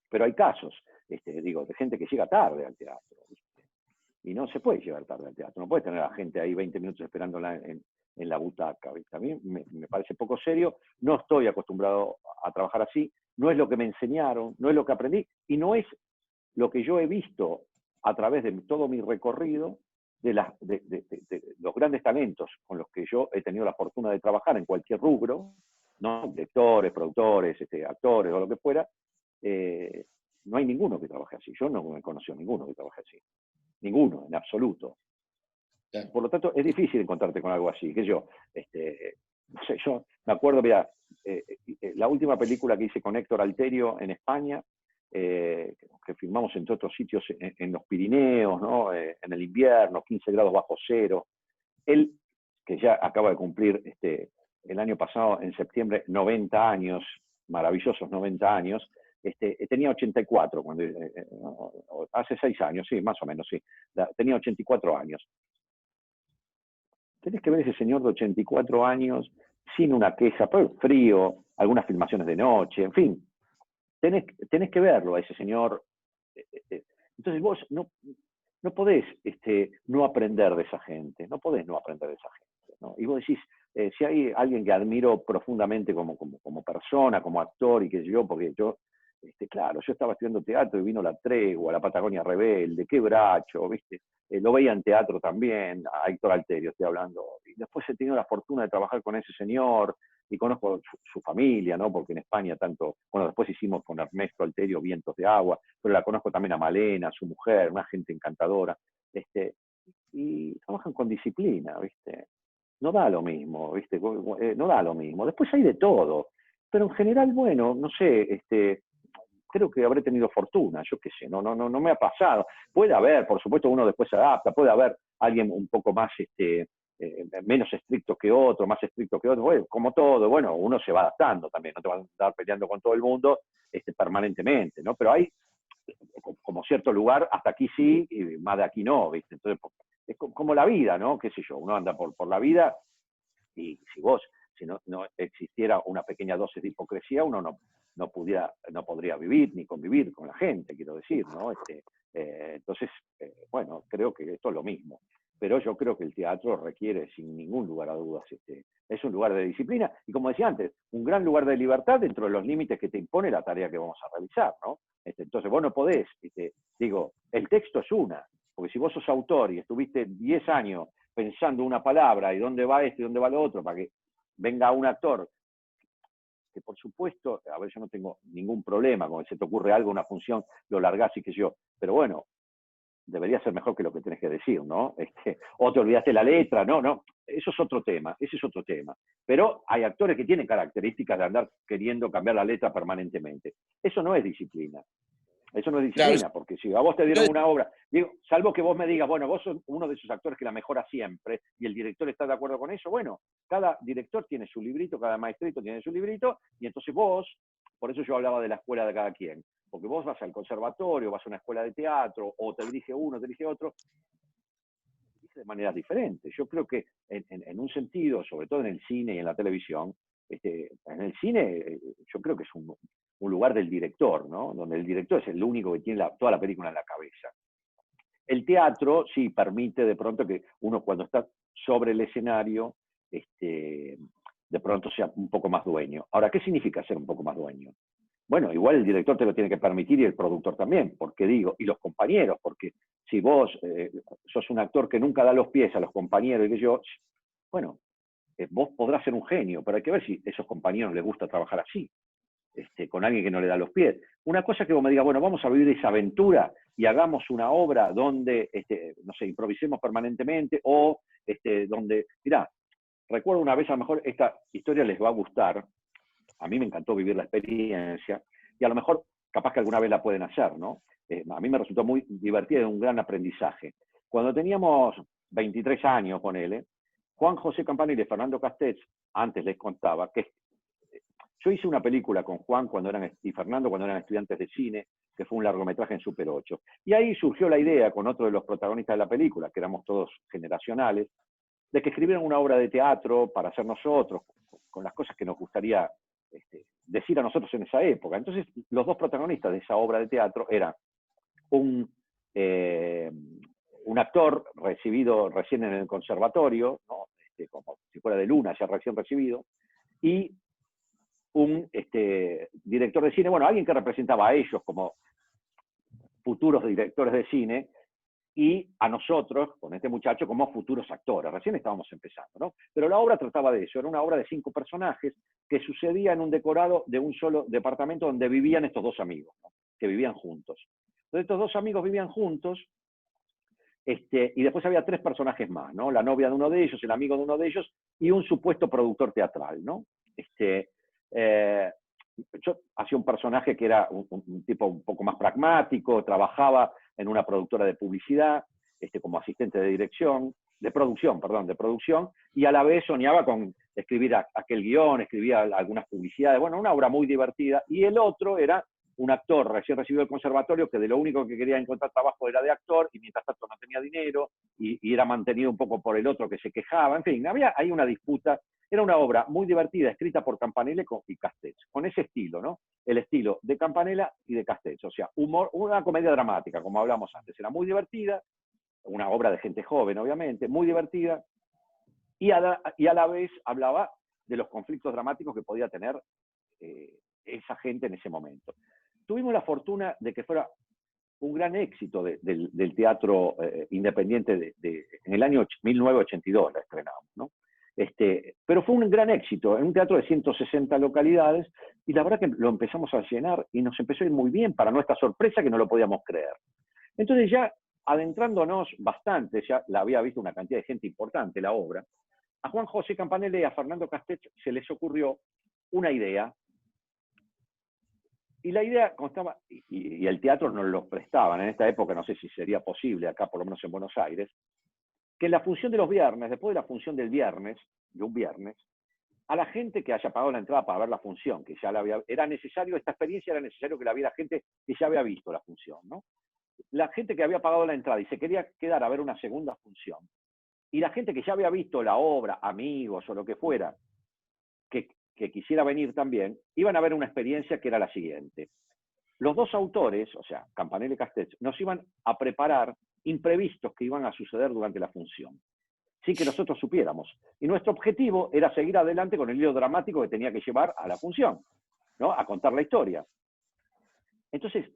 Pero hay casos, de gente que llega tarde al teatro, ¿viste? Y no se puede llegar tarde al teatro, no puedes tener a la gente ahí 20 minutos esperándola en la butaca, ¿viste? A mí me parece poco serio, no estoy acostumbrado a trabajar así, no es lo que me enseñaron, no es lo que aprendí, y no es lo que yo he visto a través de todo mi recorrido de los grandes talentos con los que yo he tenido la fortuna de trabajar en cualquier rubro, ¿no? Directores, productores, actores o lo que fuera. No hay ninguno que trabaje así. Yo no me conocí a ninguno que trabaje así. Ninguno, en absoluto. Por lo tanto, es difícil encontrarte con algo así. Que yo, no sé, yo me acuerdo, mira, la última película que hice con Héctor Alterio en España, que filmamos entre otros sitios en los Pirineos, ¿no? En el invierno, 15 grados bajo cero. Él, que ya acaba de cumplir el año pasado, en septiembre, 90 años, maravillosos 90 años, tenía 84, cuando, hace 6 años, sí, más o menos, sí, tenía 84 años. Tenés que ver ese señor de 84 años, sin una queja, pero frío, algunas filmaciones de noche, en fin, tenés que verlo a ese señor. Entonces vos no podés no aprender de esa gente, no podés no aprender de esa gente, ¿no? Y vos decís, si hay alguien que admiro profundamente como persona, como actor, y que yo, porque yo, claro, yo estaba estudiando teatro y vino La Tregua, La Patagonia Rebelde, Quebracho, ¿viste? Lo veía en teatro también, a Héctor Alterio estoy hablando, y después he tenido la fortuna de trabajar con ese señor, y conozco su familia, ¿no? Porque en España después hicimos con Ernesto Alterio Vientos de Agua, pero la conozco también a Malena, su mujer, una gente encantadora, y trabajan con disciplina, ¿viste? No da lo mismo, ¿viste? No da lo mismo. Después hay de todo, pero en general, bueno, no sé, creo que habré tenido fortuna, yo qué sé, no me ha pasado. Puede haber, por supuesto, uno después se adapta, puede haber alguien un poco más, menos estricto que otro, más estricto que otro, bueno, como todo, bueno, uno se va adaptando también, no te vas a estar peleando con todo el mundo permanentemente, ¿no? Pero hay como cierto lugar, hasta aquí sí, y más de aquí no, ¿viste? Entonces, es como la vida, ¿no? Qué sé yo, uno anda por la vida, y si no existiera una pequeña dosis de hipocresía, uno no podría vivir ni convivir con la gente, quiero decir, ¿no? Entonces, bueno, creo que esto es lo mismo. Pero yo creo que el teatro requiere, sin ningún lugar a dudas, es un lugar de disciplina y, como decía antes, un gran lugar de libertad dentro de los límites que te impone la tarea que vamos a realizar, ¿no? Entonces vos no podés, digo, el texto es una, porque si vos sos autor y estuviste 10 años pensando una palabra y dónde va esto y dónde va lo otro, para que venga un actor, que por supuesto, a ver, yo no tengo ningún problema, cuando se te ocurre algo, una función, lo largás y qué sé yo, pero bueno, debería ser mejor que lo que tenés que decir, ¿no? O te olvidaste la letra, no, eso es otro tema, ese es otro tema. Pero hay actores que tienen características de andar queriendo cambiar la letra permanentemente. Eso no es disciplina. Eso no es disciplina, claro, porque si a vos te dieron una obra, digo, salvo que vos me digas, bueno, vos sos uno de esos actores que la mejora siempre y el director está de acuerdo con eso, bueno, cada director tiene su librito, cada maestrito tiene su librito, y entonces vos, por eso yo hablaba de la escuela de cada quien, porque vos vas al conservatorio, vas a una escuela de teatro, o te dirige uno, te dirige otro, de manera diferente. Yo creo que en un sentido, sobre todo en el cine y en la televisión, en el cine yo creo que es un lugar del director, ¿no? Donde el director es el único que tiene toda la película en la cabeza. El teatro sí permite de pronto que uno cuando está sobre el escenario, de pronto sea un poco más dueño. Ahora, ¿qué significa ser un poco más dueño? Bueno, igual el director te lo tiene que permitir y el productor también, porque digo, y los compañeros, porque si vos sos un actor que nunca da los pies a los compañeros y que yo, bueno, vos podrás ser un genio, pero hay que ver si a esos compañeros les gusta trabajar así, con alguien que no le da los pies. Una cosa que vos me digas, bueno, vamos a vivir esa aventura y hagamos una obra donde, no sé, improvisemos permanentemente o donde, mirá, recuerdo una vez, a lo mejor esta historia les va a gustar, a mí me encantó vivir la experiencia, y a lo mejor capaz que alguna vez la pueden hacer, ¿no? A mí me resultó muy divertida y un gran aprendizaje. Cuando teníamos 23 años, ponele, Juan José Campanella y Fernando Castells, antes les contaba, que yo hice una película con Juan y Fernando cuando eran estudiantes de cine, que fue un largometraje en Super 8. Y ahí surgió la idea, con otro de los protagonistas de la película, que éramos todos generacionales, de que escribieran una obra de teatro para hacer nosotros, con las cosas que nos gustaría decir a nosotros en esa época. Entonces, los dos protagonistas de esa obra de teatro eran un actor recibido recién en el conservatorio, ¿no? Como si fuera de Luna, ya recién recibido, y un director de cine, bueno, alguien que representaba a ellos como futuros directores de cine, y a nosotros, con este muchacho, como futuros actores. Recién estábamos empezando, ¿no? Pero la obra trataba de eso, era una obra de 5 personajes que sucedía en un decorado de un solo departamento donde vivían estos dos amigos, ¿no? Que vivían juntos. Entonces estos dos amigos vivían juntos, y después había 3 personajes más, ¿no? La novia de uno de ellos, el amigo de uno de ellos, y un supuesto productor teatral, ¿no? Yo hacía un personaje que era un tipo un poco más pragmático, trabajaba en una productora de publicidad, como asistente de dirección, de producción, y a la vez soñaba con escribir aquel guión, escribía algunas publicidades, bueno, una obra muy divertida, y el otro era un actor recién recibido del conservatorio que de lo único que quería encontrar trabajo era de actor, y mientras tanto no tenía dinero, y era mantenido un poco por el otro que se quejaba, en fin, había ahí una disputa. Era una obra muy divertida, escrita por Campanella y Castells, con ese estilo, ¿no? El estilo de Campanella y de Castells, o sea, humor, una comedia dramática, como hablamos antes, era muy divertida, una obra de gente joven, obviamente, muy divertida, y a la vez hablaba de los conflictos dramáticos que podía tener esa gente en ese momento. Tuvimos la fortuna de que fuera un gran éxito del teatro independiente en el año 1982 la estrenamos, ¿no? Pero fue un gran éxito, en un teatro de 160 localidades, y la verdad que lo empezamos a llenar y nos empezó a ir muy bien, para nuestra sorpresa que no lo podíamos creer. Entonces ya adentrándonos bastante, ya la había visto una cantidad de gente importante la obra, a Juan José Campanella y a Fernando Castells se les ocurrió una idea, y la idea constaba, y el teatro nos lo prestaban, en esta época no sé si sería posible acá, por lo menos en Buenos Aires, que en la función de los viernes, después de la función del viernes, de un viernes, a la gente que haya pagado la entrada para ver la función, que ya era necesario, esta experiencia era necesario que la viera gente que ya había visto la función, ¿no? La gente que había pagado la entrada y se quería quedar a ver una segunda función, y la gente que ya había visto la obra, amigos o lo que fuera, que que quisiera venir también, iban a ver una experiencia que era la siguiente. Los dos autores, o sea, Campanella y Castells, nos iban a preparar imprevistos que iban a suceder durante la función, sin que nosotros supiéramos. Y nuestro objetivo era seguir adelante con el hilo dramático que tenía que llevar a la función, ¿no? A contar la historia. Entonces,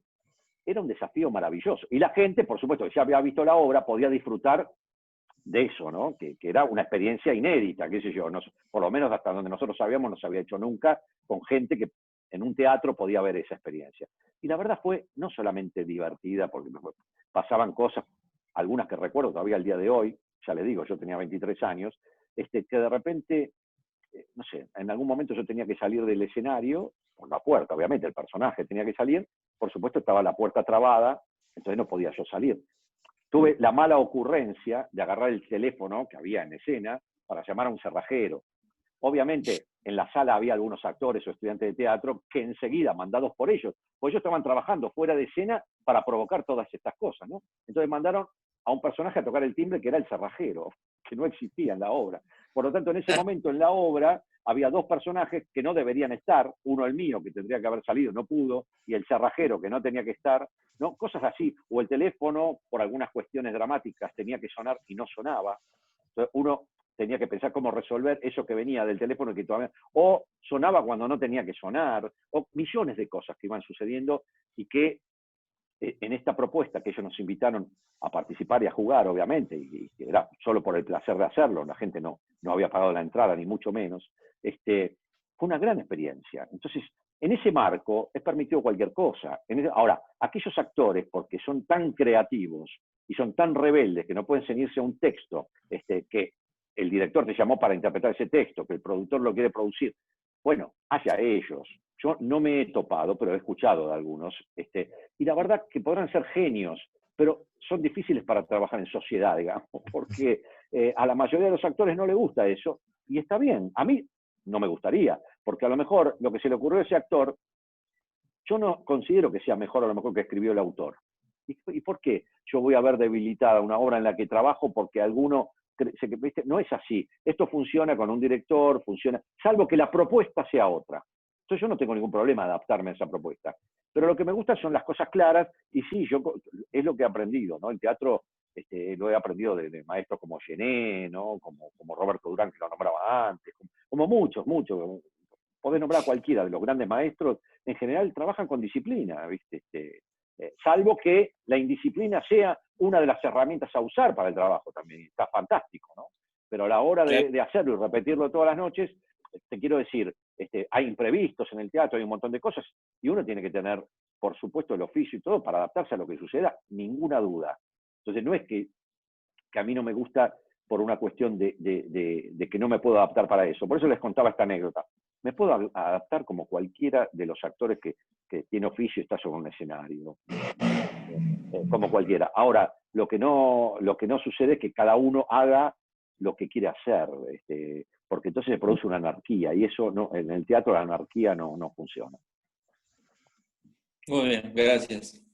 era un desafío maravilloso. Y la gente, por supuesto, que ya había visto la obra, podía disfrutar de eso, ¿no? Que era una experiencia inédita, qué sé yo, por lo menos hasta donde nosotros sabíamos no se había hecho nunca con gente que en un teatro podía ver esa experiencia. Y la verdad fue no solamente divertida, porque pasaban cosas, algunas que recuerdo todavía al día de hoy, ya les digo, yo tenía 23 años, que de repente, no sé, en algún momento yo tenía que salir del escenario, por la puerta, obviamente, el personaje tenía que salir, por supuesto estaba la puerta trabada, entonces no podía yo salir. Tuve la mala ocurrencia de agarrar el teléfono que había en escena para llamar a un cerrajero. Obviamente, en la sala había algunos actores o estudiantes de teatro que enseguida, mandados por ellos, pues ellos estaban trabajando fuera de escena para provocar todas estas cosas, ¿no? Entonces mandaron a un personaje a tocar el timbre que era el cerrajero, que no existía en la obra. Por lo tanto, en ese momento en la obra había dos personajes que no deberían estar, uno el mío, que tendría que haber salido, no pudo, y el cerrajero, que no tenía que estar, ¿no? Cosas así. O el teléfono, por algunas cuestiones dramáticas, tenía que sonar y no sonaba. Entonces uno tenía que pensar cómo resolver eso que venía del teléfono y que todavía... O sonaba cuando no tenía que sonar, o millones de cosas que iban sucediendo y que en esta propuesta que ellos nos invitaron a participar y a jugar, obviamente, y que era solo por el placer de hacerlo, la gente no había pagado la entrada, ni mucho menos, fue una gran experiencia. Entonces, en ese marco es permitido cualquier cosa. Ahora, aquellos actores, porque son tan creativos y son tan rebeldes que no pueden ceñirse a un texto que el director te llamó para interpretar ese texto, que el productor lo quiere producir, bueno, hacia ellos. Yo no me he topado, pero he escuchado de algunos, y la verdad que podrán ser genios, pero son difíciles para trabajar en sociedad, digamos, porque a la mayoría de los actores no le gusta eso, y está bien. A mí no me gustaría, porque a lo mejor lo que se le ocurrió a ese actor, yo no considero que sea mejor a lo mejor que escribió el autor. ¿Y por qué yo voy a ver debilitada una obra en la que trabajo porque alguno... No es así. Esto funciona con un director, funciona, salvo que la propuesta sea otra. Entonces yo no tengo ningún problema adaptarme a esa propuesta. Pero lo que me gusta son las cosas claras, y sí, es lo que he aprendido, ¿no? El teatro lo he aprendido de maestros como Gené, ¿no? Como Roberto Durán, que lo nombraba antes, como muchos. Podés nombrar a cualquiera de los grandes maestros, en general trabajan con disciplina, ¿viste? Salvo que la indisciplina sea una de las herramientas a usar para el trabajo también, está fantástico, ¿no? Pero a la hora de hacerlo y repetirlo todas las noches, te quiero decir, hay imprevistos en el teatro, hay un montón de cosas, y uno tiene que tener, por supuesto, el oficio y todo para adaptarse a lo que suceda, ninguna duda. Entonces no es que a mí no me gusta por una cuestión de que no me puedo adaptar para eso. Por eso les contaba esta anécdota. Me puedo adaptar como cualquiera de los actores que tiene oficio y está sobre un escenario, como cualquiera. Ahora, lo que no sucede es que cada uno haga lo que quiere hacer, porque entonces se produce una anarquía, y eso no, en el teatro la anarquía no funciona. Muy bien, gracias.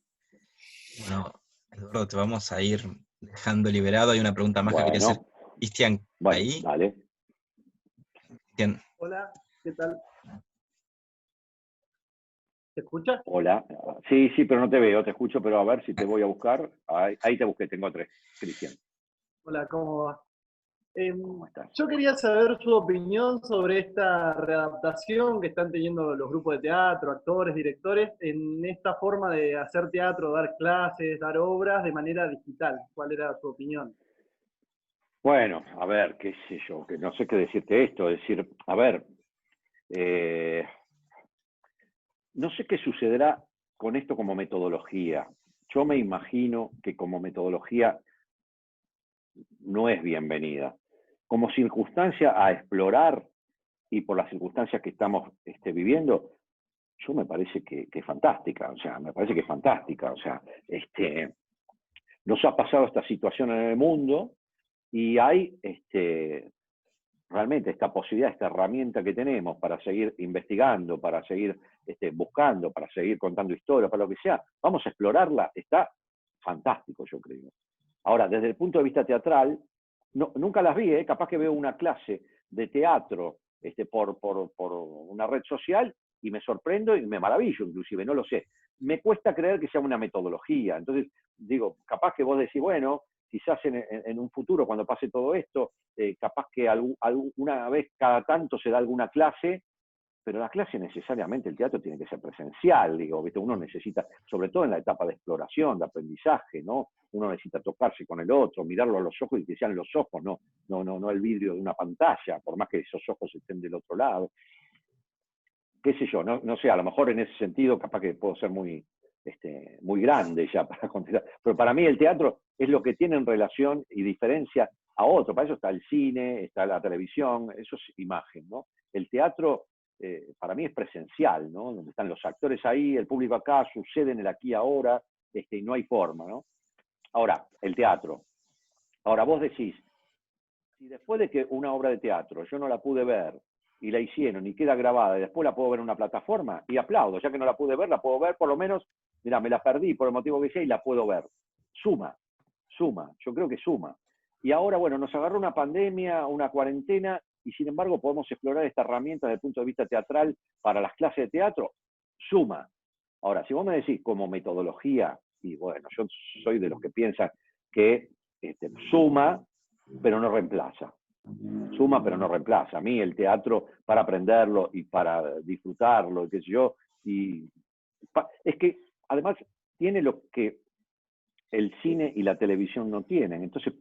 Bueno, Eduardo, te vamos a ir dejando liberado. Hay una pregunta más que quería hacer. Cristian, ahí. Dale. Cristian. Hola, ¿qué tal? ¿Te escuchas? Hola. Sí, pero no te veo, te escucho, pero a ver si te voy a buscar. Ahí te busqué, tengo 3. Cristian. Hola, ¿cómo va? ¿Cómo estás? Yo quería saber su opinión sobre esta readaptación que están teniendo los grupos de teatro, actores, directores, en esta forma de hacer teatro, dar clases, dar obras de manera digital. ¿Cuál era su opinión? Bueno, a ver, qué sé yo, que no sé qué decirte esto, es decir, a ver, no sé qué sucederá con esto como metodología. Yo me imagino que como metodología no es bienvenida. Como circunstancia a explorar, y por las circunstancias que estamos viviendo, yo me parece que es fantástica, o sea, nos ha pasado esta situación en el mundo, y hay realmente esta posibilidad, esta herramienta que tenemos para seguir investigando, para seguir buscando, para seguir contando historias, para lo que sea, vamos a explorarla, está fantástico, yo creo. Ahora, desde el punto de vista teatral, nunca las vi, capaz que veo una clase de teatro por una red social y me sorprendo y me maravillo inclusive, no lo sé. Me cuesta creer que sea una metodología. Entonces, digo, capaz que vos decís, bueno, quizás en un futuro, cuando pase todo esto, capaz que alguna vez cada tanto se da alguna clase, pero la clase necesariamente, el teatro tiene que ser presencial, digo, ¿viste? Uno necesita, sobre todo en la etapa de exploración, de aprendizaje, ¿no? Uno necesita tocarse con el otro, mirarlo a los ojos y que sean los ojos, no el vidrio de una pantalla, por más que esos ojos estén del otro lado. Qué sé yo, no sé, a lo mejor en ese sentido capaz que puedo ser muy grande ya para contestar, pero para mí el teatro es lo que tiene en relación y diferencia a otro. Para eso está el cine, está la televisión, eso es imagen, ¿no? El teatro para mí es presencial, ¿no? Donde están los actores ahí, el público acá, sucede en el aquí y ahora, y no hay forma, ¿no? Ahora, el teatro. Ahora, vos decís, si después de que una obra de teatro yo no la pude ver y la hicieron y queda grabada y después la puedo ver en una plataforma, y aplaudo, ya que no la pude ver, la puedo ver por lo menos, mira, me la perdí por el motivo que sea y la puedo ver. Suma, yo creo que suma. Y ahora, bueno, nos agarró una pandemia, una cuarentena, y sin embargo podemos explorar esta herramienta desde el punto de vista teatral para las clases de teatro, suma. Ahora, si vos me decís como metodología, y bueno, yo soy de los que piensan que suma, pero no reemplaza. Suma, pero no reemplaza. A mí el teatro, para aprenderlo y para disfrutarlo, qué sé yo, es que además tiene lo que el cine y la televisión no tienen. Entonces,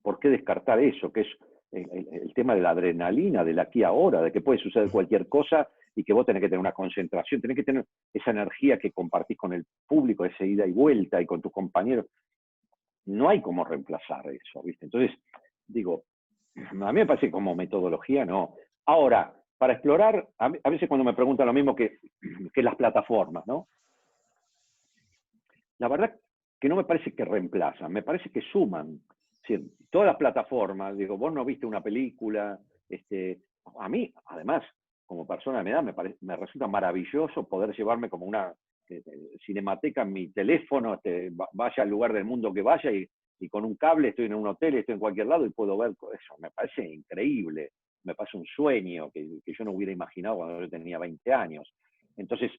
¿por qué descartar eso? Que es el tema de la adrenalina, del aquí ahora, de que puede suceder cualquier cosa y que vos tenés que tener una concentración, tenés que tener esa energía que compartís con el público, esa ida y vuelta y con tus compañeros. No hay cómo reemplazar eso, ¿viste? Entonces, digo, a mí me parece que como metodología no. Ahora, para explorar, a veces cuando me preguntan lo mismo que las plataformas, ¿no? La verdad que no me parece que reemplazan, me parece que suman. Sí, todas las plataformas, digo, vos no viste una película, a mí, además, como persona de mi edad, me resulta maravilloso poder llevarme como una cinemateca en mi teléfono, vaya al lugar del mundo que vaya y con un cable estoy en un hotel, estoy en cualquier lado y puedo ver eso. Me parece increíble, me parece un sueño que yo no hubiera imaginado cuando yo tenía 20 años. Entonces,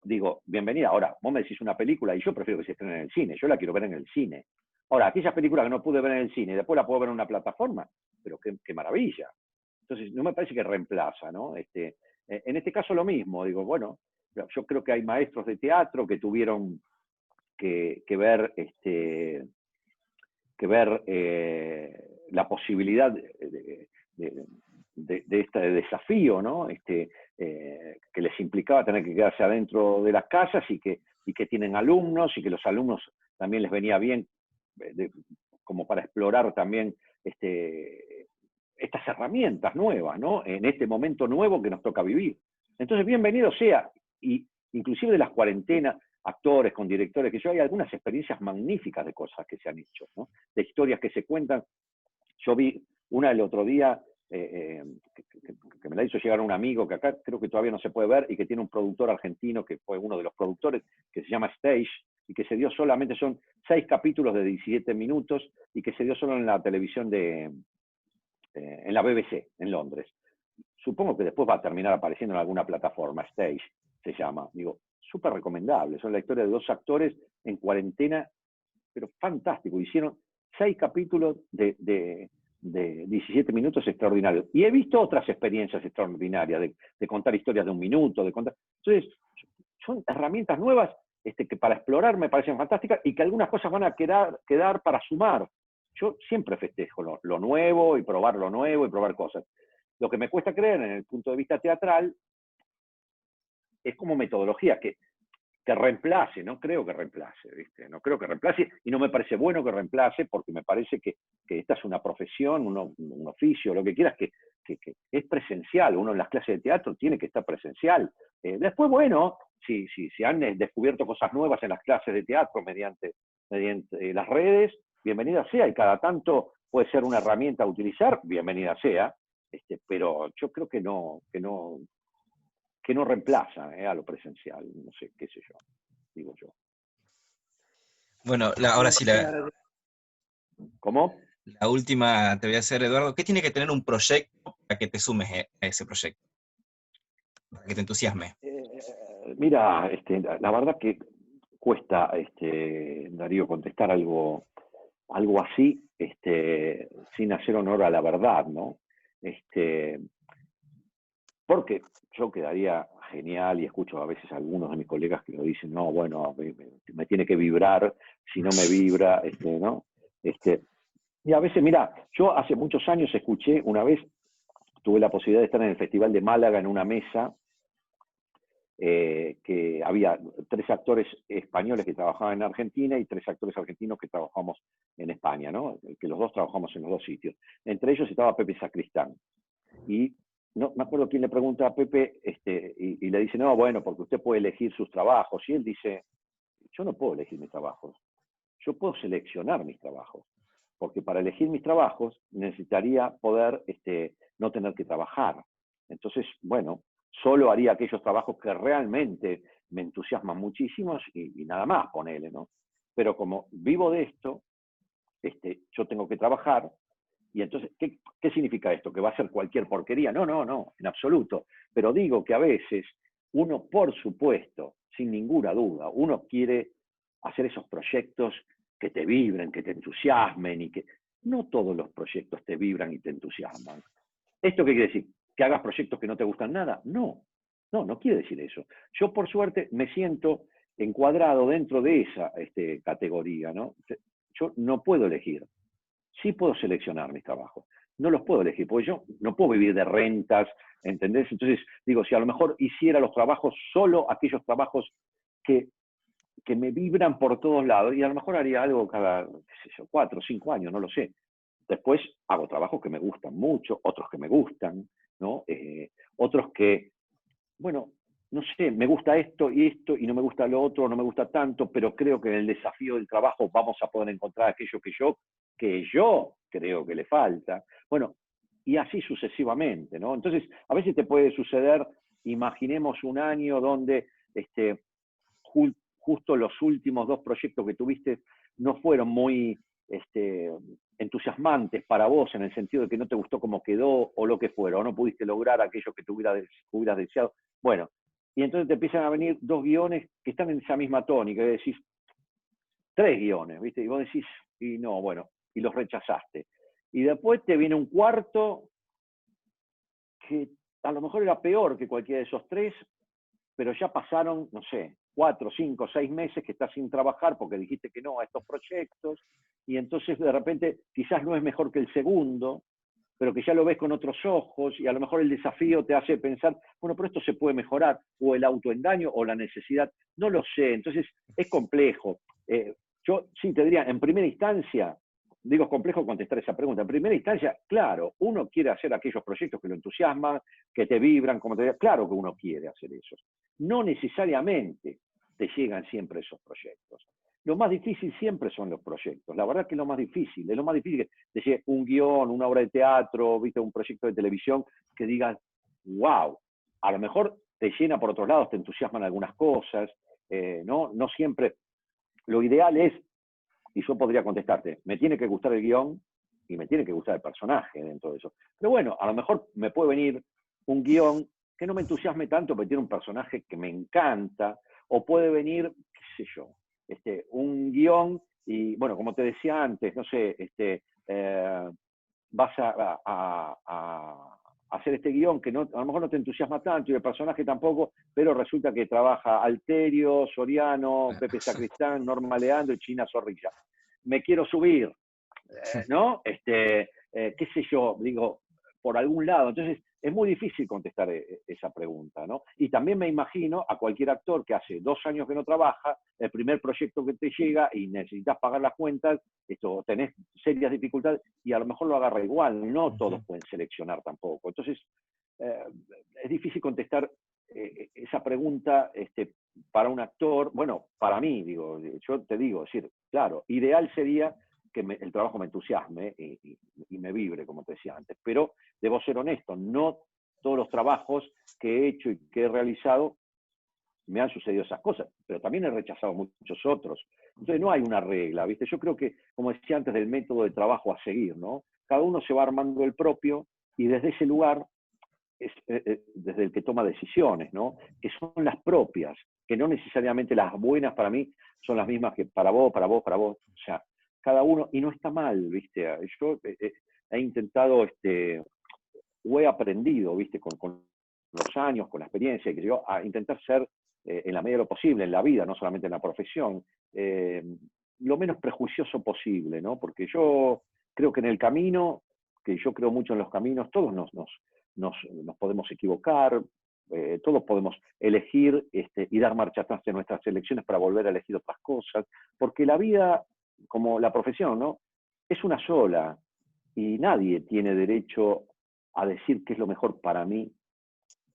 digo, bienvenida. Ahora, vos me decís una película y yo prefiero que se estrene en el cine, yo la quiero ver en el cine. Ahora, aquellas películas que no pude ver en el cine, después la puedo ver en una plataforma, pero qué maravilla. Entonces, no me parece que reemplaza, ¿no? En este caso lo mismo, digo, bueno, yo creo que hay maestros de teatro que tuvieron que ver, la posibilidad de este desafío, ¿no? Que les implicaba tener que quedarse adentro de las casas y que tienen alumnos y que los alumnos también les venía bien como para explorar también estas herramientas nuevas, ¿no? En este momento nuevo que nos toca vivir. Entonces, bienvenido sea, y inclusive de las cuarentenas, actores, con directores, que yo hay algunas experiencias magníficas de cosas que se han hecho, ¿no? De historias que se cuentan. Yo vi una el otro día, que me la hizo llegar un amigo, que acá creo que todavía no se puede ver, y que tiene un productor argentino, que fue uno de los productores, que se llama Stage, y que se dio solamente, son 6 capítulos de 17 minutos, y que se dio solo en la televisión en la BBC, en Londres. Supongo que después va a terminar apareciendo en alguna plataforma, Stage se llama. Digo, súper recomendable. Son la historia de 2 actores en cuarentena, pero fantástico. Hicieron 6 capítulos de 17 minutos extraordinarios. Y he visto otras experiencias extraordinarias, de contar historias de 1 minuto, de contar... Entonces, son herramientas nuevas que para explorar me parecen fantásticas y que algunas cosas van a quedar para sumar. Yo siempre festejo lo nuevo y probar lo nuevo y probar cosas. Lo que me cuesta creer en el punto de vista teatral es como metodología que reemplace, no creo que reemplace, ¿viste? No creo que reemplace y no me parece bueno que reemplace porque me parece que esta es una profesión, un oficio, lo que quieras, que es presencial. Uno en las clases de teatro tiene que estar presencial. Después, bueno, si han descubierto cosas nuevas en las clases de teatro mediante las redes, bienvenida sea, y cada tanto puede ser una herramienta a utilizar, bienvenida sea, pero yo creo que no reemplaza a lo presencial, no sé, qué sé yo, digo yo. Bueno, ahora sí ¿Cómo? La última te voy a hacer, Eduardo. ¿Qué tiene que tener un proyecto para que te sumes a ese proyecto? Para que te entusiasme. Mira, la verdad que cuesta, Darío, contestar algo así, sin hacer honor a la verdad, ¿no? Porque yo quedaría genial, y escucho a veces a algunos de mis colegas que lo dicen, no, bueno, me tiene que vibrar, si no me vibra, ¿no? Y a veces, mira, yo hace muchos años escuché, una vez tuve la posibilidad de estar en el Festival de Málaga en una mesa, que había 3 actores españoles que trabajaban en Argentina y 3 actores argentinos que trabajamos en España, ¿no? Que los dos trabajamos en los 2 sitios. Entre ellos estaba Pepe Sacristán. Y no me acuerdo quién le pregunta a Pepe, y le dice, no, bueno, porque usted puede elegir sus trabajos. Y él dice, yo no puedo elegir mis trabajos, yo puedo seleccionar mis trabajos. Porque para elegir mis trabajos necesitaría poder no tener que trabajar. Entonces, bueno, solo haría aquellos trabajos que realmente me entusiasman muchísimo y nada más, ponele, ¿no? Pero como vivo de esto, yo tengo que trabajar, y entonces, ¿qué significa esto? ¿Que va a ser cualquier porquería? No, no, no, en absoluto. Pero digo que a veces uno, por supuesto, sin ninguna duda, uno quiere hacer esos proyectos que te vibren, que te entusiasmen, y que no todos los proyectos te vibran y te entusiasman. ¿Esto qué quiere decir? ¿Que hagas proyectos que no te gustan nada? No, no quiere decir eso. Yo, por suerte, me siento encuadrado dentro de esa categoría, ¿no? Yo no puedo elegir. Sí puedo seleccionar mis trabajos. No los puedo elegir, porque yo no puedo vivir de rentas, ¿entendés? Entonces, digo, si a lo mejor hiciera los trabajos, solo aquellos trabajos que me vibran por todos lados, y a lo mejor haría algo cada, qué sé yo, 4 o 5 años, no lo sé. Después hago trabajos que me gustan mucho, otros que me gustan, ¿no? Otros que, bueno, no sé, me gusta esto y no me gusta lo otro, no me gusta tanto, pero creo que en el desafío del trabajo vamos a poder encontrar aquello que yo creo que le falta. Bueno, y así sucesivamente, ¿no? Entonces, a veces te puede suceder, imaginemos un año donde justo los últimos 2 proyectos que tuviste no fueron muy entusiasmantes para vos, en el sentido de que no te gustó cómo quedó o lo que fuera, o no pudiste lograr aquello que te hubieras deseado. Bueno, y entonces te empiezan a venir 2 guiones que están en esa misma tónica, y decís, 3 guiones, ¿viste? Y vos decís, y no, bueno, y los rechazaste. Y después te viene un cuarto que a lo mejor era peor que cualquiera de esos 3, pero ya pasaron, no sé, 4, 5, 6 meses que estás sin trabajar porque dijiste que no a estos proyectos, y entonces de repente quizás no es mejor que el segundo, pero que ya lo ves con otros ojos, y a lo mejor el desafío te hace pensar, bueno, pero esto se puede mejorar, o el autoengaño, o la necesidad, no lo sé. Entonces es complejo. Yo sí te diría, en primera instancia, digo, es complejo contestar esa pregunta. En primera instancia, claro, uno quiere hacer aquellos proyectos que lo entusiasman, que te vibran, como te digo, claro que uno quiere hacer eso. No necesariamente te llegan siempre esos proyectos. Lo más difícil siempre son los proyectos. La verdad que es lo más difícil que te llegue un guión, una obra de teatro, viste, un proyecto de televisión, que digas, wow, a lo mejor te llena por otros lados, te entusiasman algunas cosas, no siempre. Lo ideal es, y yo podría contestarte, me tiene que gustar el guión y me tiene que gustar el personaje dentro de eso. Pero bueno, a lo mejor me puede venir un guión que no me entusiasme tanto porque tiene un personaje que me encanta, o puede venir, qué sé yo, un guión y, bueno, como te decía antes, no sé, vas a hacer este guión que no, a lo mejor no te entusiasma tanto y el personaje tampoco, pero resulta que trabaja Alterio, Soriano, Pepe Sacristán, Norma Leandro y China Zorrilla. Me quiero subir, ¿no? Qué sé yo, digo, por algún lado. Entonces, es muy difícil contestar esa pregunta, ¿no? Y también me imagino a cualquier actor que hace 2 años que no trabaja, el primer proyecto que te llega y necesitas pagar las cuentas, tenés serias dificultades y a lo mejor lo agarra igual. No todos pueden seleccionar tampoco. Entonces, es difícil contestar esa pregunta para un actor. Bueno, para mí, digo, yo te digo, es decir, claro, ideal sería que el trabajo me entusiasme y me vibre, como te decía antes. Pero debo ser honesto, no todos los trabajos que he hecho y que he realizado me han sucedido esas cosas, pero también he rechazado muchos otros. Entonces no hay una regla, ¿viste? Yo creo que, como decía antes, del método de trabajo a seguir, ¿no? Cada uno se va armando el propio y desde ese lugar es desde el que toma decisiones, ¿no? Que son las propias, que no necesariamente las buenas para mí son las mismas que para vos, para vos, para vos. O sea, cada uno, y no está mal, ¿viste? Yo he intentado, o he aprendido, ¿viste? Con los años, con la experiencia, que yo a intentar ser, en la medida de lo posible, en la vida, no solamente en la profesión, lo menos prejuicioso posible, ¿no? Porque yo creo que en el camino, que yo creo mucho en los caminos, todos nos podemos equivocar, todos podemos elegir y dar marcha atrás de nuestras elecciones para volver a elegir otras cosas, porque la vida, como la profesión, ¿no? Es una sola, y nadie tiene derecho a decir qué es lo mejor para mí.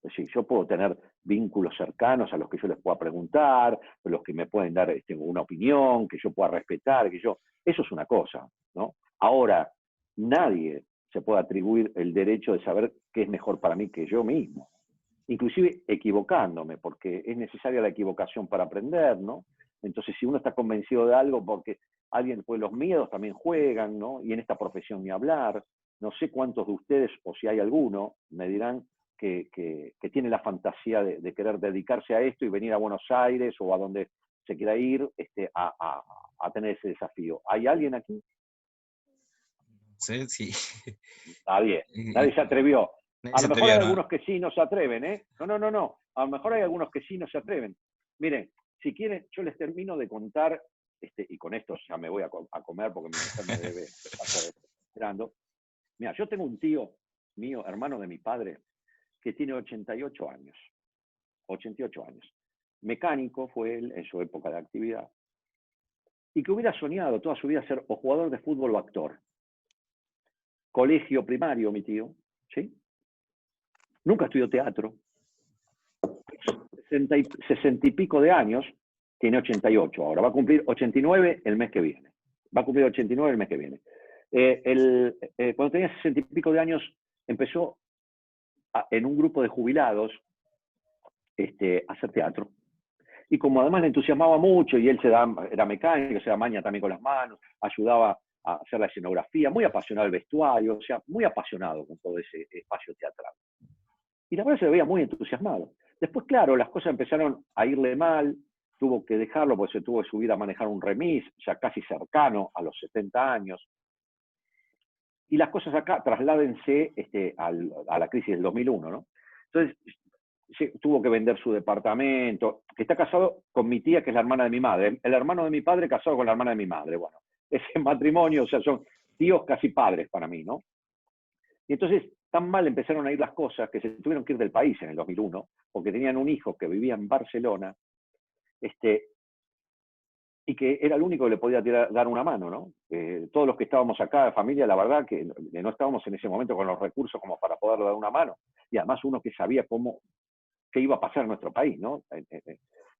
Es decir, yo puedo tener vínculos cercanos a los que yo les pueda preguntar, los que me pueden dar una opinión, que yo pueda respetar, eso es una cosa, ¿no? Ahora, nadie se puede atribuir el derecho de saber qué es mejor para mí que yo mismo. Inclusive equivocándome, porque es necesaria la equivocación para aprender, ¿no? Entonces, si uno está convencido de algo, porque alguien, pues los miedos también juegan, ¿no? Y en esta profesión ni hablar. No sé cuántos de ustedes, o si hay alguno, me dirán que tiene la fantasía de querer dedicarse a esto y venir a Buenos Aires o a donde se quiera ir a tener ese desafío. ¿Hay alguien aquí? Sí, sí. Nadie se atrevió. A lo mejor hay ¿no? algunos que sí no se atreven, ¿eh? No. A lo mejor hay algunos que sí no se atreven. Miren, si quieren, yo les termino de contar, y con esto ya me voy a comer porque mi mujer me debe estar esperando. Mira, yo tengo un tío mío, hermano de mi padre, que tiene 88 años. 88 años. Mecánico fue él en su época de actividad. Y que hubiera soñado toda su vida ser o jugador de fútbol o actor. Colegio primario, mi tío, ¿sí? Nunca estudió teatro. 60 y pico de años, tiene 88 ahora. Va a cumplir 89 el mes que viene. Va a cumplir 89 el mes que viene. Cuando tenía 60 y pico de años, empezó en un grupo de jubilados a hacer teatro. Y como además le entusiasmaba mucho, y él era mecánico, se da maña también con las manos, ayudaba a hacer la escenografía, muy apasionado el vestuario, o sea, muy apasionado con todo ese espacio teatral. Y la verdad se veía muy entusiasmado. Después, claro, las cosas empezaron a irle mal, tuvo que dejarlo porque se tuvo que subir a manejar un remis, ya casi cercano a los 70 años. Y las cosas acá, trasládense a la crisis del 2001, ¿no? Entonces, tuvo que vender su departamento, que está casado con mi tía, que es la hermana de mi madre. El hermano de mi padre casado con la hermana de mi madre. Bueno, ese matrimonio, o sea, son tíos casi padres para mí, ¿no? Y entonces, tan mal empezaron a ir las cosas que se tuvieron que ir del país en el 2001, porque tenían un hijo que vivía en Barcelona, y que era el único que le podía dar una mano, ¿no? Todos los que estábamos acá de familia, la verdad que no estábamos en ese momento con los recursos como para poderle dar una mano, y además uno que sabía qué iba a pasar en nuestro país, ¿no?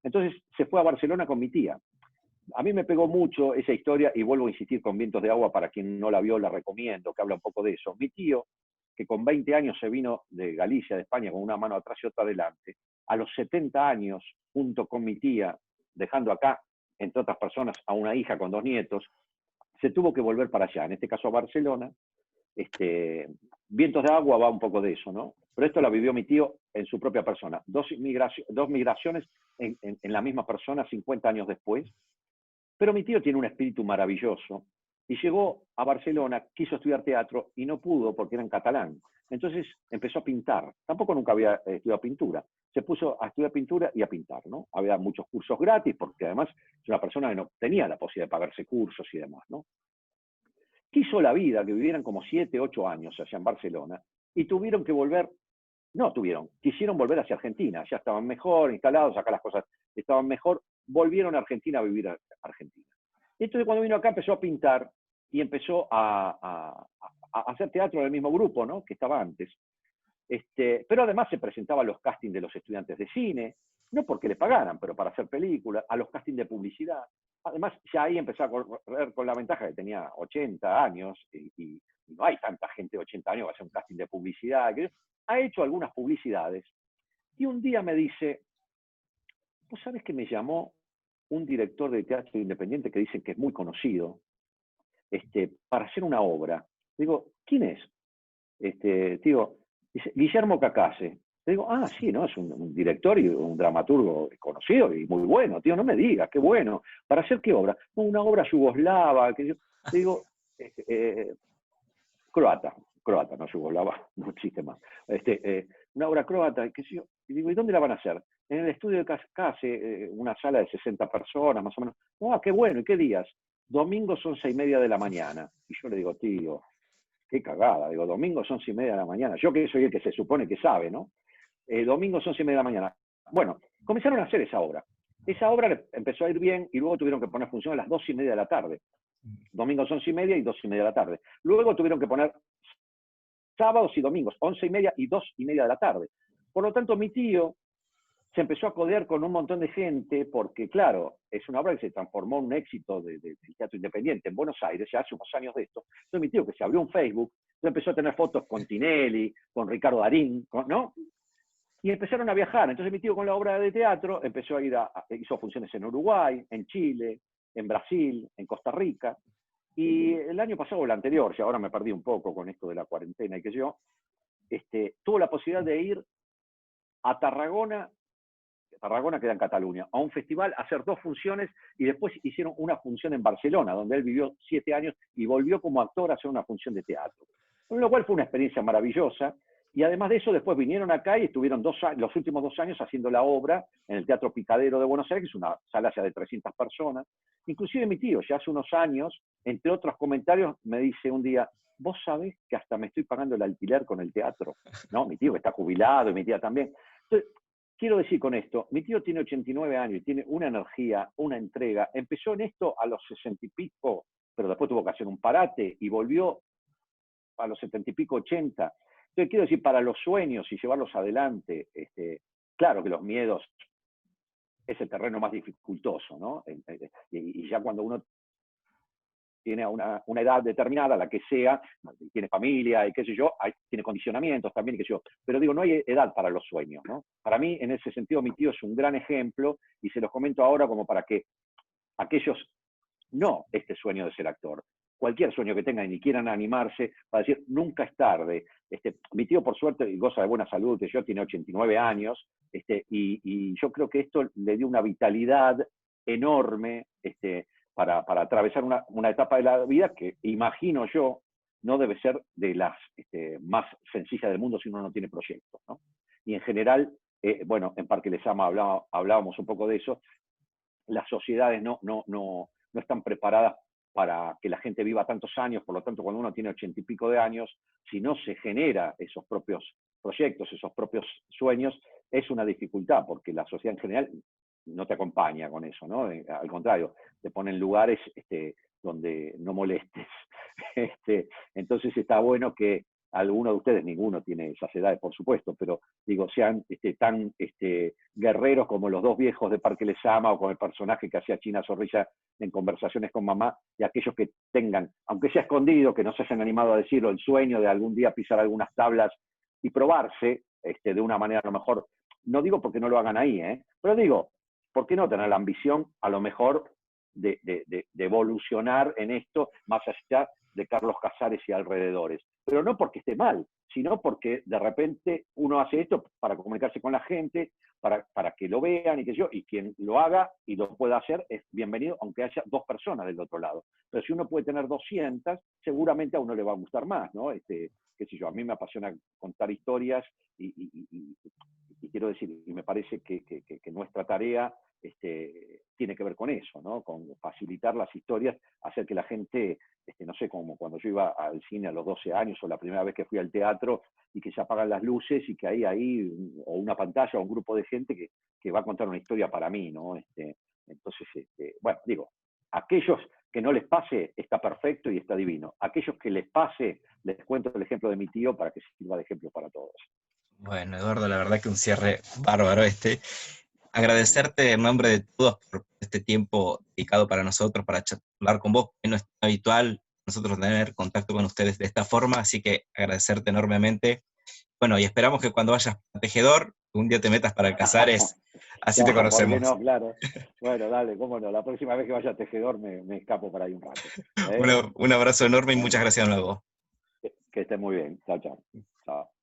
Entonces se fue a Barcelona con mi tía. A mí me pegó mucho esa historia, y vuelvo a insistir con Vientos de Agua, para quien no la vio, la recomiendo, que habla un poco de eso. Mi tío, que con 20 años se vino de Galicia, de España, con una mano atrás y otra adelante, a los 70 años, junto con mi tía, dejando acá, entre otras personas, a una hija con 2 nietos, se tuvo que volver para allá, en este caso a Barcelona. Vientos de Agua va un poco de eso, ¿no? Pero esto lo vivió mi tío en su propia persona. Dos migraciones en la misma persona 50 años después. Pero mi tío tiene un espíritu maravilloso y llegó a Barcelona, quiso estudiar teatro y no pudo porque era en catalán. Entonces empezó a pintar. Tampoco nunca había estudiado pintura. Se puso a estudiar pintura y a pintar, ¿no? Había muchos cursos gratis, porque además es una persona que no tenía la posibilidad de pagarse cursos y demás, ¿no? Quiso la vida que vivieran como 7, 8 años allá en Barcelona y tuvieron que volver. Quisieron volver hacia Argentina, ya estaban mejor instalados, acá las cosas estaban mejor, volvieron a Argentina a vivir a Argentina. Entonces cuando vino acá empezó a pintar y empezó a hacer teatro en el mismo grupo, ¿no? Que estaba antes. Pero además se presentaba a los castings de los estudiantes de cine, no porque le pagaran, pero para hacer películas, a los castings de publicidad. Además, ya ahí empezó a correr con la ventaja que tenía 80 años y no hay tanta gente de 80 años que va a hacer un casting de publicidad. Ha hecho algunas publicidades y un día me dice, vos sabés que me llamó un director de teatro independiente que dicen que es muy conocido, para hacer una obra. Digo, ¿quién es? Digo, dice, Guillermo Cacase. Le digo, ah, sí, ¿no? Es un director y un dramaturgo conocido y muy bueno, tío, no me digas, qué bueno. ¿Para hacer qué obra? No, una obra yugoslava, que yo. Le digo, croata, no yugoslava, no existe más. Una obra croata, qué sé yo. Y digo, ¿y dónde la van a hacer? En el estudio de Cacase, una sala de 60 personas, más o menos. Ah, qué bueno, ¿y qué días? Domingos 11:30 de la mañana. Y yo le digo, tío, qué cagada. Digo, domingos 11:30 de la mañana. Yo que soy el que se supone que sabe, ¿no? Domingos 11:30 de la mañana. Bueno, comenzaron a hacer esa obra. Esa obra empezó a ir bien y luego tuvieron que poner función a las 2:30 de la tarde. Domingos 11:30 y 2:30 de la tarde. Luego tuvieron que poner sábados y domingos, 11:30 y 2:30 de la tarde. Por lo tanto, mi tío se empezó a codear con un montón de gente, porque claro, es una obra que se transformó en un éxito del teatro independiente en Buenos Aires, ya hace unos años de esto. Entonces mi tío, que se abrió un Facebook, empezó a tener fotos con Tinelli, con Ricardo Darín, ¿no? Y empezaron a viajar. Entonces mi tío con la obra de teatro empezó a ir hizo funciones en Uruguay, en Chile, en Brasil, en Costa Rica. Y el año pasado, o el anterior, si ahora me perdí un poco con esto de la cuarentena y qué sé yo, tuvo la posibilidad de ir a Tarragona queda en Cataluña, a un festival, a hacer 2 funciones y después hicieron una función en Barcelona, donde él vivió 7 años y volvió como actor a hacer una función de teatro. Con lo cual fue una experiencia maravillosa. Y además de eso, después vinieron acá y estuvieron los últimos 2 años haciendo la obra en el Teatro Picadero de Buenos Aires, que es una sala ya de 300 personas. Inclusive mi tío, ya hace unos años, entre otros comentarios, me dice un día, vos sabés que hasta me estoy pagando el alquiler con el teatro. ¿No? Mi tío que está jubilado y mi tía también. Entonces, quiero decir con esto, mi tío tiene 89 años y tiene una energía, una entrega. Empezó en esto a los 60 y pico, pero después tuvo que hacer un parate y volvió a los 70 y pico, 80. Entonces, quiero decir, para los sueños y llevarlos adelante, claro que los miedos es el terreno más dificultoso, ¿no? Y ya cuando uno tiene una edad determinada, la que sea, tiene familia y qué sé yo, tiene condicionamientos también, qué sé yo. Pero digo, no hay edad para los sueños, ¿no? Para mí, en ese sentido, mi tío es un gran ejemplo y se los comento ahora como para que aquellos, no este sueño de ser actor, cualquier sueño que tengan y quieran animarse, para decir, nunca es tarde. Mi tío, por suerte, goza de buena salud, que yo tiene 89 años, y yo creo que esto le dio una vitalidad enorme para atravesar una etapa de la vida que, imagino yo, no debe ser de las más sencillas del mundo si uno no tiene proyectos, ¿no? Y en general, bueno, en Parque Lezama hablábamos un poco de eso, las sociedades no están preparadas para que la gente viva tantos años, por lo tanto, cuando uno tiene 80 y pico de años, si no se genera esos propios proyectos, esos propios sueños, es una dificultad, porque la sociedad en general no te acompaña con eso, ¿no? Al contrario, te pone en lugares donde no molestes. Entonces está bueno que alguno de ustedes, ninguno tiene esas edades, por supuesto, pero digo, sean tan guerreros como los 2 viejos de Parque Lezama o como el personaje que hacía China Zorrilla en Conversaciones con Mamá, y aquellos que tengan, aunque sea escondido, que no se hayan animado a decirlo, el sueño de algún día pisar algunas tablas y probarse de una manera a lo mejor, no digo porque no lo hagan ahí, pero digo, ¿por qué no tener la ambición a lo mejor de evolucionar en esto más allá de Carlos Casares y alrededores? Pero no porque esté mal, sino porque de repente uno hace esto para comunicarse con la gente, para que lo vean y que y quien lo haga y lo pueda hacer es bienvenido, aunque haya 2 personas del otro lado. Pero si uno puede tener 200, seguramente a uno le va a gustar más, ¿no? Qué sé yo, a mí me apasiona contar historias y quiero decir, y me parece que nuestra tarea tiene que ver con eso, ¿no? Con facilitar las historias, hacer que la gente, no sé, como cuando yo iba al cine a los 12 años o la primera vez que fui al teatro y que se apagan las luces y que hay ahí o una pantalla o un grupo de gente que va a contar una historia para mí, ¿no? Entonces, bueno, digo, aquellos que no les pase está perfecto y está divino. Aquellos que les pase, les cuento el ejemplo de mi tío para que sirva de ejemplo para todos. Bueno, Eduardo, la verdad que un cierre bárbaro Agradecerte en nombre de todos por este tiempo dedicado para nosotros, para charlar con vos, que no es habitual nosotros tener contacto con ustedes de esta forma, así que agradecerte enormemente Bueno, y esperamos que cuando vayas a Tejedor, un día te metas para el Casares, así te Claro, ¿por qué conocemos. no? Claro. Bueno, dale, cómo no. La próxima vez que vaya a Tejedor me escapo por ahí un rato. Un abrazo enorme y muchas gracias de nuevo. Que estés muy bien. Chao, chao. Chao.